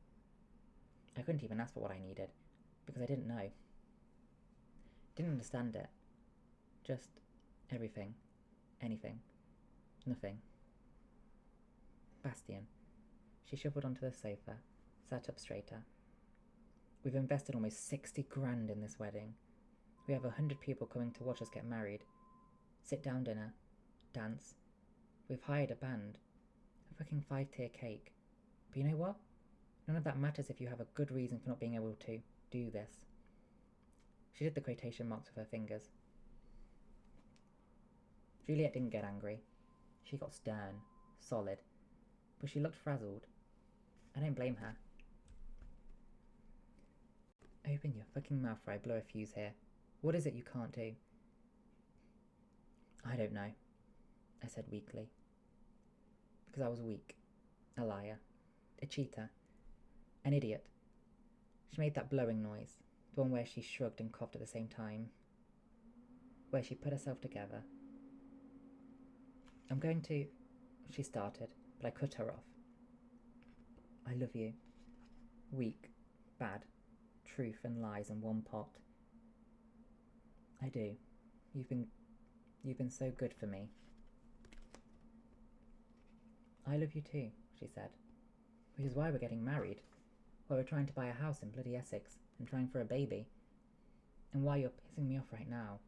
I couldn't even ask for what I needed, because I didn't know. Didn't understand it. Just everything. Anything. Nothing. Bastian. She shuffled onto the sofa, sat up straighter. We've invested almost 60 grand in this wedding. We have 100 people coming to watch us get married. Sit-down dinner. Dance. We've hired a band. A fucking 5-tier cake. But you know what? None of that matters if you have a good reason for not being able to do this. She did the quotation marks with her fingers. Juliet didn't get angry. She got stern, solid, but she looked frazzled. I don't blame her. Open your fucking mouth or I blow a fuse here. What is it you can't do? I don't know, I said weakly. Because I was weak. A liar. A cheater. An idiot. She made that blowing noise, the one where she shrugged and coughed at the same time. Where she put herself together. I'm going to... She started, but I cut her off. I love you. Weak. Bad. Truth and lies in one pot. I do. You've been so good for me. I love you too, she said. Which is why we're getting married. Why we're trying to buy a house in bloody Essex and trying for a baby. And why you're pissing me off right now.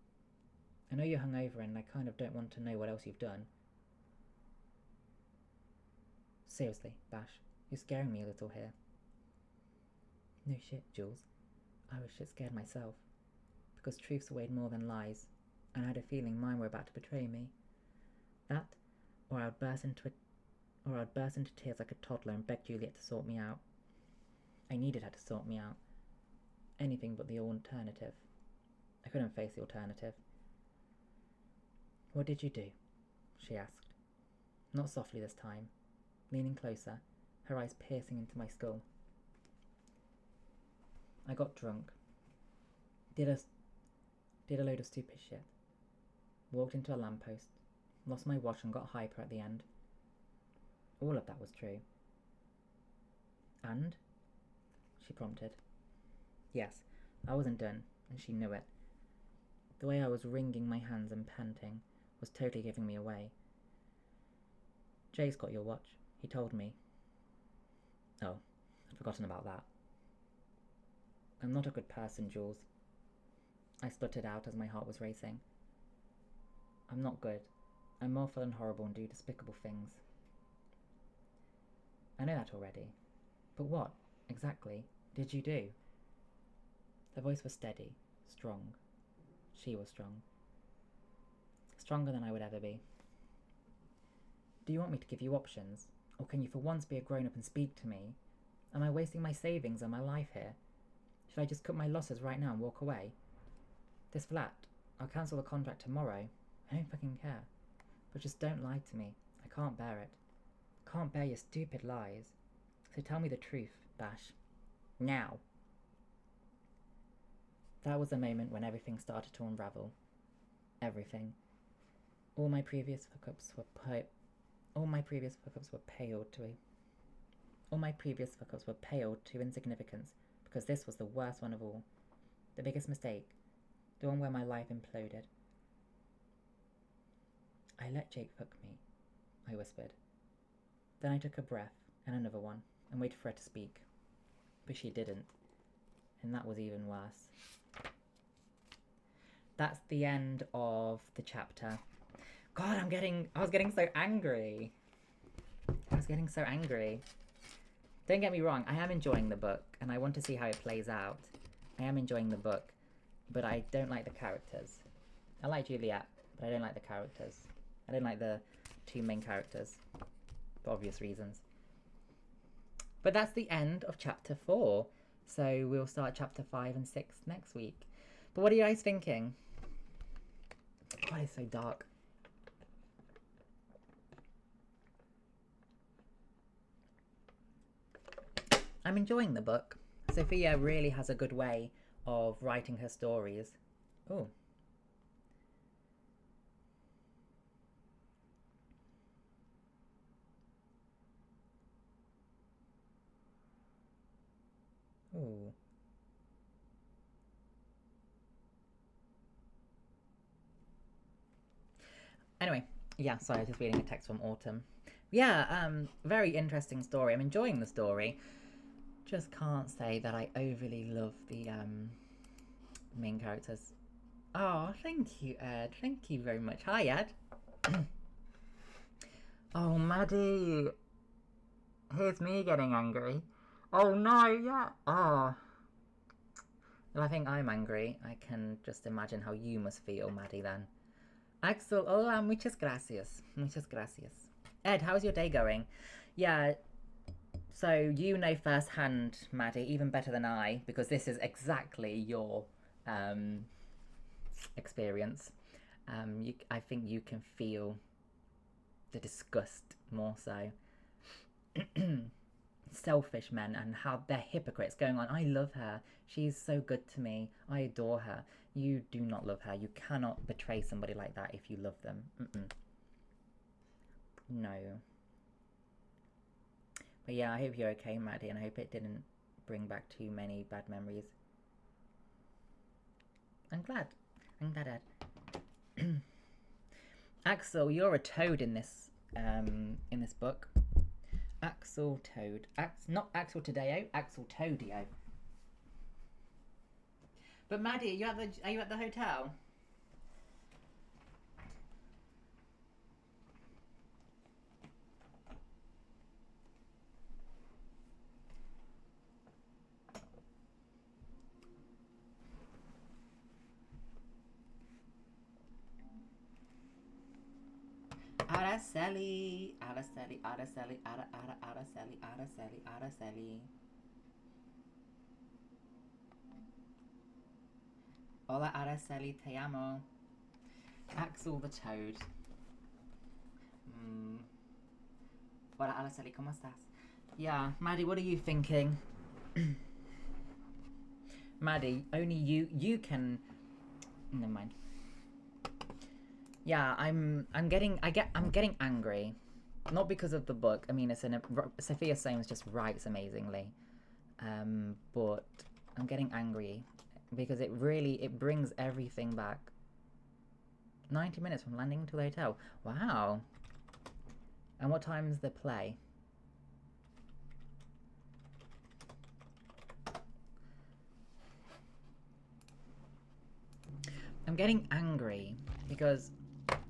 I know you're hungover and I kind of don't want to know what else you've done. Seriously, Bash, you're scaring me a little here. No shit, Jules. I was shit scared myself. Because truths weighed more than lies, and I had a feeling mine were about to betray me. That, or I'd burst into tears like a toddler and beg Juliet to sort me out. I needed her to sort me out. Anything but the alternative. I couldn't face the alternative. What did you do? She asked. Not softly this time. Leaning closer, her eyes piercing into my skull. I got drunk. Did a load of stupid shit. Walked into a lamppost. Lost my watch and got hyper at the end. All of that was true. And? She prompted. Yes, I wasn't done, and she knew it. The way I was wringing my hands and panting was totally giving me away. Jay's got your watch, he told me. Oh, I'd forgotten about that. I'm not a good person, Jules. I stuttered out as my heart was racing. I'm not good. I'm awful and horrible and do despicable things. I know that already. But what, exactly, did you do? Her voice was steady, strong. She was strong. Stronger than I would ever be. Do you want me to give you options? Or can you for once be a grown-up and speak to me? Am I wasting my savings and my life here? Should I just cut my losses right now and walk away? This flat, I'll cancel the contract tomorrow. I don't fucking care. But just don't lie to me. I can't bear it. Can't bear your stupid lies. So tell me the truth, Bash. Now. That was the moment when everything started to unravel. Everything. All my previous fuck-ups were paled to insignificance because this was the worst one of all. The biggest mistake. The one where my life imploded. I let Jake fuck me, I whispered. Then I took a breath and another one and waited for her to speak. But she didn't. And that was even worse. That's the end of the chapter. God, I was getting so angry. Don't get me wrong, I am enjoying the book, and I want to see how it plays out. I am enjoying the book, but I don't like the characters. I like Juliet, but I don't like the characters. I don't like the two main characters, for obvious reasons. But that's the end of chapter 4, so we'll start chapter 5 and 6 next week. But what are you guys thinking? God, it's so dark. I'm enjoying the book. Sophia really has a good way of writing her stories. Ooh. Ooh. Anyway, yeah, sorry, I was just reading a text from Autumn. Yeah, very interesting story. I'm enjoying the story. Just can't say that I overly love the main characters. Oh, thank you, Ed. Thank you very much. Hi, Ed. Oh, Maddie. Here's me getting angry. Oh, no, yeah. Oh. Well, I think I'm angry. I can just imagine how you must feel, Maddie, then. Axel, hola, muchas gracias. Muchas gracias. Ed, how's your day going? Yeah, so you know firsthand, Maddie, even better than I, because this is exactly your experience. I think you can feel the disgust more so. Selfish men and how they're hypocrites going on. I love her. She's so good to me. I adore her. You do not love her. You cannot betray somebody like that if you love them. No. But yeah, I hope you're okay, Maddie, and I hope it didn't bring back too many bad memories. I'm glad, Ed. Axel, you're a toad in this book. Axel Toad. Not Axel Tadeo, Axel Toadio. But Maddie, are you at the hotel? Araceli, Araceli, Araceli, Araceli, Araceli, Araceli. Hola Araceli, te amo. Axel the Toad. Hola Araceli, ¿cómo estás? Yeah, Maddie, what are you thinking? Maddie, only you can. Never mind. Yeah, I'm getting angry, not because of the book. I mean, Sophia Soames just writes amazingly, but I'm getting angry because it brings everything back. 90 minutes from landing to the hotel. Wow. And what time's the play? I'm getting angry because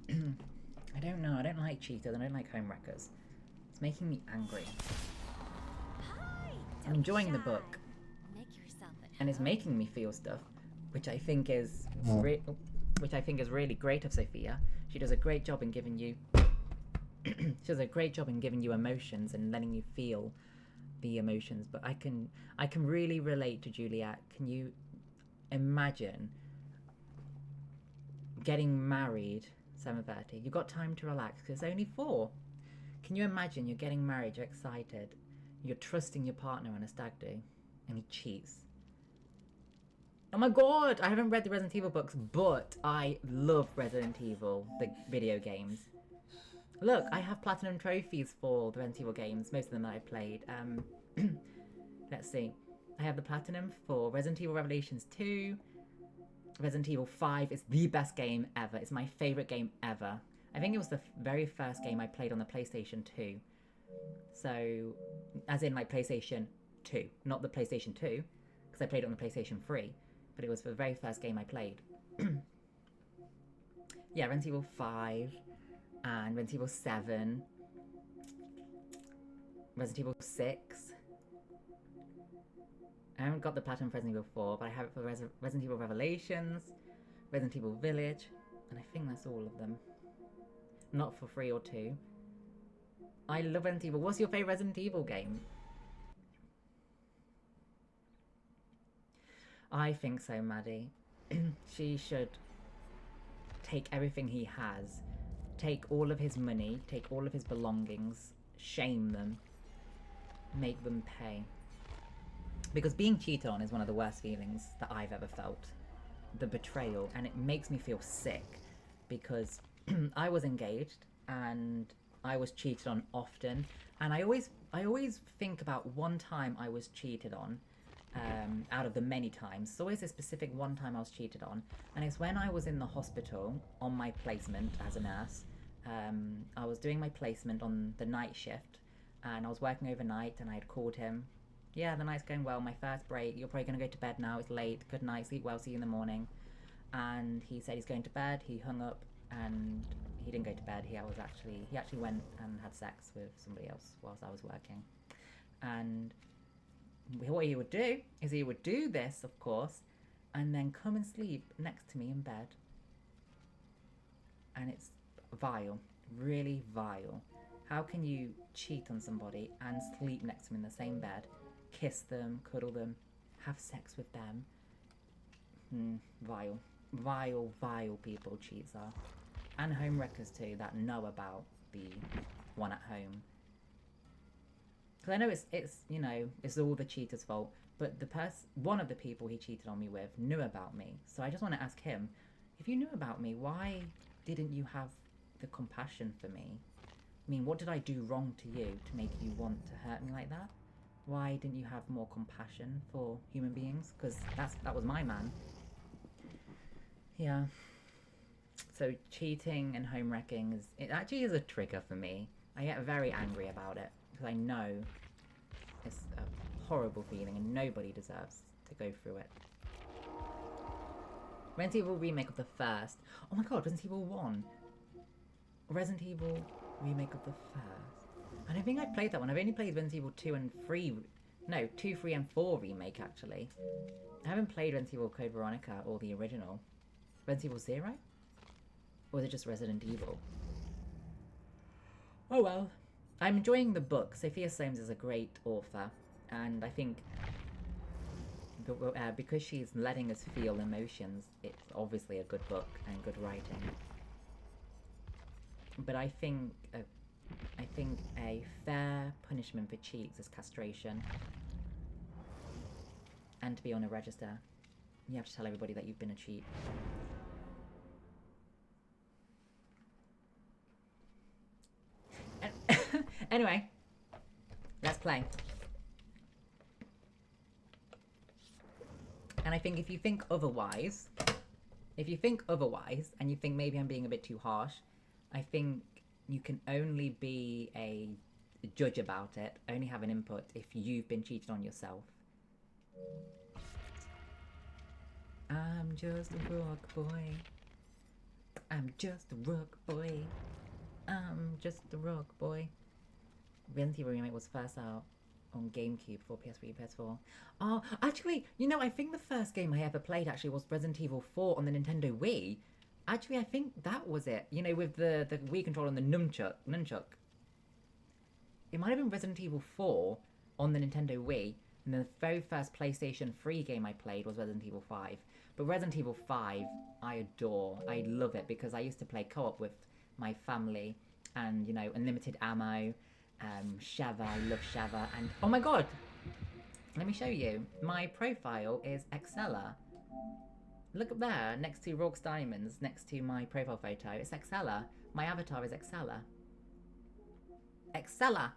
I don't know, I don't like cheaters, I don't like homewreckers. It's making me angry. Hi! I'm enjoying the book, Make yourself at and it's making me feel stuff, which I think is really great of Sophia. She does a great job in giving you emotions and letting you feel the emotions. But I can really relate to Juliet. Can you imagine getting married 7:30? You've got time to relax because it's only 4. Can you imagine you're getting married, you're excited, you're trusting your partner on a stag do, and he cheats? Oh my god, I haven't read the Resident Evil books, but I love Resident Evil, the video games. Look, I have platinum trophies for the Resident Evil games, most of them that I played. Let's see. I have the platinum for Resident Evil Revelations 2. Resident Evil 5 is the best game ever. It's my favourite game ever. I think it was the very first game I played on the PlayStation 2. So, as in like PlayStation 2, not the PlayStation 2, because I played it on the PlayStation 3. But it was the very first game I played. Yeah, Resident Evil 5 and Resident Evil 7. Resident Evil 6. I haven't got the platinum for Resident Evil 4, but I have it for Resident Evil Revelations, Resident Evil Village, and I think that's all of them. Not for 3 or 2. I love Resident Evil. What's your favourite Resident Evil game? I think so, Maddie. She should take everything he has, take all of his money, take all of his belongings, shame them, make them pay. Because being cheated on is one of the worst feelings that I've ever felt. The betrayal, and it makes me feel sick because I was engaged and I was cheated on often, and I always think about one time I was cheated on. Out of the many times. There's always a specific one time I was cheated on, and it's when I was in the hospital on my placement as a nurse. I was doing my placement on the night shift, and I was working overnight, and I had called him. Yeah, the night's going well, my first break, you're probably going to go to bed now, it's late, good night, sleep well, see you in the morning. And he said he's going to bed, he hung up, and he didn't go to bed, he actually went and had sex with somebody else whilst I was working. And what he would do is he would do this, of course, and then come and sleep next to me in bed. And it's vile, really vile. How can you cheat on somebody and sleep next to them in the same bed, kiss them, cuddle them, have sex with them? Vile. Vile, vile people cheats are. And homewreckers too, that know about the one at home. Because I know it's all the cheater's fault, but one of the people he cheated on me with knew about me. So I just want to ask him, if you knew about me, why didn't you have the compassion for me? I mean, what did I do wrong to you to make you want to hurt me like that? Why didn't you have more compassion for human beings? Because that was my man. Yeah. So cheating and home wrecking it actually is a trigger for me. I get very angry about it. because I know it's a horrible feeling and nobody deserves to go through it. Resident Evil remake of the first. Oh my god, Resident Evil 1. Resident Evil remake of the first. I don't think I've played that one. I've only played Resident Evil 2 and 3. No, 2, 3 and 4 remake actually. I haven't played Resident Evil Code Veronica or the original. Resident Evil 0? Or is it just Resident Evil? Oh well. I'm enjoying the book. Sophia Soames is a great author. And I think because she's letting us feel emotions, it's obviously a good book and good writing. But I think a fair punishment for cheats is castration. And to be on a register, you have to tell everybody that you've been a cheat. Anyway, let's play. And I think if you think otherwise, and you think maybe I'm being a bit too harsh, I think you can only be a judge about it, only have an input if you've been cheated on yourself. I'm just a rock boy. I'm just a rock boy. I'm just a rock boy. Resident Evil Remake was first out on GameCube for PS3, PS4. Oh, actually, you know, I think the first game I ever played actually was Resident Evil 4 on the Nintendo Wii. Actually, I think that was it. You know, with the Wii controller and the nunchuck. It might have been Resident Evil 4 on the Nintendo Wii, and the very first PlayStation 3 game I played was Resident Evil 5. But Resident Evil 5, I adore. I love it because I used to play co-op with my family, and, you know, unlimited ammo, Sheva, I love Sheva, and oh my god! Let me show you. My profile is Excella. Look up there, next to Rorke's Diamonds, next to my profile photo. It's Excella. My avatar is Excella. Excella!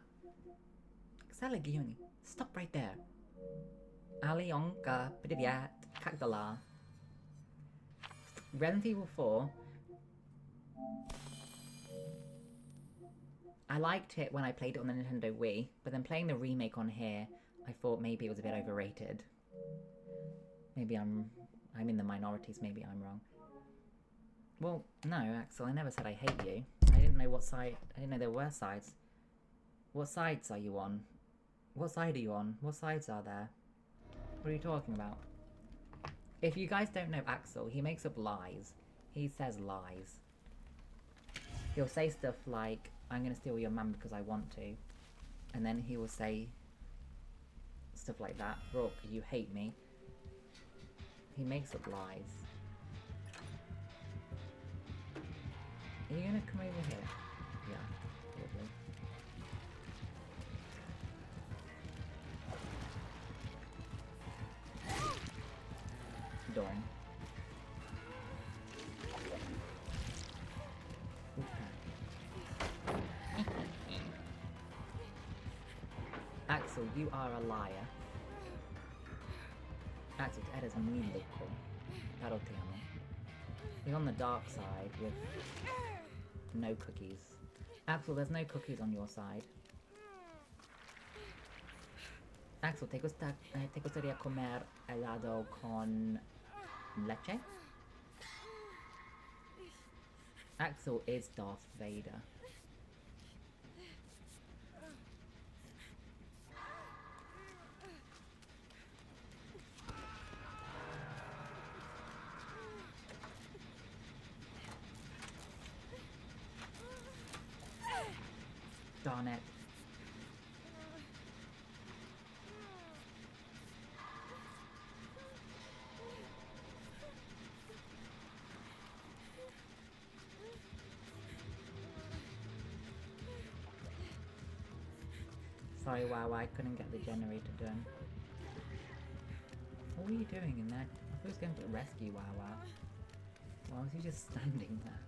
Excella Giuni. Stop right there. Alionka, Privyat, Kagdala. Resident Evil 4. I liked it when I played it on the Nintendo Wii, but then playing the remake on here, I thought maybe it was a bit overrated. Maybe I'm in the minorities, maybe I'm wrong. Well, no, Axel, I never said I hate you. I didn't know what side, I didn't know there were sides. What sides are you on? What side are you on? What sides are there? What are you talking about? If you guys don't know Axel, he makes up lies. He says lies. He'll say stuff like, I'm gonna steal your man because I want to. And then he will say stuff like that. Rourke, you hate me. He makes up lies. Are you gonna come over here? Yeah, probably. Dorn. Axel, you are a liar. Axel, tu eres muy loco. Pero te amo. He's on the dark side with no cookies. Axel, there's no cookies on your side. Axel, ¿te gustaría comer helado con leche? Axel is Darth Vader. Darn it. Sorry, wow, I couldn't get the generator done. What were you doing in there? I thought he was going to rescue Wow Wow. Why was he just standing there?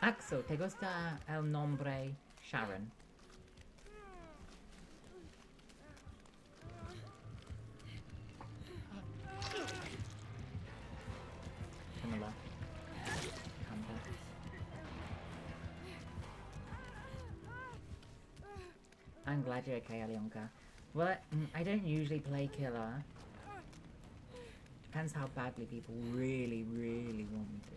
Axel, ¿te gusta el nombre Sharon? Camilla. Camilla. I'm glad you're okay, Alyonka. Well, I don't usually play killer. Depends how badly people really, really want me to.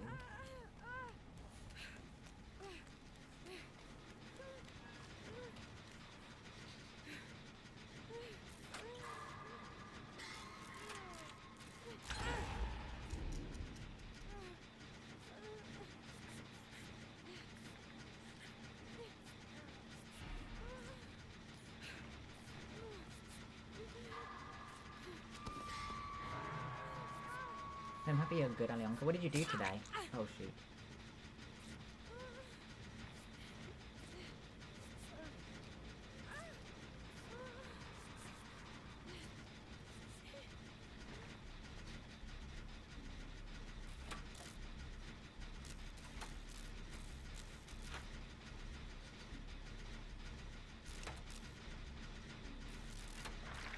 I'm happy you're good, Alyonka. What did you do today? Oh, shoot.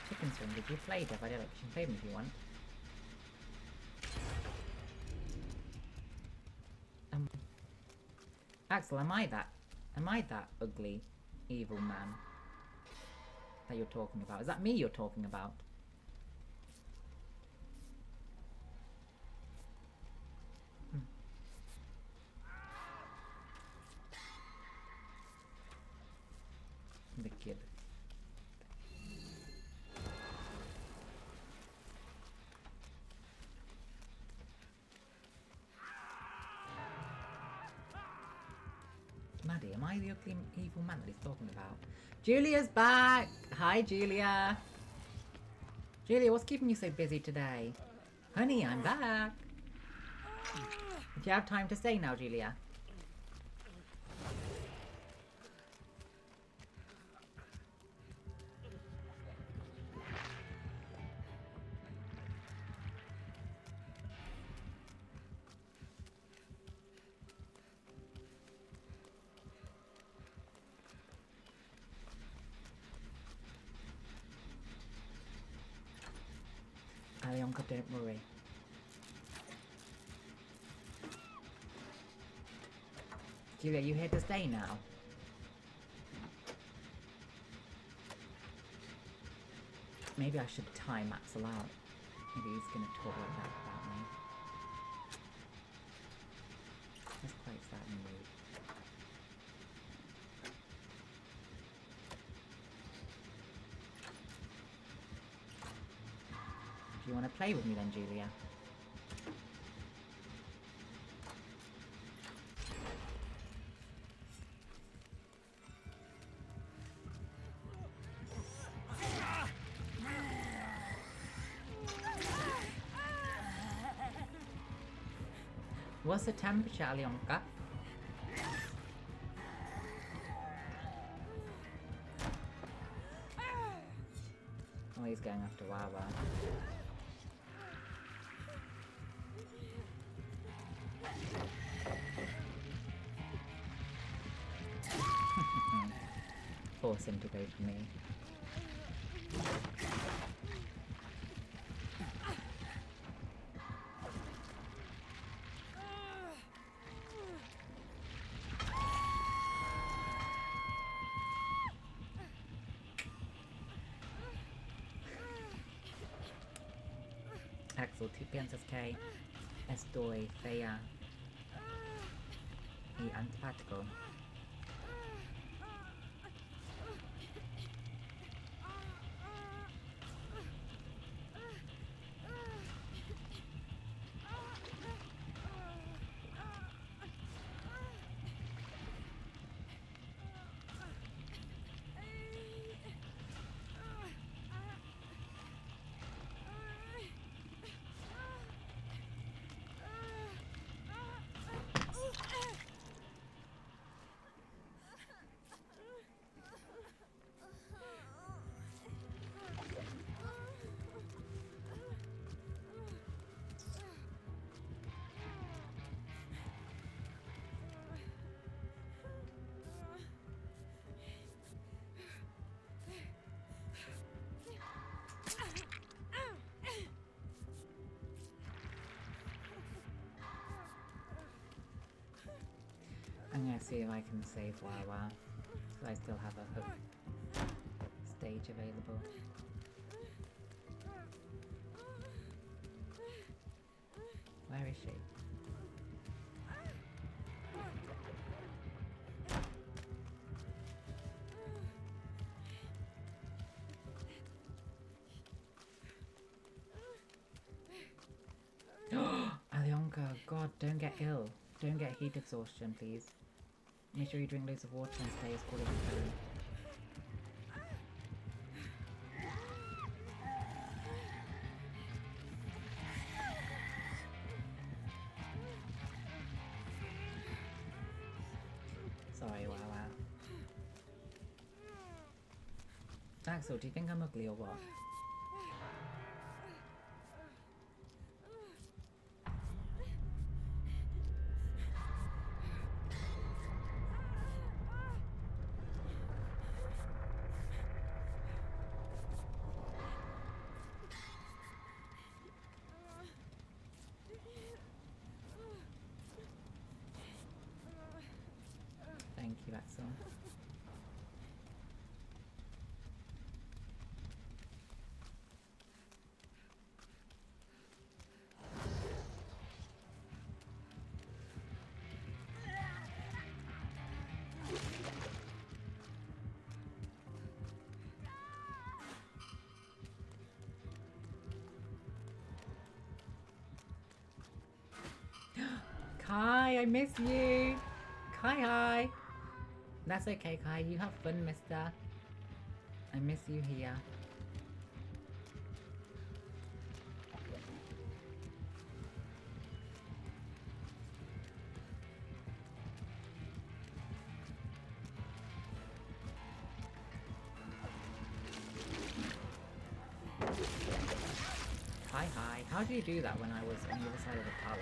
Chicken swing, did you play Dev? I did, like, you can play them if you want. Axel, am I that ugly, evil man that you're talking about? Is that me you're talking about? The kid. Maddie, am I the ugly evil man that he's talking about? Julia's back! Hi, Julia! Julia, what's keeping you so busy today? Honey, I'm back! Do you have time to stay now, Julia? Alyonka, don't worry. Julia, you here to stay now? Maybe I should time Axel out. Maybe he's gonna talk like that about me. That's quite sad and rude. Do you want to play with me then, Julia? What's the temperature, Alyonka? Oh, he's going after Wawa. Force him to go for me. Axel, tú piensas que estoy fea y antipático. I'm gonna see if I can save Wawa, because I still have a hook. stage available. Where is she? Alyonka, God, don't get ill. Don't get heat exhaustion, please. Make sure you drink loads of water and stay as cool as you can. Sorry, wow. Axel, do you think I'm ugly or what? Thank you, Axel. Kai, I miss you. Hi. That's okay, Kai. You have fun, mister. I miss you here. Hi. How did you do that when I was on the other side of the pallet?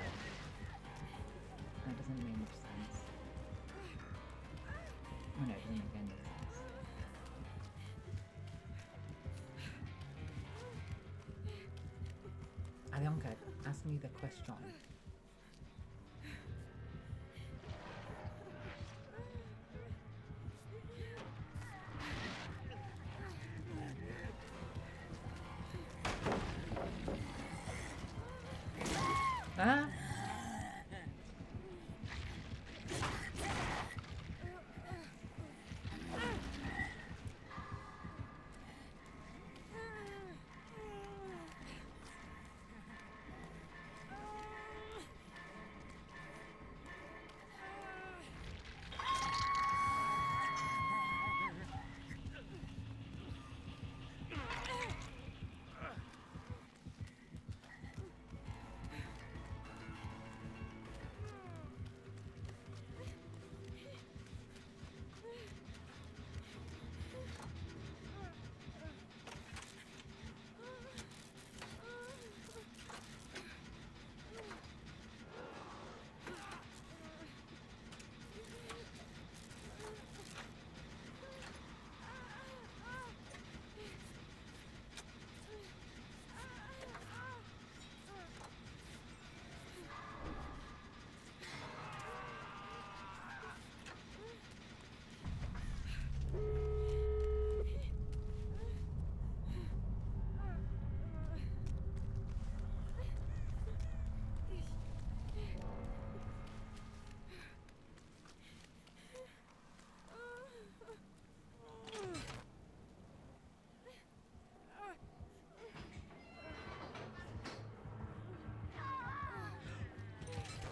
That doesn't make much sense. Oh no, it doesn't make any sense. Alyonka, ask me the question. Ah?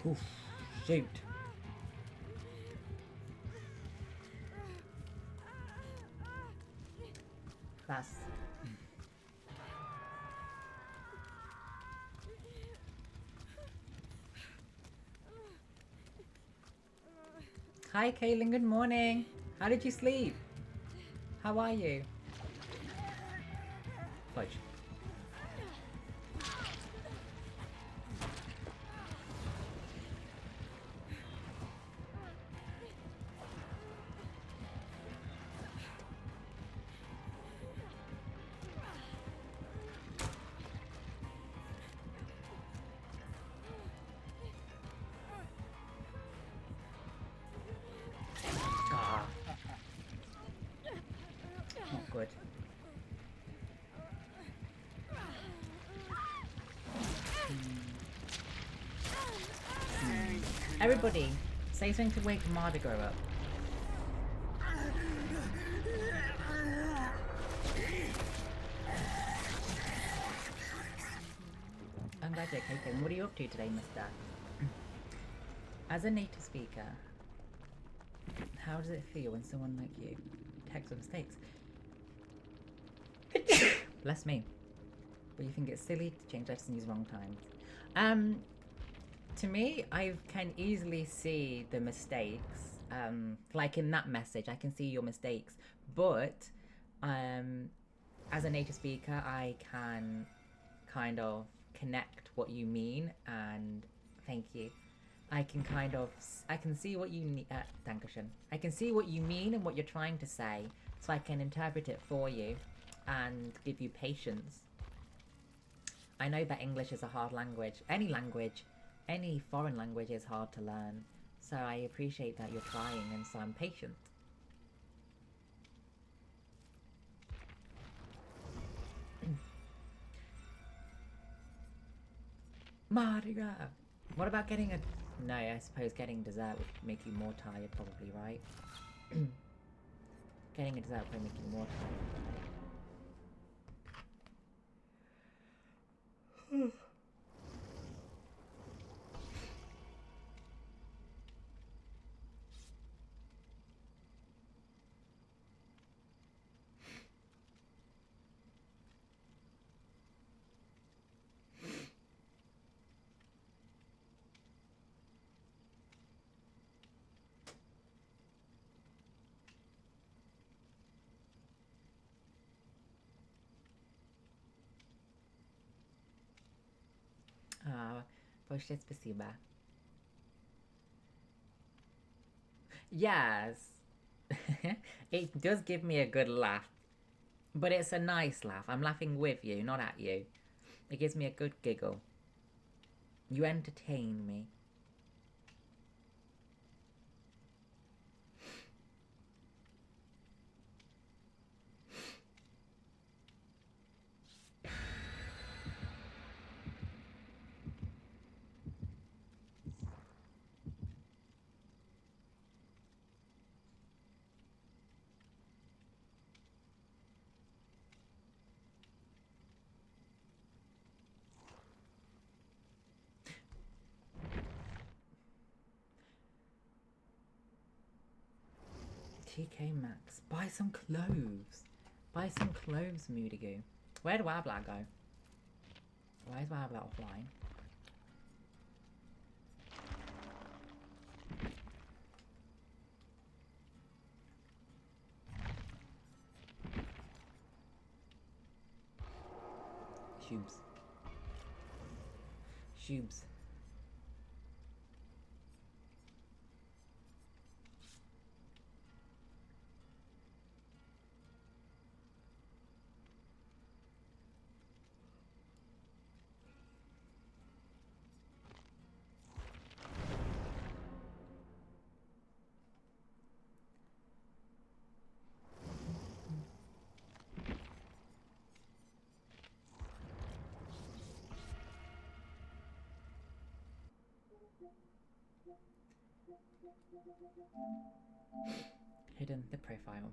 Oof, shoot. That's... Hi, Kaylin, good morning. How did you sleep? How are you? Fudge. Not good. Everybody, say something to wake Mardigo up. I'm glad you're okay. What are you up to today, mister? As a native speaker, how does it feel when someone like you detects mistakes? Bless me. But you think it's silly to change letters and use wrong times. To me, I can easily see the mistakes. Like in that message, I can see your mistakes. But as a native speaker, I can kind of connect what you mean, and thank you. I can see what you need. Dankeschön. I can see what you mean and what you're trying to say, so I can interpret it for you and give you patience. I know that English is a hard language. Any foreign language is hard to learn. So I appreciate that you're trying, and so I'm patient. Mardiga! What about getting a... No, I suppose getting dessert would make you more tired, probably, right? Getting a dessert would make you more tired. Большое спасибо. Yes. It does give me a good laugh. But it's a nice laugh. I'm laughing with you, not at you. It gives me a good giggle. You entertain me. TK Maxx. Buy some clothes. Buy some clothes, Moodigo. Where do Wabla go? Why is Wabla offline? Shoobs. Shoobs. Hidden the profile.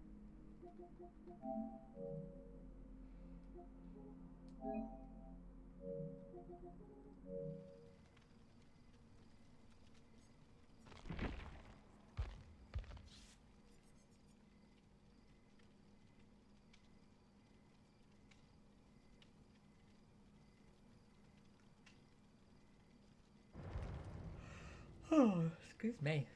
Oh, excuse me.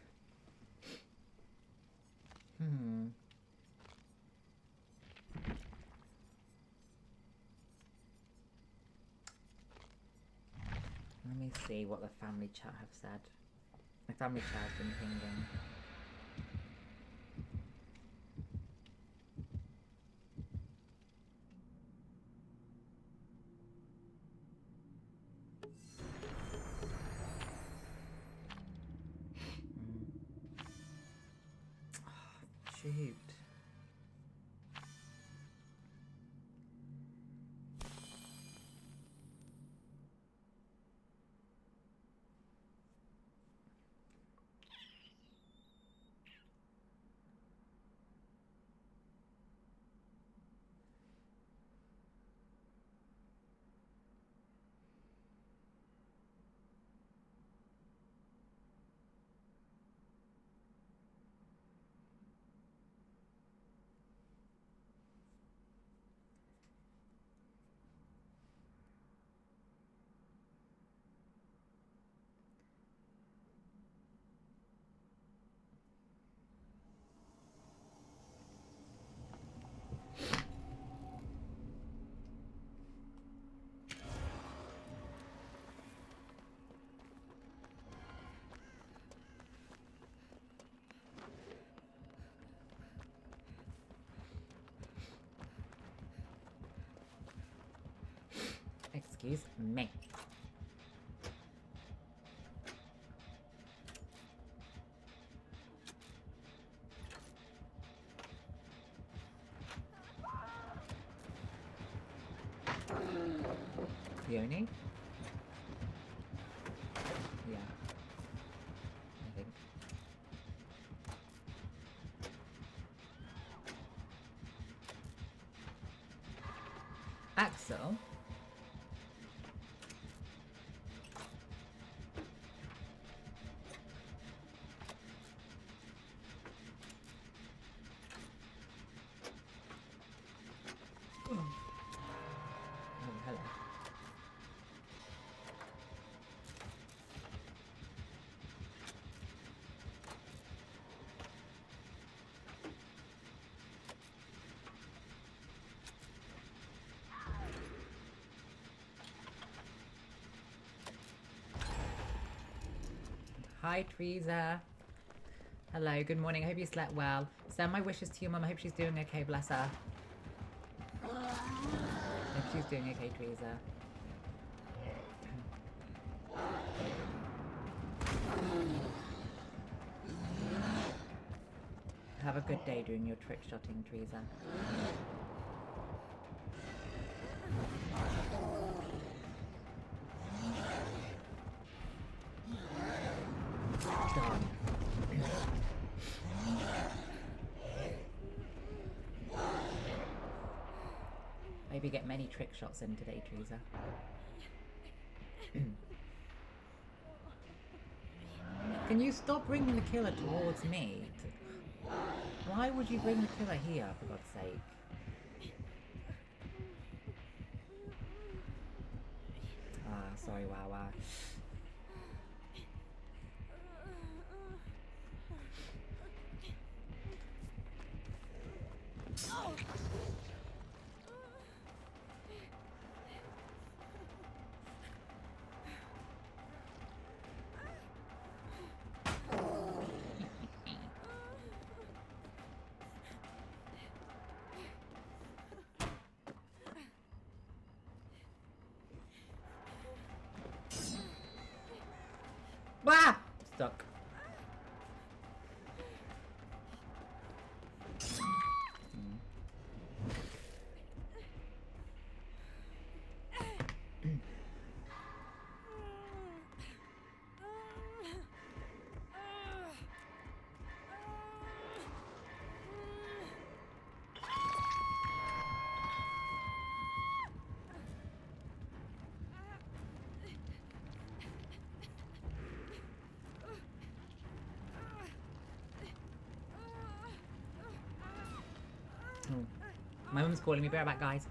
Let me see what the family chat have said. The family chat has been pinging. Shoot. Excuse me. Peony? Yeah. I think. Axel? Oh, hello. Hi, Teresa. Hello, good morning. I hope you slept well. Send my wishes to your mum. I hope she's doing okay, bless her. Hope she's doing okay, Teresa. Have a good day doing your trick shotting, Teresa. Done. Maybe get many trick shots in today, Teresa. Can you stop bringing the killer towards me? Why would you bring the killer here, for God's sake? Ah, sorry, Wawa. Blah! Stuck. My mum's calling me. Be right back, guys.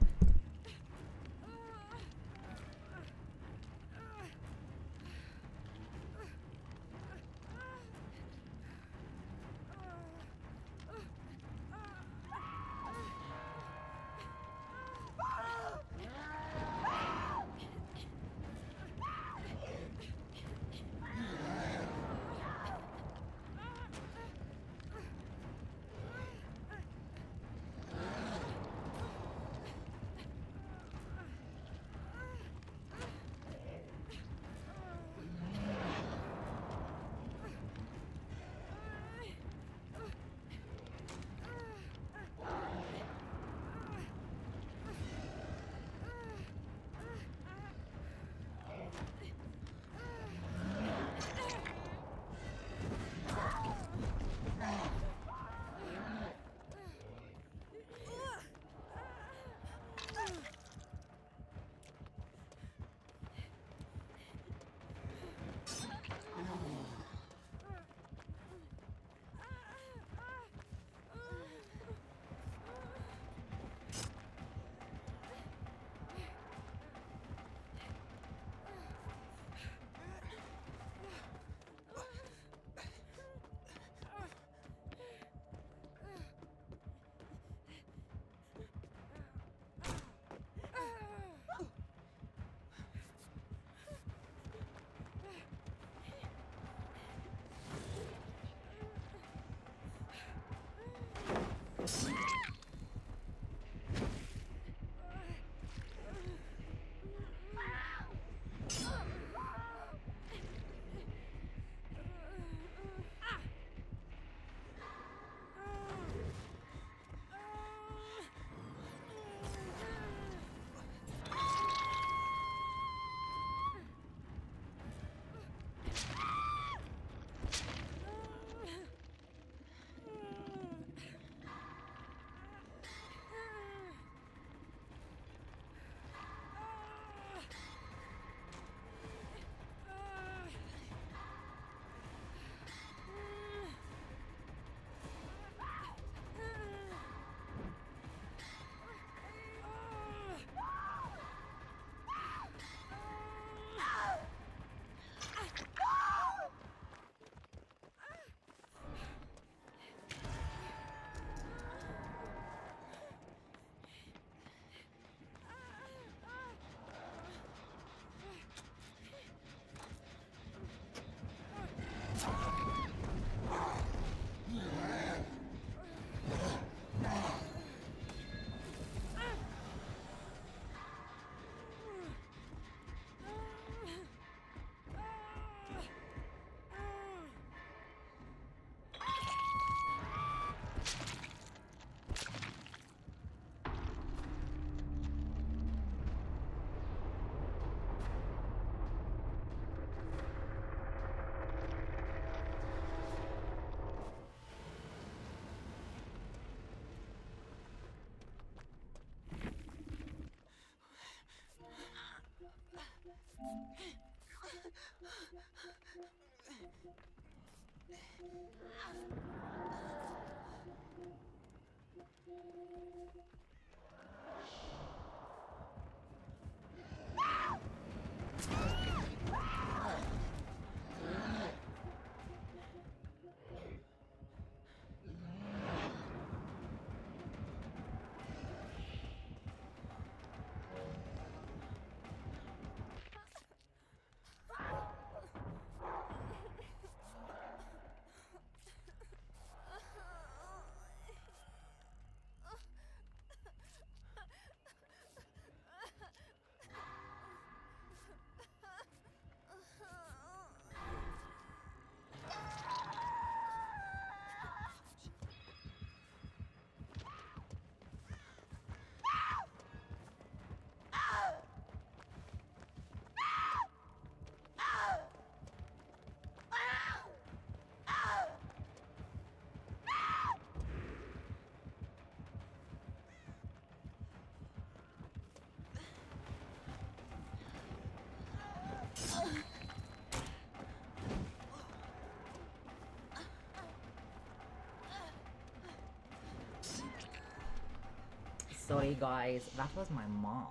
sorry guys, that was my mom.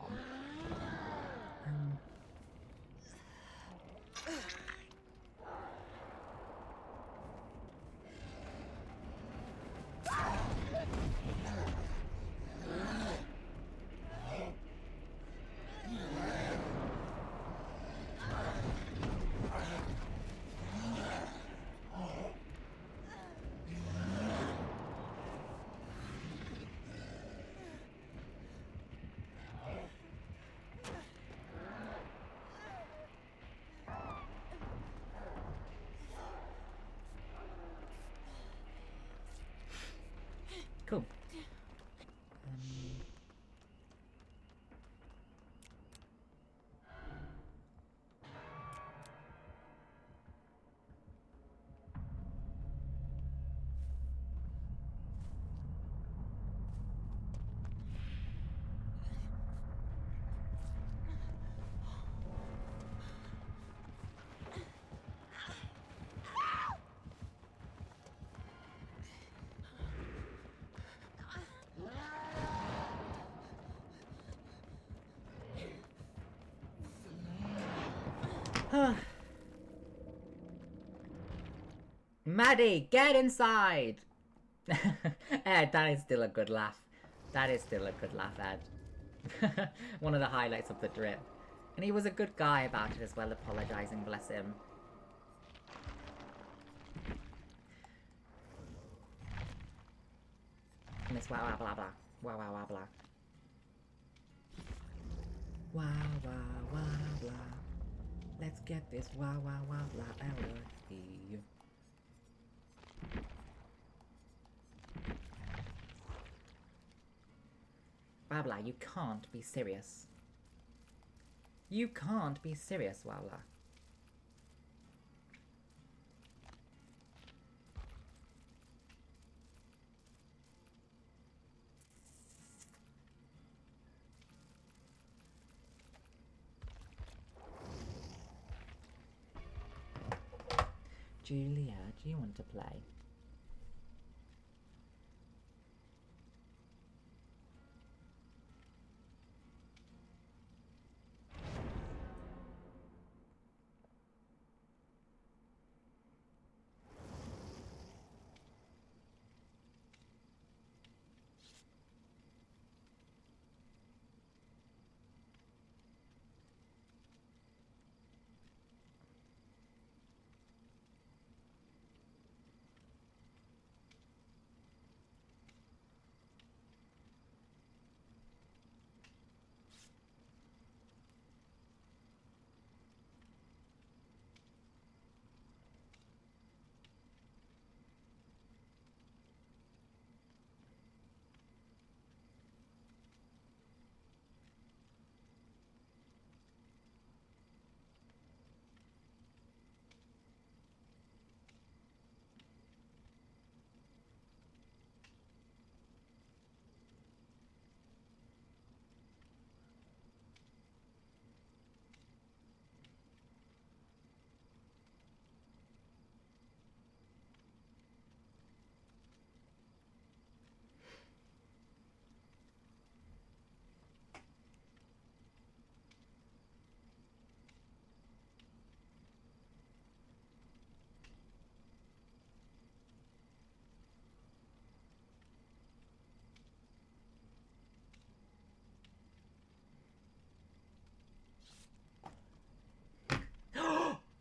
Cool. Maddie, get inside! Ed, that is still a good laugh. That is still a good laugh, Ed. One of the highlights of the drip. And he was a good guy about it as well, apologising, bless him. Miss wow wow blah blah. Wow wow wow blah. Wow wow wow blah. Let's get this wow wow wow blah out of here. Wabla, you can't be serious. You can't be serious, Wabla. Julia, do you want to play?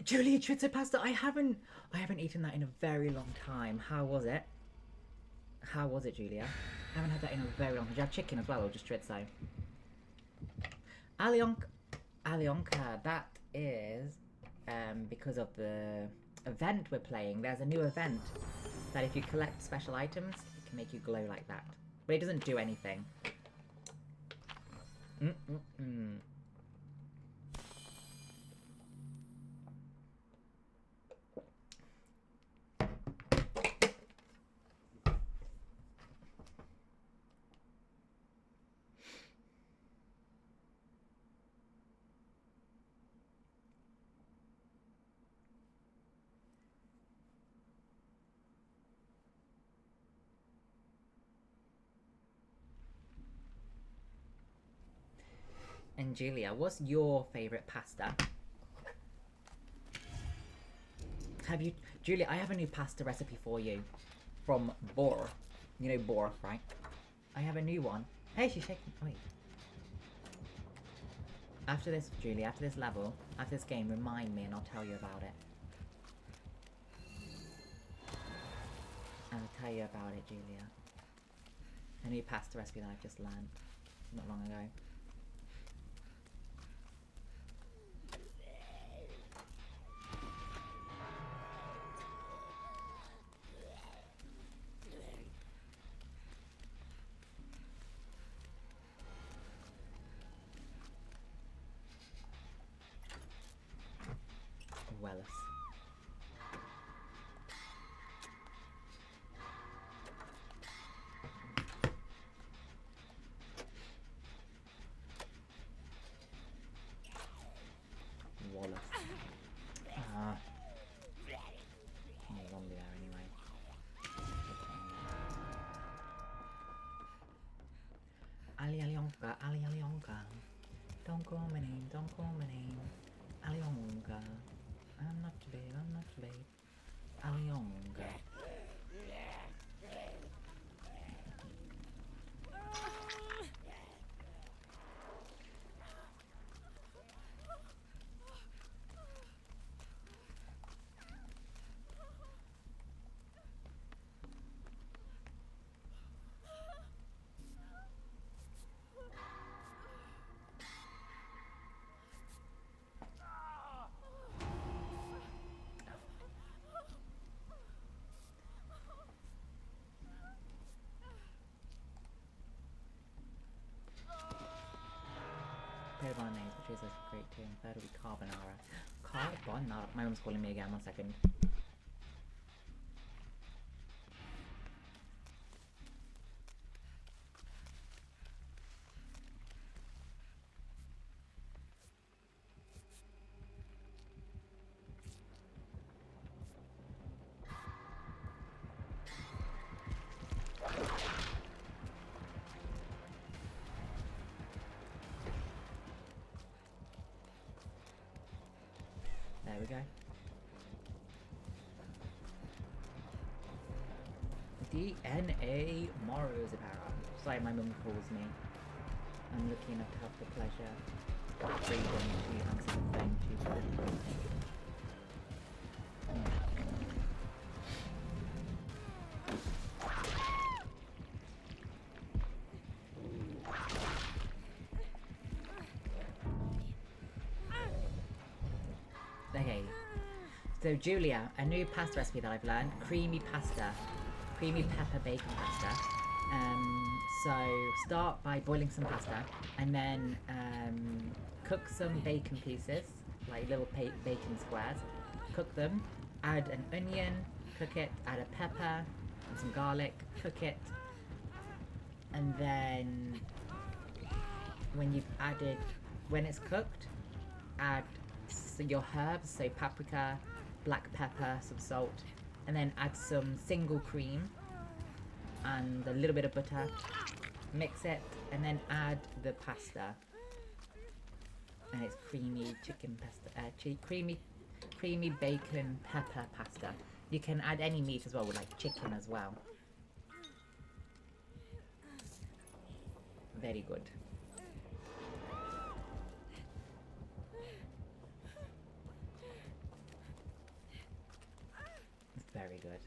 Julia chorizo pasta. I haven't eaten that in a very long time. How was it? How was it, Julia? I haven't had that in a very long time. Do you have chicken as well, or just chorizo? Alionka, that is because of the event we're playing. There's a new event that if you collect special items, it can make you glow like that. But it doesn't do anything. And Julia, what's your favourite pasta? Have you... Julia, I have a new pasta recipe for you. From Bor. You know Bor, right? I have a new one. Hey, she's shaking... Wait. After this, Julia, after this level, after this game, remind me and I'll tell you about it. I'll tell you about it, Julia. A new pasta recipe that I've just learned not long ago. Wellis. Wallace. He's on there anyway. Alionka, Alionka. Don't call my name, don't call my name. Alionka. I'm not too late, I'm not too late. Alionka. Bolognese, which is a great too. Third will be carbonara. Carbonara. My mum's calling me again. 1 second. There we go. DNA Morozipara. Sorry, my mum calls me. I'm lucky enough to have the pleasure of freedom to answer the phone to her. Okay, so Julia, a new pasta recipe that I've learned, creamy pasta, creamy pepper bacon pasta. So start by boiling some pasta and then cook some bacon pieces, like little bacon squares, cook them, add an onion, cook it, add a pepper and some garlic, cook it, and then when it's cooked, add your herbs, so paprika, black pepper, some salt, and then add some single cream and a little bit of butter, mix it, and then add the pasta, and it's creamy chicken pasta, creamy bacon pepper pasta. You can add any meat as well, with like chicken as well. Very good. Very good.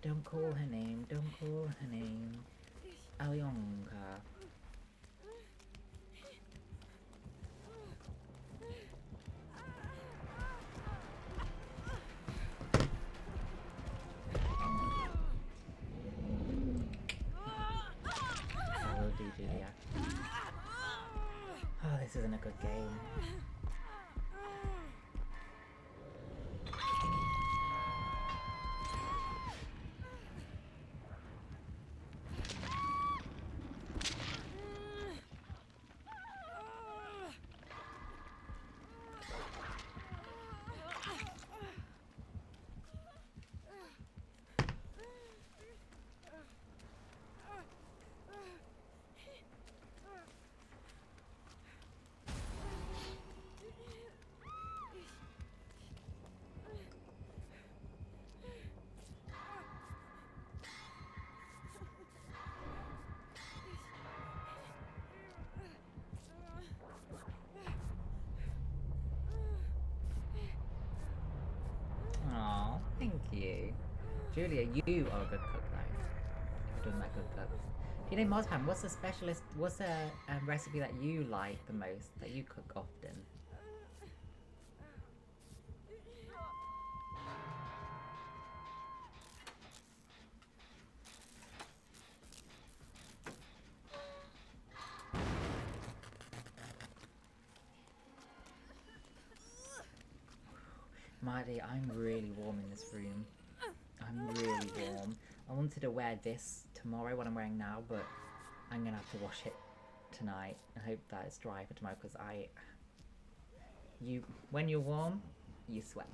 Don't call her name, don't call her name. Alionka. Julia. Oh, this isn't a good game. Julia, you are a good cook though. You're doing that good cook. You know, Mozpan, what's a recipe that you like the most, that you cook often? Marty, I'm really warm in this room. I'm really warm. I wanted to wear this tomorrow, what I'm wearing now, but I'm gonna have to wash it tonight and hope that it's dry for tomorrow, because when you're warm, you sweat.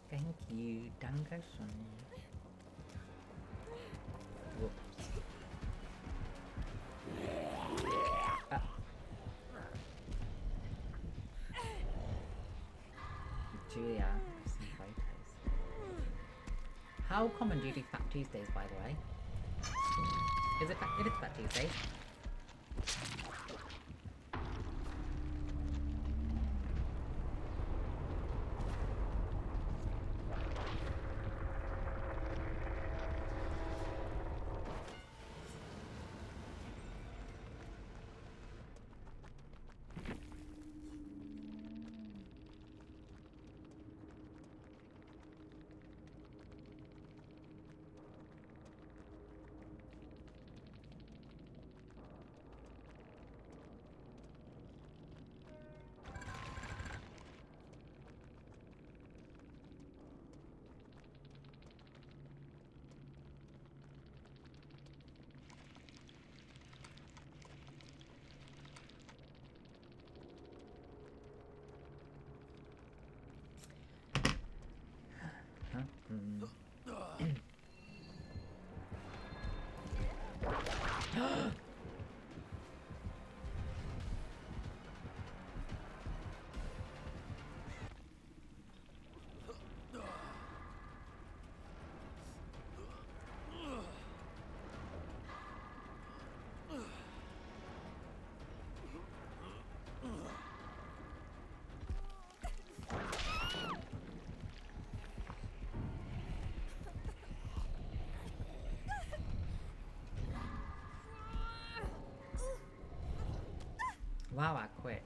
Thank you, Dankeschön. Whoops. Julia, some photos. How common do you do Fat Tuesdays, by the way? It is Fat Tuesdays. Wow, I quit.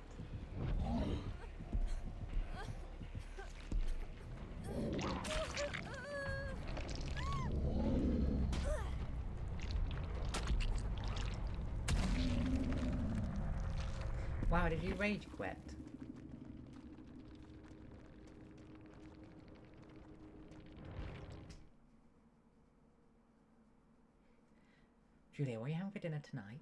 Wow, did you rage quit? Julia, what are you having for dinner tonight?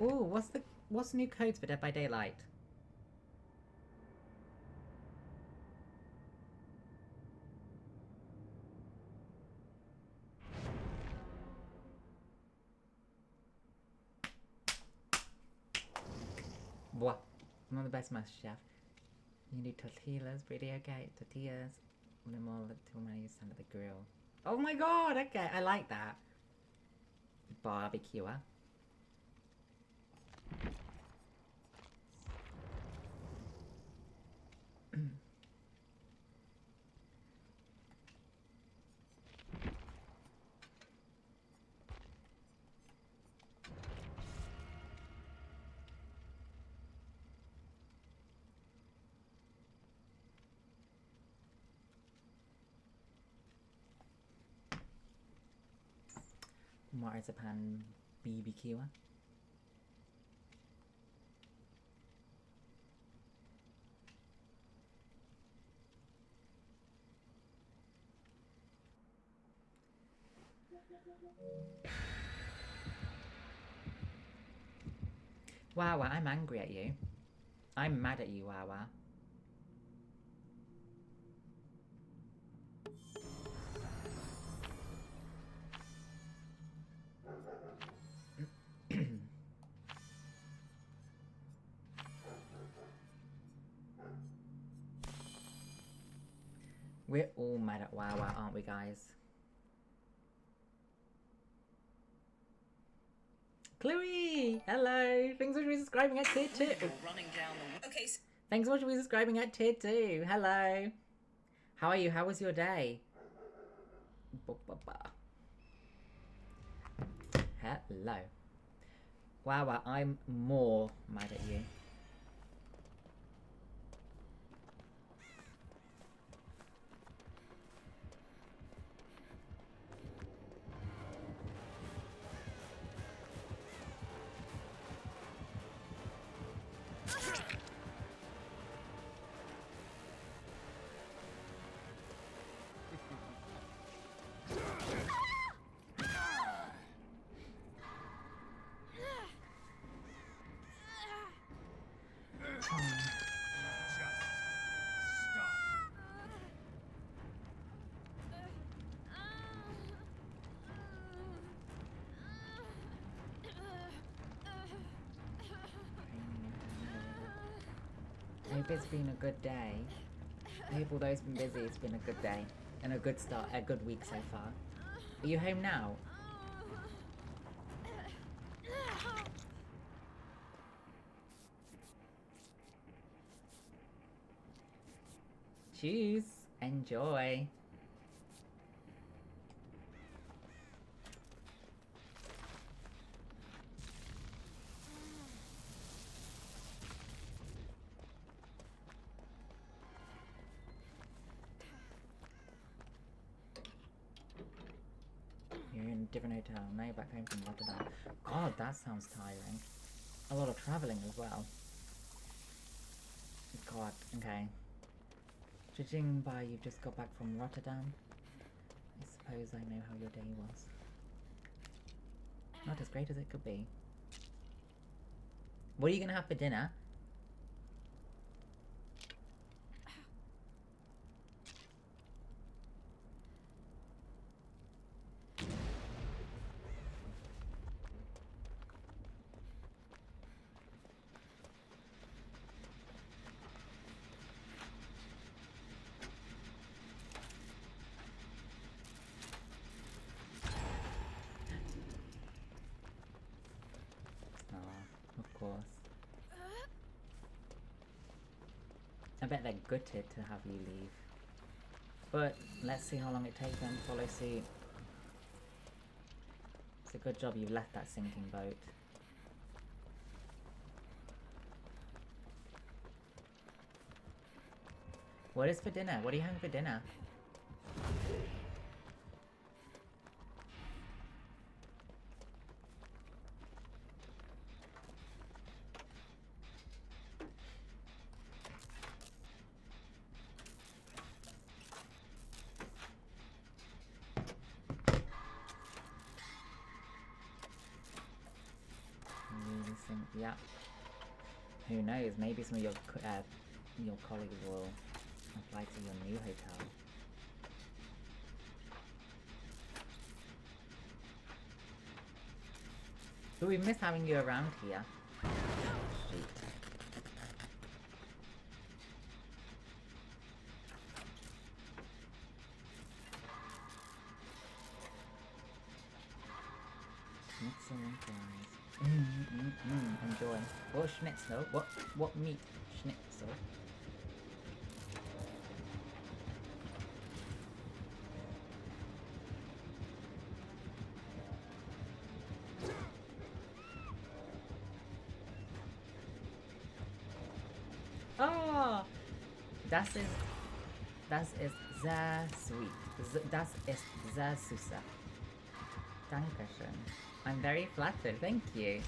Ooh, what's the new codes for Dead by Daylight? What? I'm not the best master chef. You do tortillas, pretty okay. Tortillas. One more too many under the grill. Oh my god, okay, I like that. Barbecuer. Marzipan BBQer. Wawa, I'm angry at you. I'm mad at you, Wawa. We're all mad at Wawa, aren't we, guys? Chloe! Hello! Thanks so much for subscribing at tier 2. Okay. Thanks so much for subscribing at tier 2. Hello! How are you? How was your day? Hello. Wawa, I'm more mad at you. I hope it's been a good day. I hope although it's been busy, it's been a good day. And a good start, a good week so far. Are you home now? Choose. Enjoy. You're in a different hotel. Now you're back home from Rotterdam. God, that sounds tiring. A lot of travelling as well. God, okay. Judging by you've just got back from Rotterdam, I suppose I know how your day was. Not as great as it could be. What are you gonna have for dinner? Of course. I bet they're gutted to have you leave. But let's see how long it takes them to follow suit. It's a good job you've left that sinking boat. What is for dinner? What are you having for dinner? Yeah. Who knows? Maybe some of your colleagues will apply to your new hotel. But we miss having you around here. Shoot. Schnitzel and fries. Enjoy. What schnitzel? What meat? Schnitzel? Oh, das ist sehr sweet. Das ist sehr süß. Dankeschön. I'm very flattered, thank you.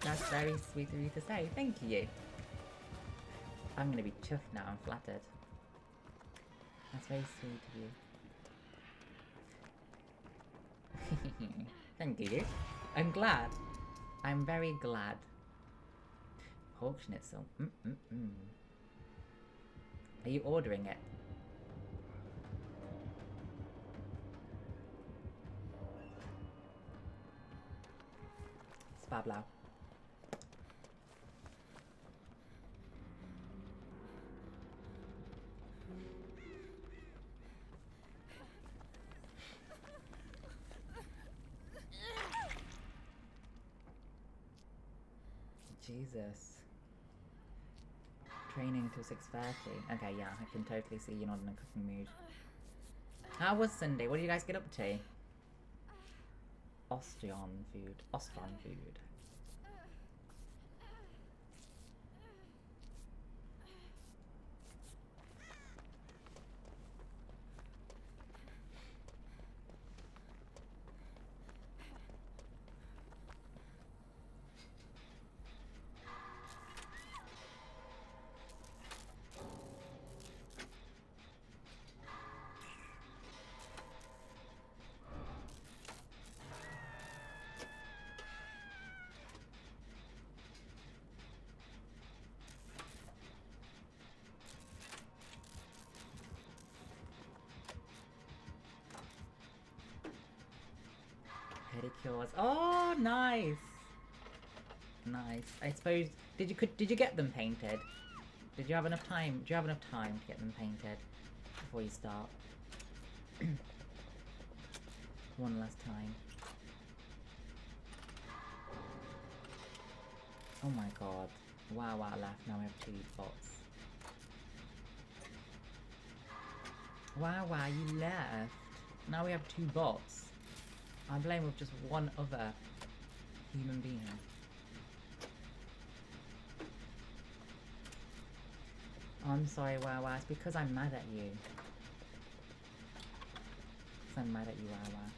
That's very sweet of you to say, thank you. I'm gonna be chuffed now, I'm flattered. That's very sweet of you. Thank you. I'm glad. I'm very glad. Pork schnitzel. Mm-mm-mm. Are you ordering it? Spablau. Jesus. Training till 6:30. Okay, yeah, I can totally see you're not in a cooking mood. How was Sunday? What did you guys get up to? Austrian food. Austrian food. Pedicures. Oh, nice. Nice. I suppose did you get them painted? Did you have enough time? Do you have enough time to get them painted before you start? One last time. Oh my god. Wow, left. Now we have 2 bots. Wow, you left. Now we have 2 bots. I'm playing with just one other human being. I'm sorry, Wow. It's because I'm mad at you. Because I'm mad at you, Wow.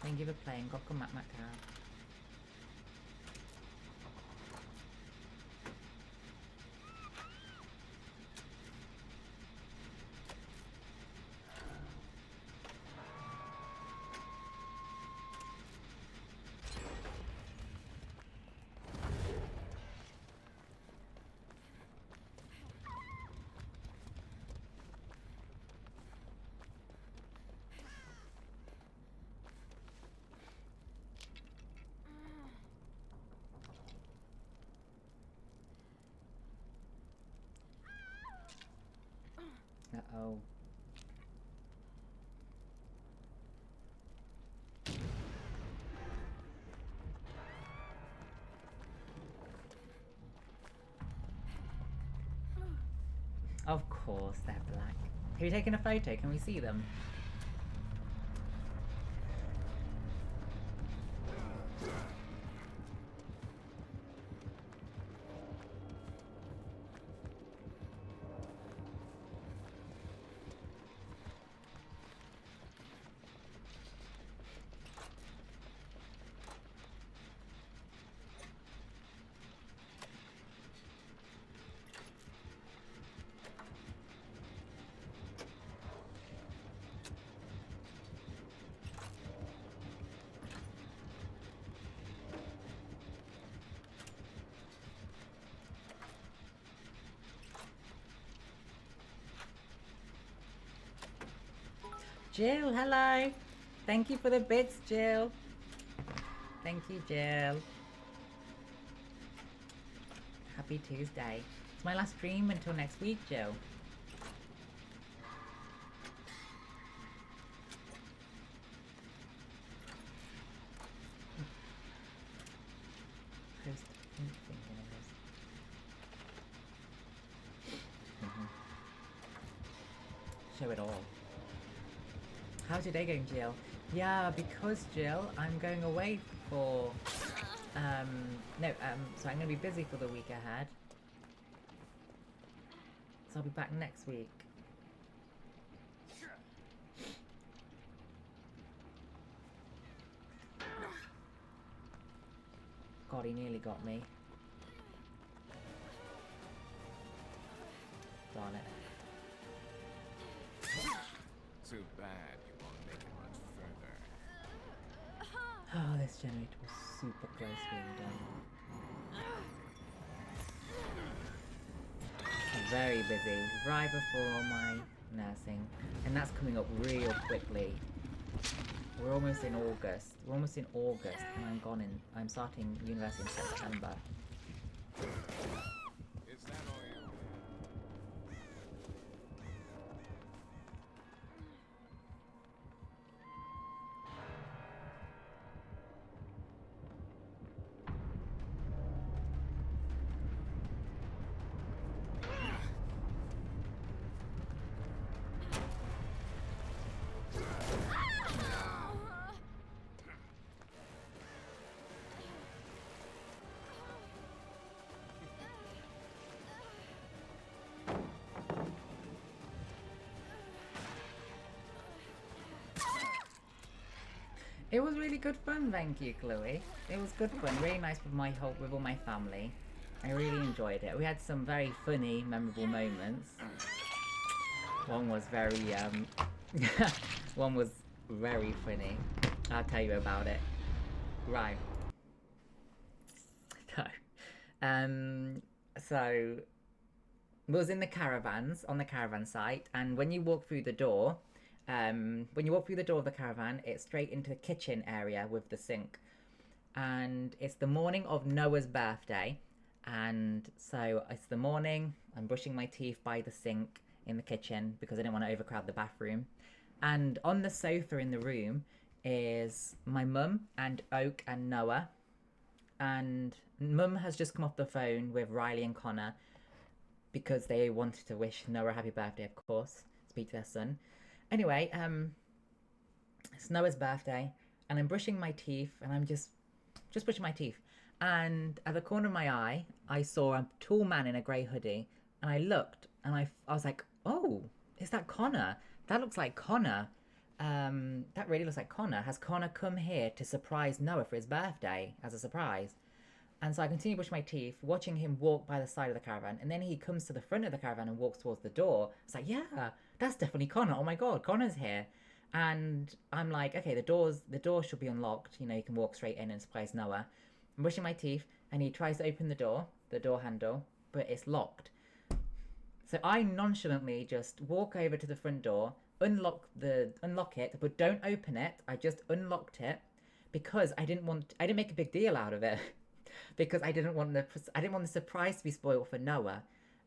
Thank you for playing. Go Mac Cow. Uh-oh. Of course, they're black. Have you taken a photo? Can we see them? Jill, hello. Thank you for the bits, Jill. Thank you, Jill. Happy Tuesday. It's my last stream until next week, Jill. Post pink thing in it is. Show it all. How's your day going, Jill? Yeah, because Jill, I'm going away for, so I'm gonna be busy for the week ahead. So I'll be back next week. God, he nearly got me. Darn it. Too bad you won't make it much further. Oh, this generator was super close being done. very busy, right before my nursing, and that's coming up real quickly. We're almost in August. And I'm starting university in September. Is that all you? It was really good fun, thank you, Chloe. It was good fun, really nice with all my family. I really enjoyed it. We had some very funny, memorable moments. One was very, one was very funny. I'll tell you about it. Right. So, we was in the caravans, on the caravan site, and when you walk through the door, of the caravan, it's straight into the kitchen area with the sink. And it's the morning of Noah's birthday. And so it's the morning, I'm brushing my teeth by the sink in the kitchen because I didn't want to overcrowd the bathroom. And on the sofa in the room is my mum and Oak and Noah. And mum has just come off the phone with Riley and Connor because they wanted to wish Noah a happy birthday, of course, speak to their son. Anyway, it's Noah's birthday, and I'm brushing my teeth, and I'm just brushing my teeth. And at the corner of my eye, I saw a tall man in a grey hoodie, and I looked, and I was like, oh, is that Connor? That looks like Connor. That really looks like Connor. Has Connor come here to surprise Noah for his birthday as a surprise? And so I continue brushing my teeth, watching him walk by the side of the caravan, and then he comes to the front of the caravan and walks towards the door. It's like, yeah, that's definitely Connor. Oh my god, Connor's here. And I'm like, okay, the door should be unlocked. You know, you can walk straight in and surprise Noah. I'm brushing my teeth, and he tries to open the door handle, but it's locked. So I nonchalantly just walk over to the front door, unlock it, but don't open it. I just unlocked it because I didn't make a big deal out of it. Because I didn't want the surprise to be spoiled for Noah,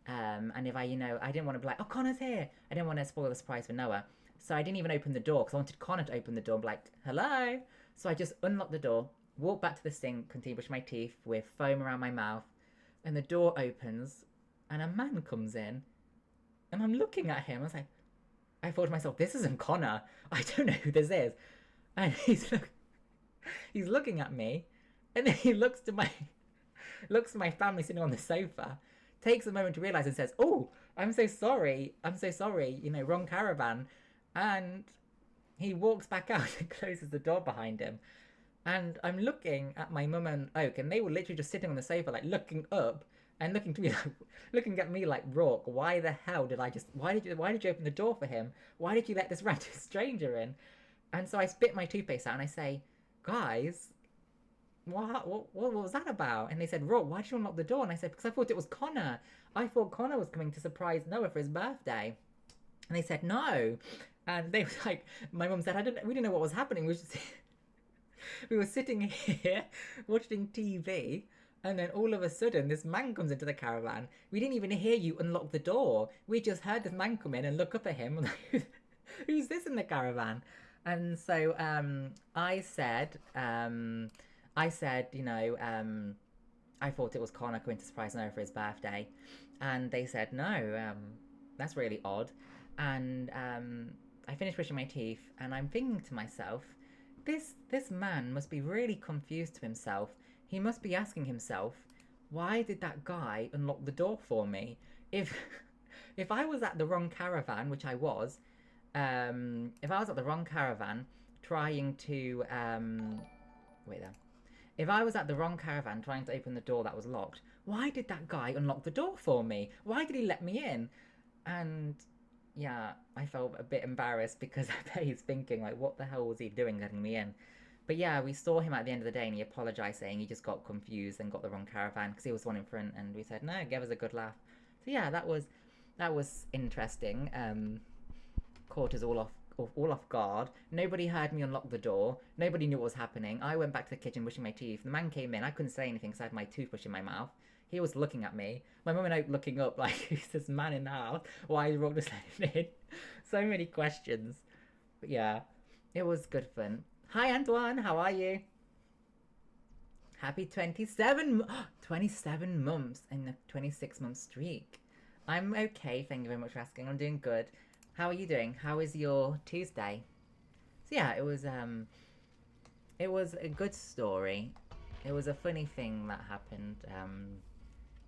and if I didn't want to be like, oh, Connor's here. I didn't want to spoil the surprise for Noah, so I didn't even open the door because I wanted Connor to open the door and be like, hello. So I just unlocked the door, walked back to the sink, continue brushing my teeth with foam around my mouth, and the door opens, and a man comes in, and I'm looking at him. I thought to myself, this isn't Connor. I don't know who this is, and he's looking at me. And then he looks to my family sitting on the sofa, takes a moment to realise and says, oh, I'm so sorry, wrong caravan. And he walks back out and closes the door behind him. And I'm looking at my mum and Oak, and they were literally just sitting on the sofa, like looking up and looking at me like, Rourke, why the hell why did you open the door for him? Why did you let this random stranger in? And so I spit my toothpaste out and I say, guys, what was that about? And they said, Rob, why did you unlock the door? And I said, because I thought it was Connor. I thought Connor was coming to surprise Noah for his birthday. And they said, no. And they were like, my mum said, we didn't know what was happening. We were sitting here watching TV, and then all of a sudden this man comes into the caravan. We didn't even hear you unlock the door. We just heard this man come in and look up at him. Like, who's this in the caravan? And so I said, I thought it was Connor coming to surprise Noah for his birthday. And they said, no, that's really odd. And I finished brushing my teeth, and I'm thinking to myself, this man must be really confused to himself. He must be asking himself, why did that guy unlock the door for me? If I was at the wrong caravan, which I was, if I was at the wrong caravan trying to, if I was at the wrong caravan trying to open the door that was locked, why did that guy unlock the door for me? Why did he let me in? And yeah, I felt a bit embarrassed because I bet he's thinking, like, what the hell was he doing letting me in? But yeah, we saw him at the end of the day and he apologised, saying he just got confused and got the wrong caravan because he was one in front, and we said, no, give us a good laugh. So yeah, that was That was interesting. Caught us all off guard. Nobody heard me unlock the door. Nobody knew what was happening. I went back to the kitchen brushing my teeth. The man came in. I couldn't say anything because I had my toothbrush in my mouth. He was looking at me. My mum and I looking up like, who's this man in the house? Why is Rob just letting him in? So many questions. But yeah, it was good fun. Hi Antoine, how are you? Happy 27 months in the 26-month streak. I'm okay, thank you very much for asking. I'm doing good. How are you doing? How is your Tuesday? So yeah, it was a good story. It was a funny thing that happened.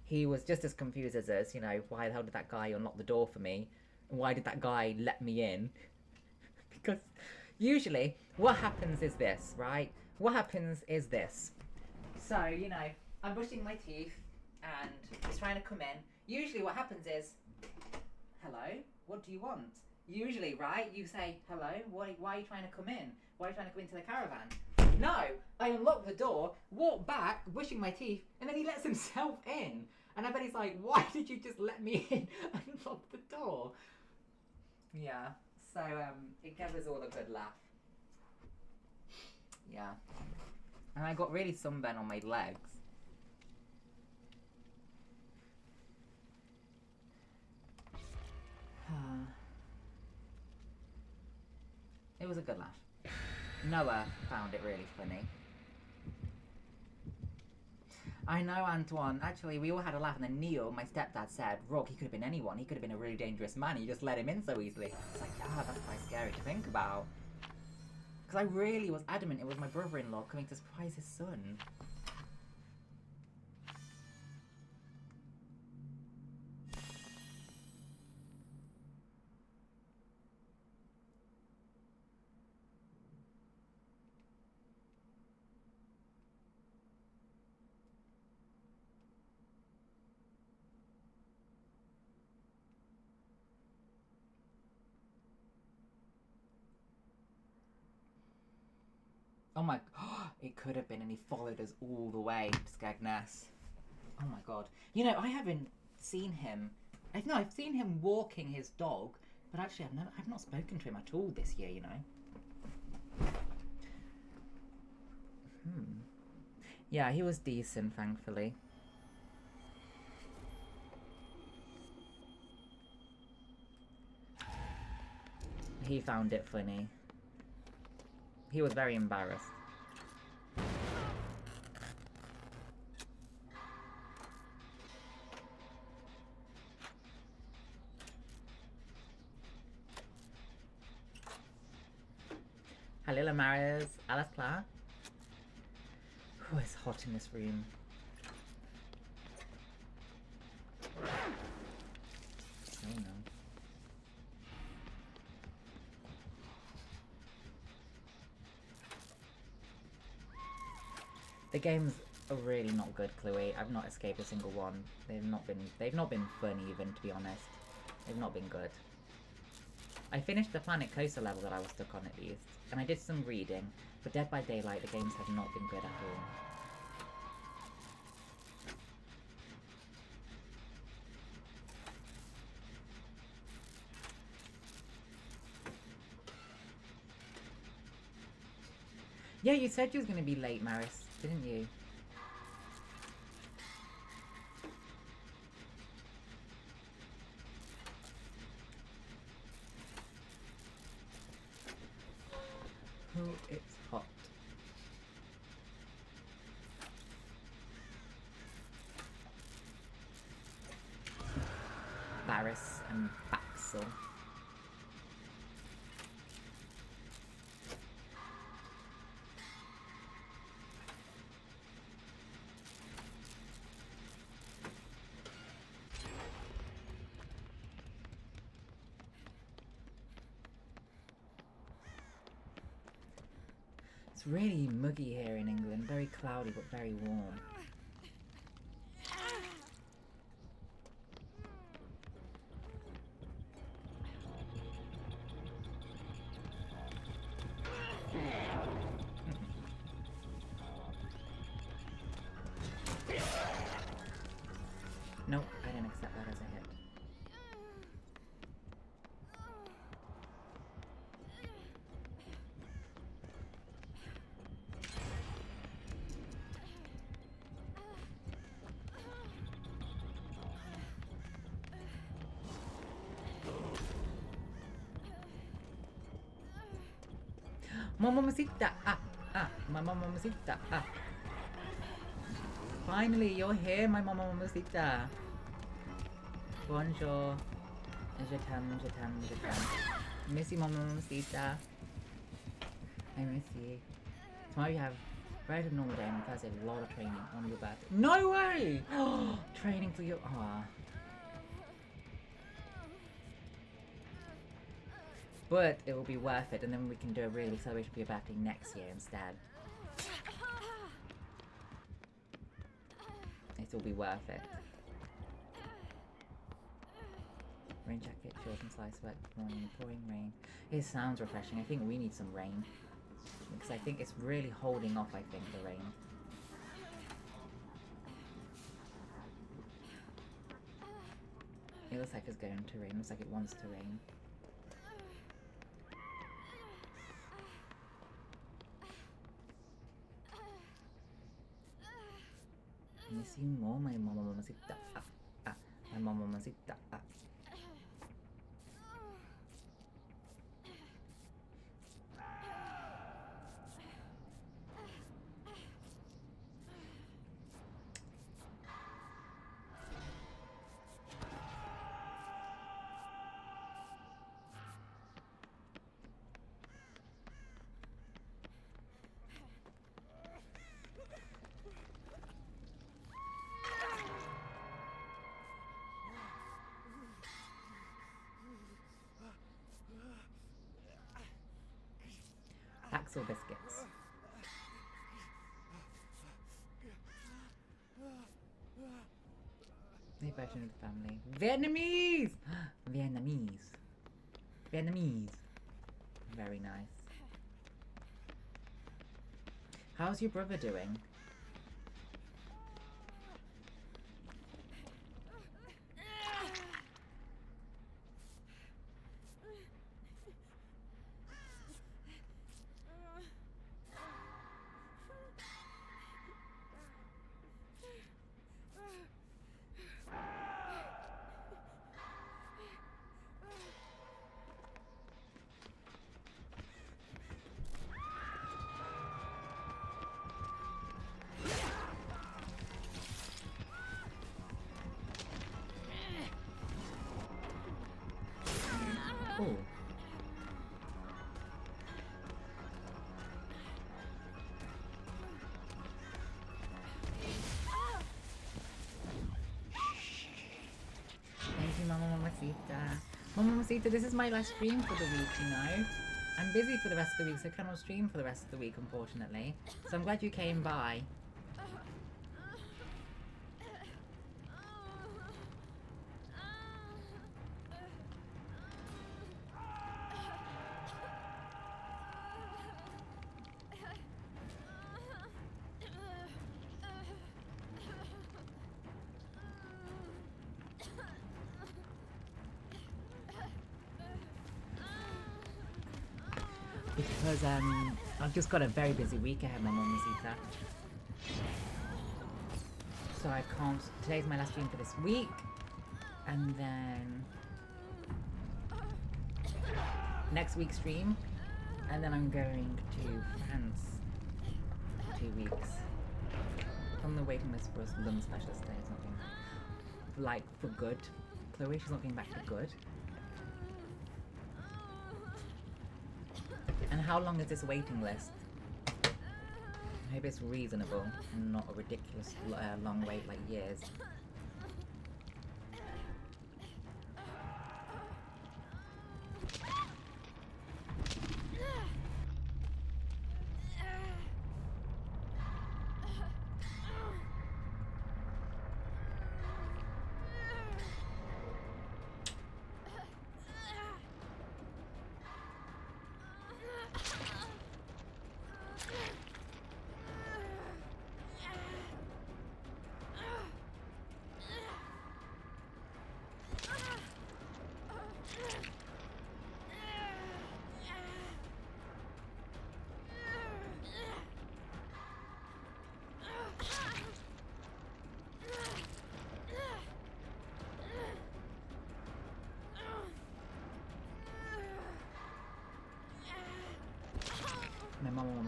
He was just as confused as us, you know, why the hell did that guy unlock the door for me? And why did that guy let me in? Because usually what happens is this, right? What happens is this. So, you know, I'm brushing my teeth and he's trying to come in. Usually what happens is, hello, what do you want? Usually, right, you say, hello, why are you trying to come in? Why are you trying to come into the caravan? No, I unlock the door, walk back, brushing my teeth, and then he lets himself in. And I bet he's like, why did you just let me in and unlock the door? Yeah, so it gave us all a good laugh. Yeah. And I got really sunburnt on my legs. It was a good laugh. Noah found it really funny. I know, Antoine. Actually, we all had a laugh, and then Neil, my stepdad, said, Rock, he could have been anyone. He could have been a really dangerous man. You just let him in so easily. It's like, yeah, that's quite scary to think about. Because I really was adamant it was my brother-in-law coming to surprise his son. Oh my, it could have been, and he followed us all the way to Skegness. Oh my god. You know, I haven't seen him. I've seen him walking his dog, but actually I've not spoken to him at all this year, you know. Yeah, he was decent, thankfully. He found it funny. He was very embarrassed. Hello, Lamaris. Alice Clark. Oh, it's hot in this room. Oh no. The games are really not good, Chloe. I've not escaped a single one. They've not been fun even, to be honest. They've not been good. I finished the Planet Coaster level that I was stuck on at least, and I did some reading, but Dead by Daylight, the games have not been good at all. Yeah, you said you was going to be late, Maris, didn't you? Oh, it's hot. Varys and Baxel. It's really muggy here in England, very cloudy but very warm. Nope, I didn't accept that as a hit. Mamacita. My mamacita. Finally, you're here, my mamacita. Bonjour. Je t'aime. Miss you, mamacita. I miss you. Tomorrow you have very normal day, and on Thursday a lot of training on your birthday. No way! Training for your... But it will be worth it, and then we can do a really big celebration for your birthday next year instead. It will be worth it. Rain jacket, shorts and slice sweat, morning, pouring rain. It sounds refreshing. I think we need some rain. Because I think it's really holding off, I think, the rain. It looks like it's going to rain. It looks like it wants to rain. Miss you more, my mamacita. My mamacita. Axel biscuits. New version of the family. Vietnamese! Vietnamese. Very nice. How's your brother doing? Oh. Thank you, Mamacita. Mamacita, this is my last stream for the week, you know. I'm busy for the rest of the week, so I cannot stream for the rest of the week, unfortunately. So I'm glad you came by. Because I've just got a very busy week ahead, my mamacita. So I can't. Today's my last stream for this week, and then next week's stream, and then I'm going to France for 2 weeks. On the waiting list for a lung specialist day. It's not being like for good. Chloe, she's not getting back for good. And how long is this waiting list? I hope it's reasonable and not a ridiculous long wait like years.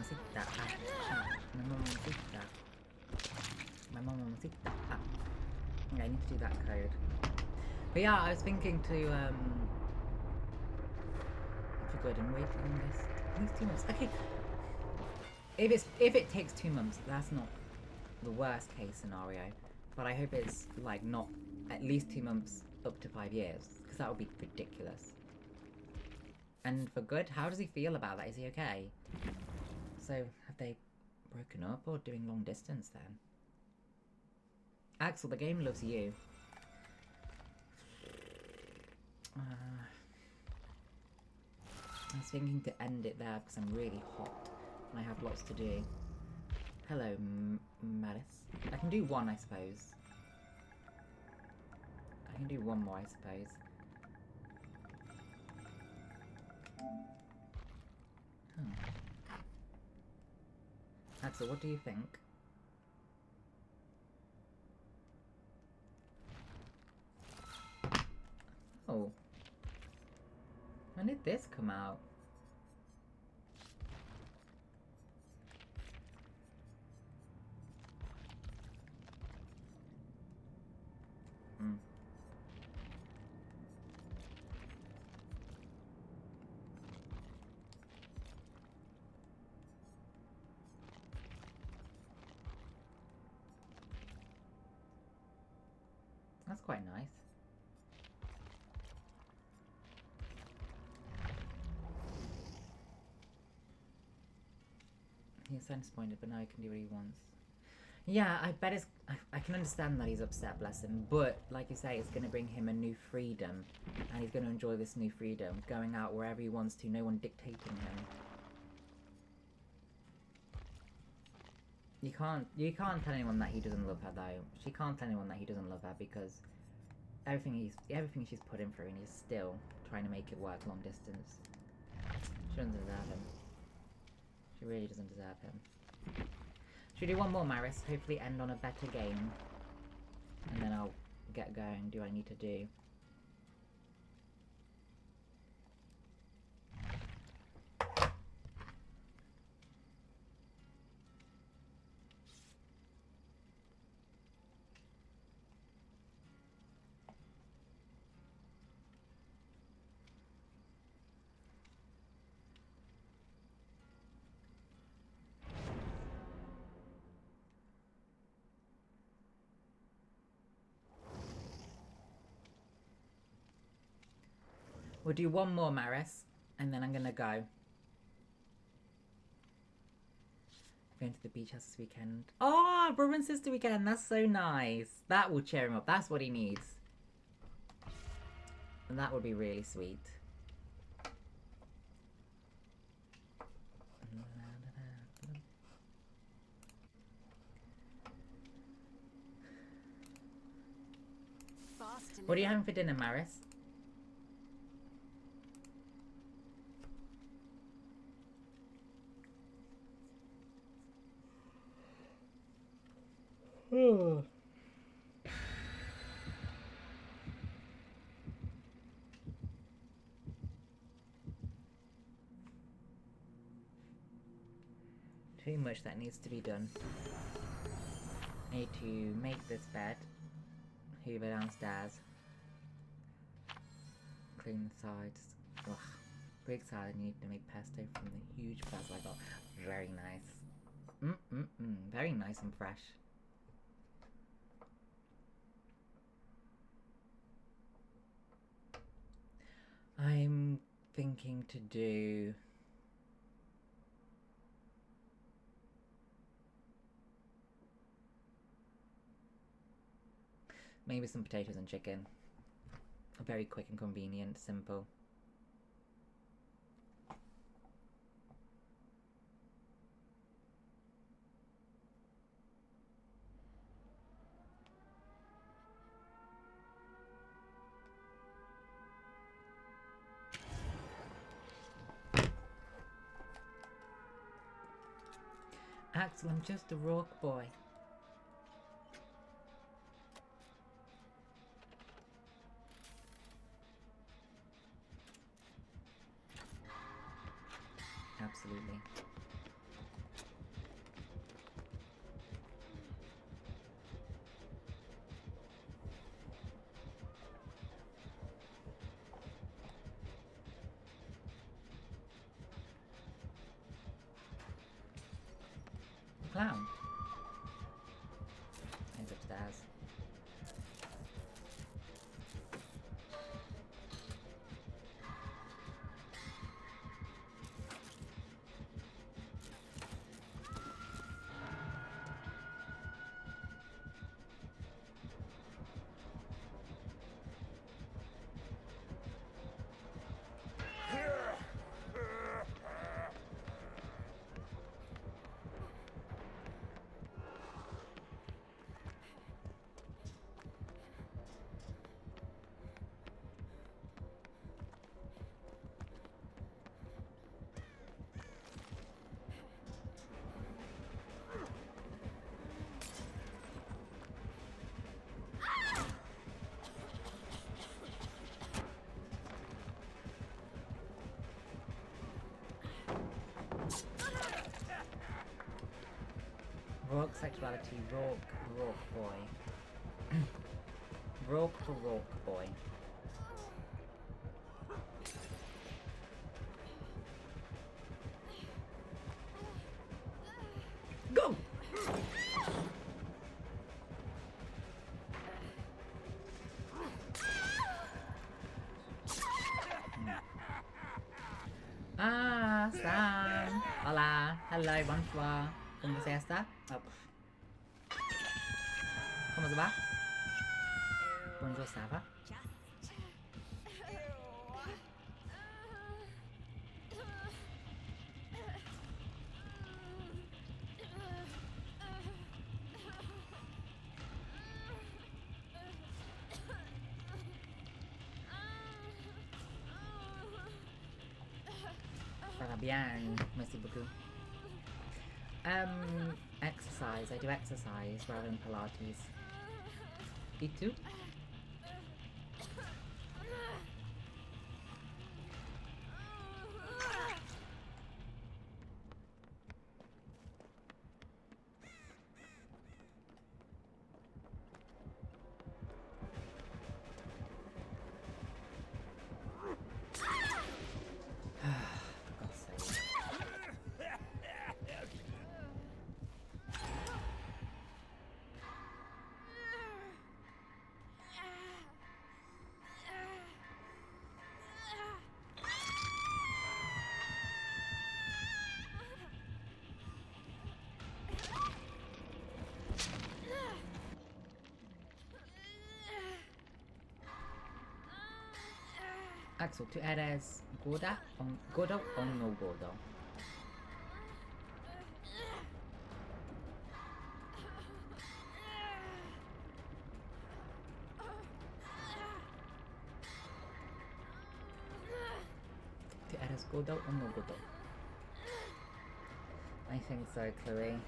mamacita. My mamacita. My mamacita. Yeah, I need to do that code. But yeah, I was thinking to for good and waiting list. At least 2 months. Okay. If it takes 2 months, that's not the worst case scenario. But I hope it's like not at least 2 months up to 5 years, because that would be ridiculous. And for good, how does he feel about that? Is he okay? So have they broken up or doing long distance then? Axel, the game loves you. I was thinking to end it there because I'm really hot and I have lots to do. Hello, Maris. I can do one, I suppose. I can do one more, I suppose. Huh. Axel, what do you think? Oh. When did this come out? Hmm. That's quite nice. He's so disappointed, but now he can do what he wants. Yeah, I bet it's... I can understand that he's upset, bless him, but, like you say, it's going to bring him a new freedom, and he's going to enjoy this new freedom, going out wherever he wants to, no one dictating him. You can't tell anyone that he doesn't love her, though. She can't tell anyone that he doesn't love her, because everything she's put him through, and he's still trying to make it work long distance. She doesn't deserve him. She really doesn't deserve him. Should we do one more, Maris? Hopefully end on a better game. And then I'll get going, do what I need to do. We'll do one more, Maris, and then I'm gonna go. Going to the beach house this weekend. Oh, brother and sister weekend, that's so nice. That will cheer him up, that's what he needs. And that would be really sweet. What are you having for dinner, Maris? Too much that needs to be done. I need to make this bed, hoover downstairs, clean the sides. Ugh. Big excited. I need to make pesto from the huge basil I got. Very nice. Very nice and fresh. I'm thinking to do... maybe some potatoes and chicken. Very quick and convenient, simple. Axel, I'm just a rock boy. Absolutely. clown? He's upstairs. Rogue sexuality, rogue boy. Rogue for rogue boy. Go! Ah, Sam. Hola. Hello, bonsoir. ¿Cómo se está? Oh. ¿Cómo se va? Bonjour, ça va? Ça va bien, merci beaucoup. Exercise. I do exercise rather than Pilates. You too? For God's sake. Axel, tú eres gorda o gordo o no gordo? ¿Tú eres gordo o no gordo? I think so, Chloe.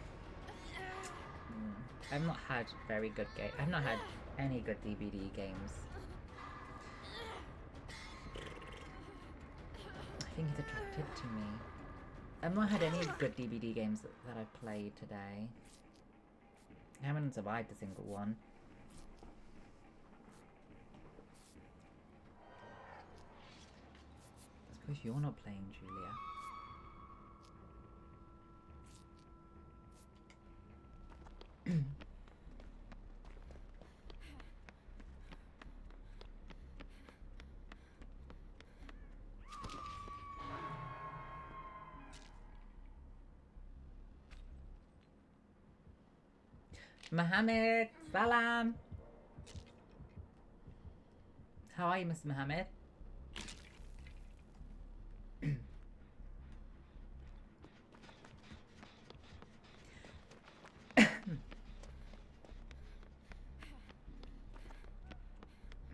I've not had very good game. I've not had any good DBD games. I think he's attracted to me. I've not had any good DBD games that I've played today. I haven't survived a single one. I suppose you're not playing, Julia. Mohammed, salam. How are you, Mr. Mohammed?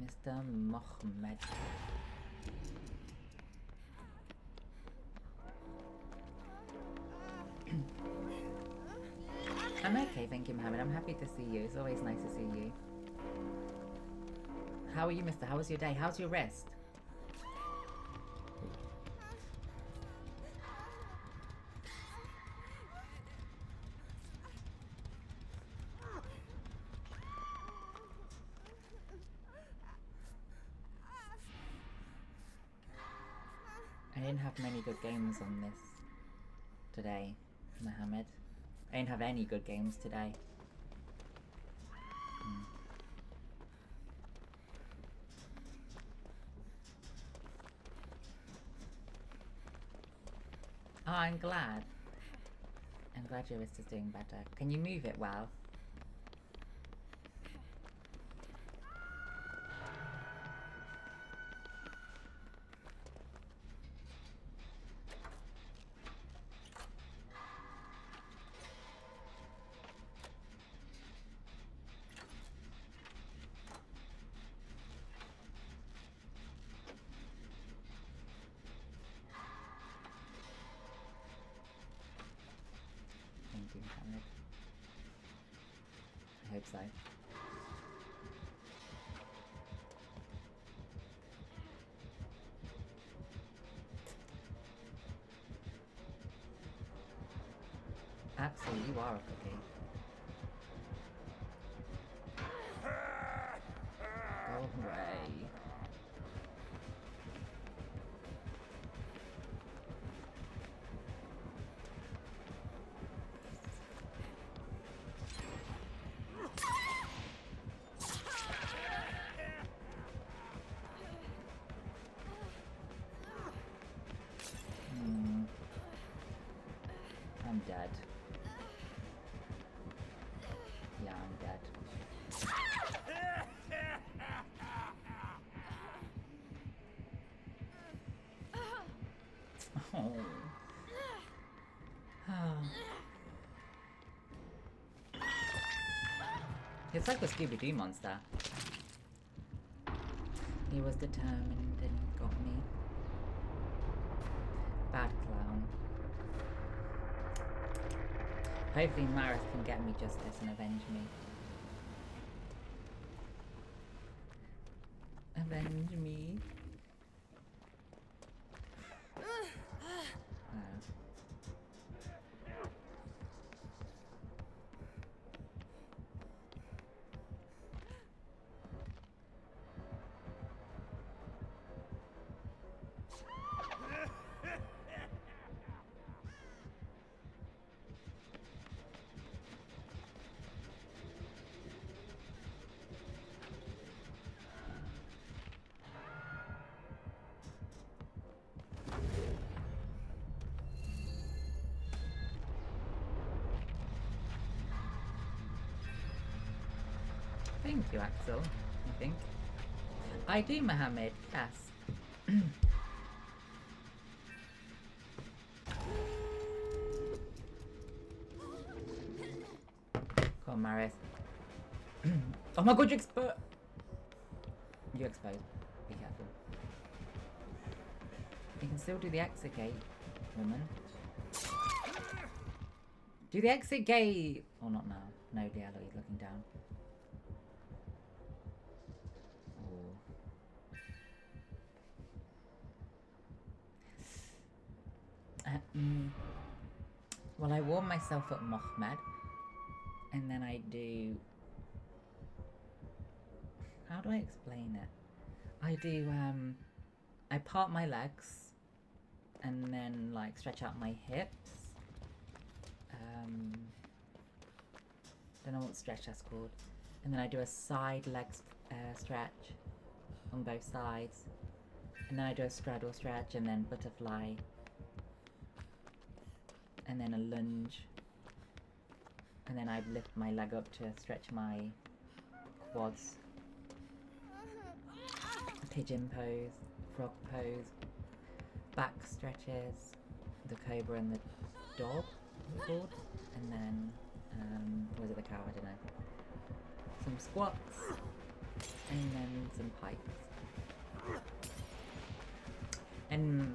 Mr. Mohammed. I'm okay, thank you, Mohammed. I'm happy to see you. It's always nice to see you. How are you, mister? How was your day? How's your rest? I didn't have many good games on this today, Mohammed. I didn't have any good games today. Oh, I'm glad. I'm glad your wrist is doing better. Can you move it well? Thank you, Mohammed. I hope so. Absolutely, you are a cookie. Go away. I'm dead. Yeah, I'm dead. Oh. It's like a Scooby-Doo monster. He was determined and he got me. Bad clown. Hopefully Marith can get me justice and avenge me. Avenge me. Thank you, Axel, I think. I do, Mohammed, yes. Come on, Marith. Oh my god, you exposed! You exposed. Be careful. You can still do the exit gate, woman. Do the exit gate! Or not now. No, Diallo, he's looking down. Well, I warm myself up Mohammed, and then I do... How do I explain it? I do, I part my legs, and then, like, stretch out my hips. Don't know what stretch that's called. And then I do a side leg stretch on both sides. And then I do a straddle stretch, and then butterfly. And then a lunge, and then I lift my leg up to stretch my quads. Pigeon pose, frog pose, back stretches, the cobra and the dog, and then was it the cow? I don't know. Some squats, and then some pikes. And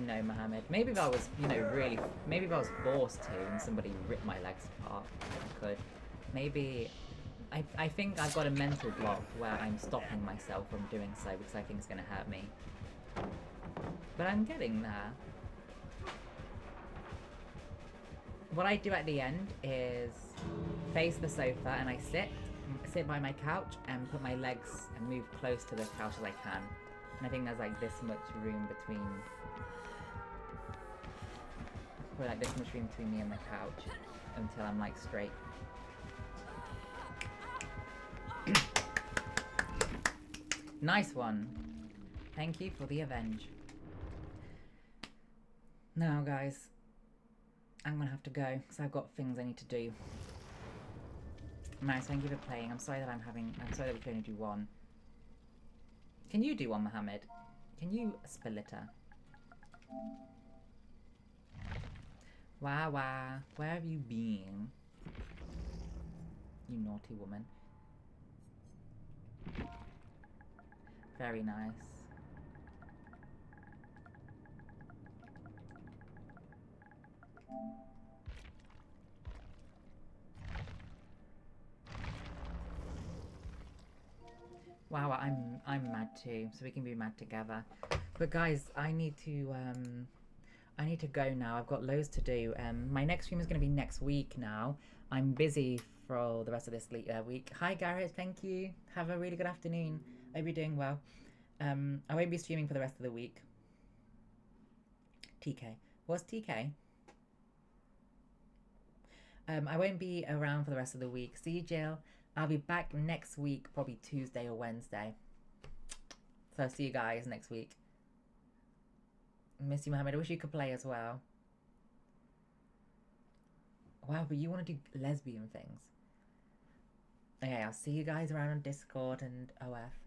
no, Mohammed. Maybe if I was, you know, really... Maybe if I was forced to and somebody ripped my legs apart, I could. Maybe... I think I've got a mental block where I'm stopping myself from doing so because I think it's going to hurt me. But I'm getting there. What I do at the end is face the sofa and I sit by my couch and put my legs and move close to the couch as I can. And I think there's like this much room between... like this much room between me and the couch. until I'm like straight. Nice one. Thank you for the avenge. Now, guys, I'm gonna have to go because I've got things I need to do. Nice, thank you for playing. I'm sorry that I'm sorry that we can only do one. Can you do one, Mohammed? Can you Spalitter? Wah, where have you been? You naughty woman. Very nice. Wow, I'm mad too, so we can be mad together. But guys, I need to go now. I've got loads to do. My next stream is going to be next week now. I'm busy for the rest of this week. Hi Garrett, thank you. Have a really good afternoon. I hope you're doing well. I won't be streaming for the rest of the week. TK. What's TK? I won't be around for the rest of the week. See you, Jill. I'll be back next week, probably Tuesday or Wednesday. So I'll see you guys next week. Miss you, Mohammed. I wish you could play as well. Wow, but you want to do lesbian things. Okay, I'll see you guys around on Discord and OF.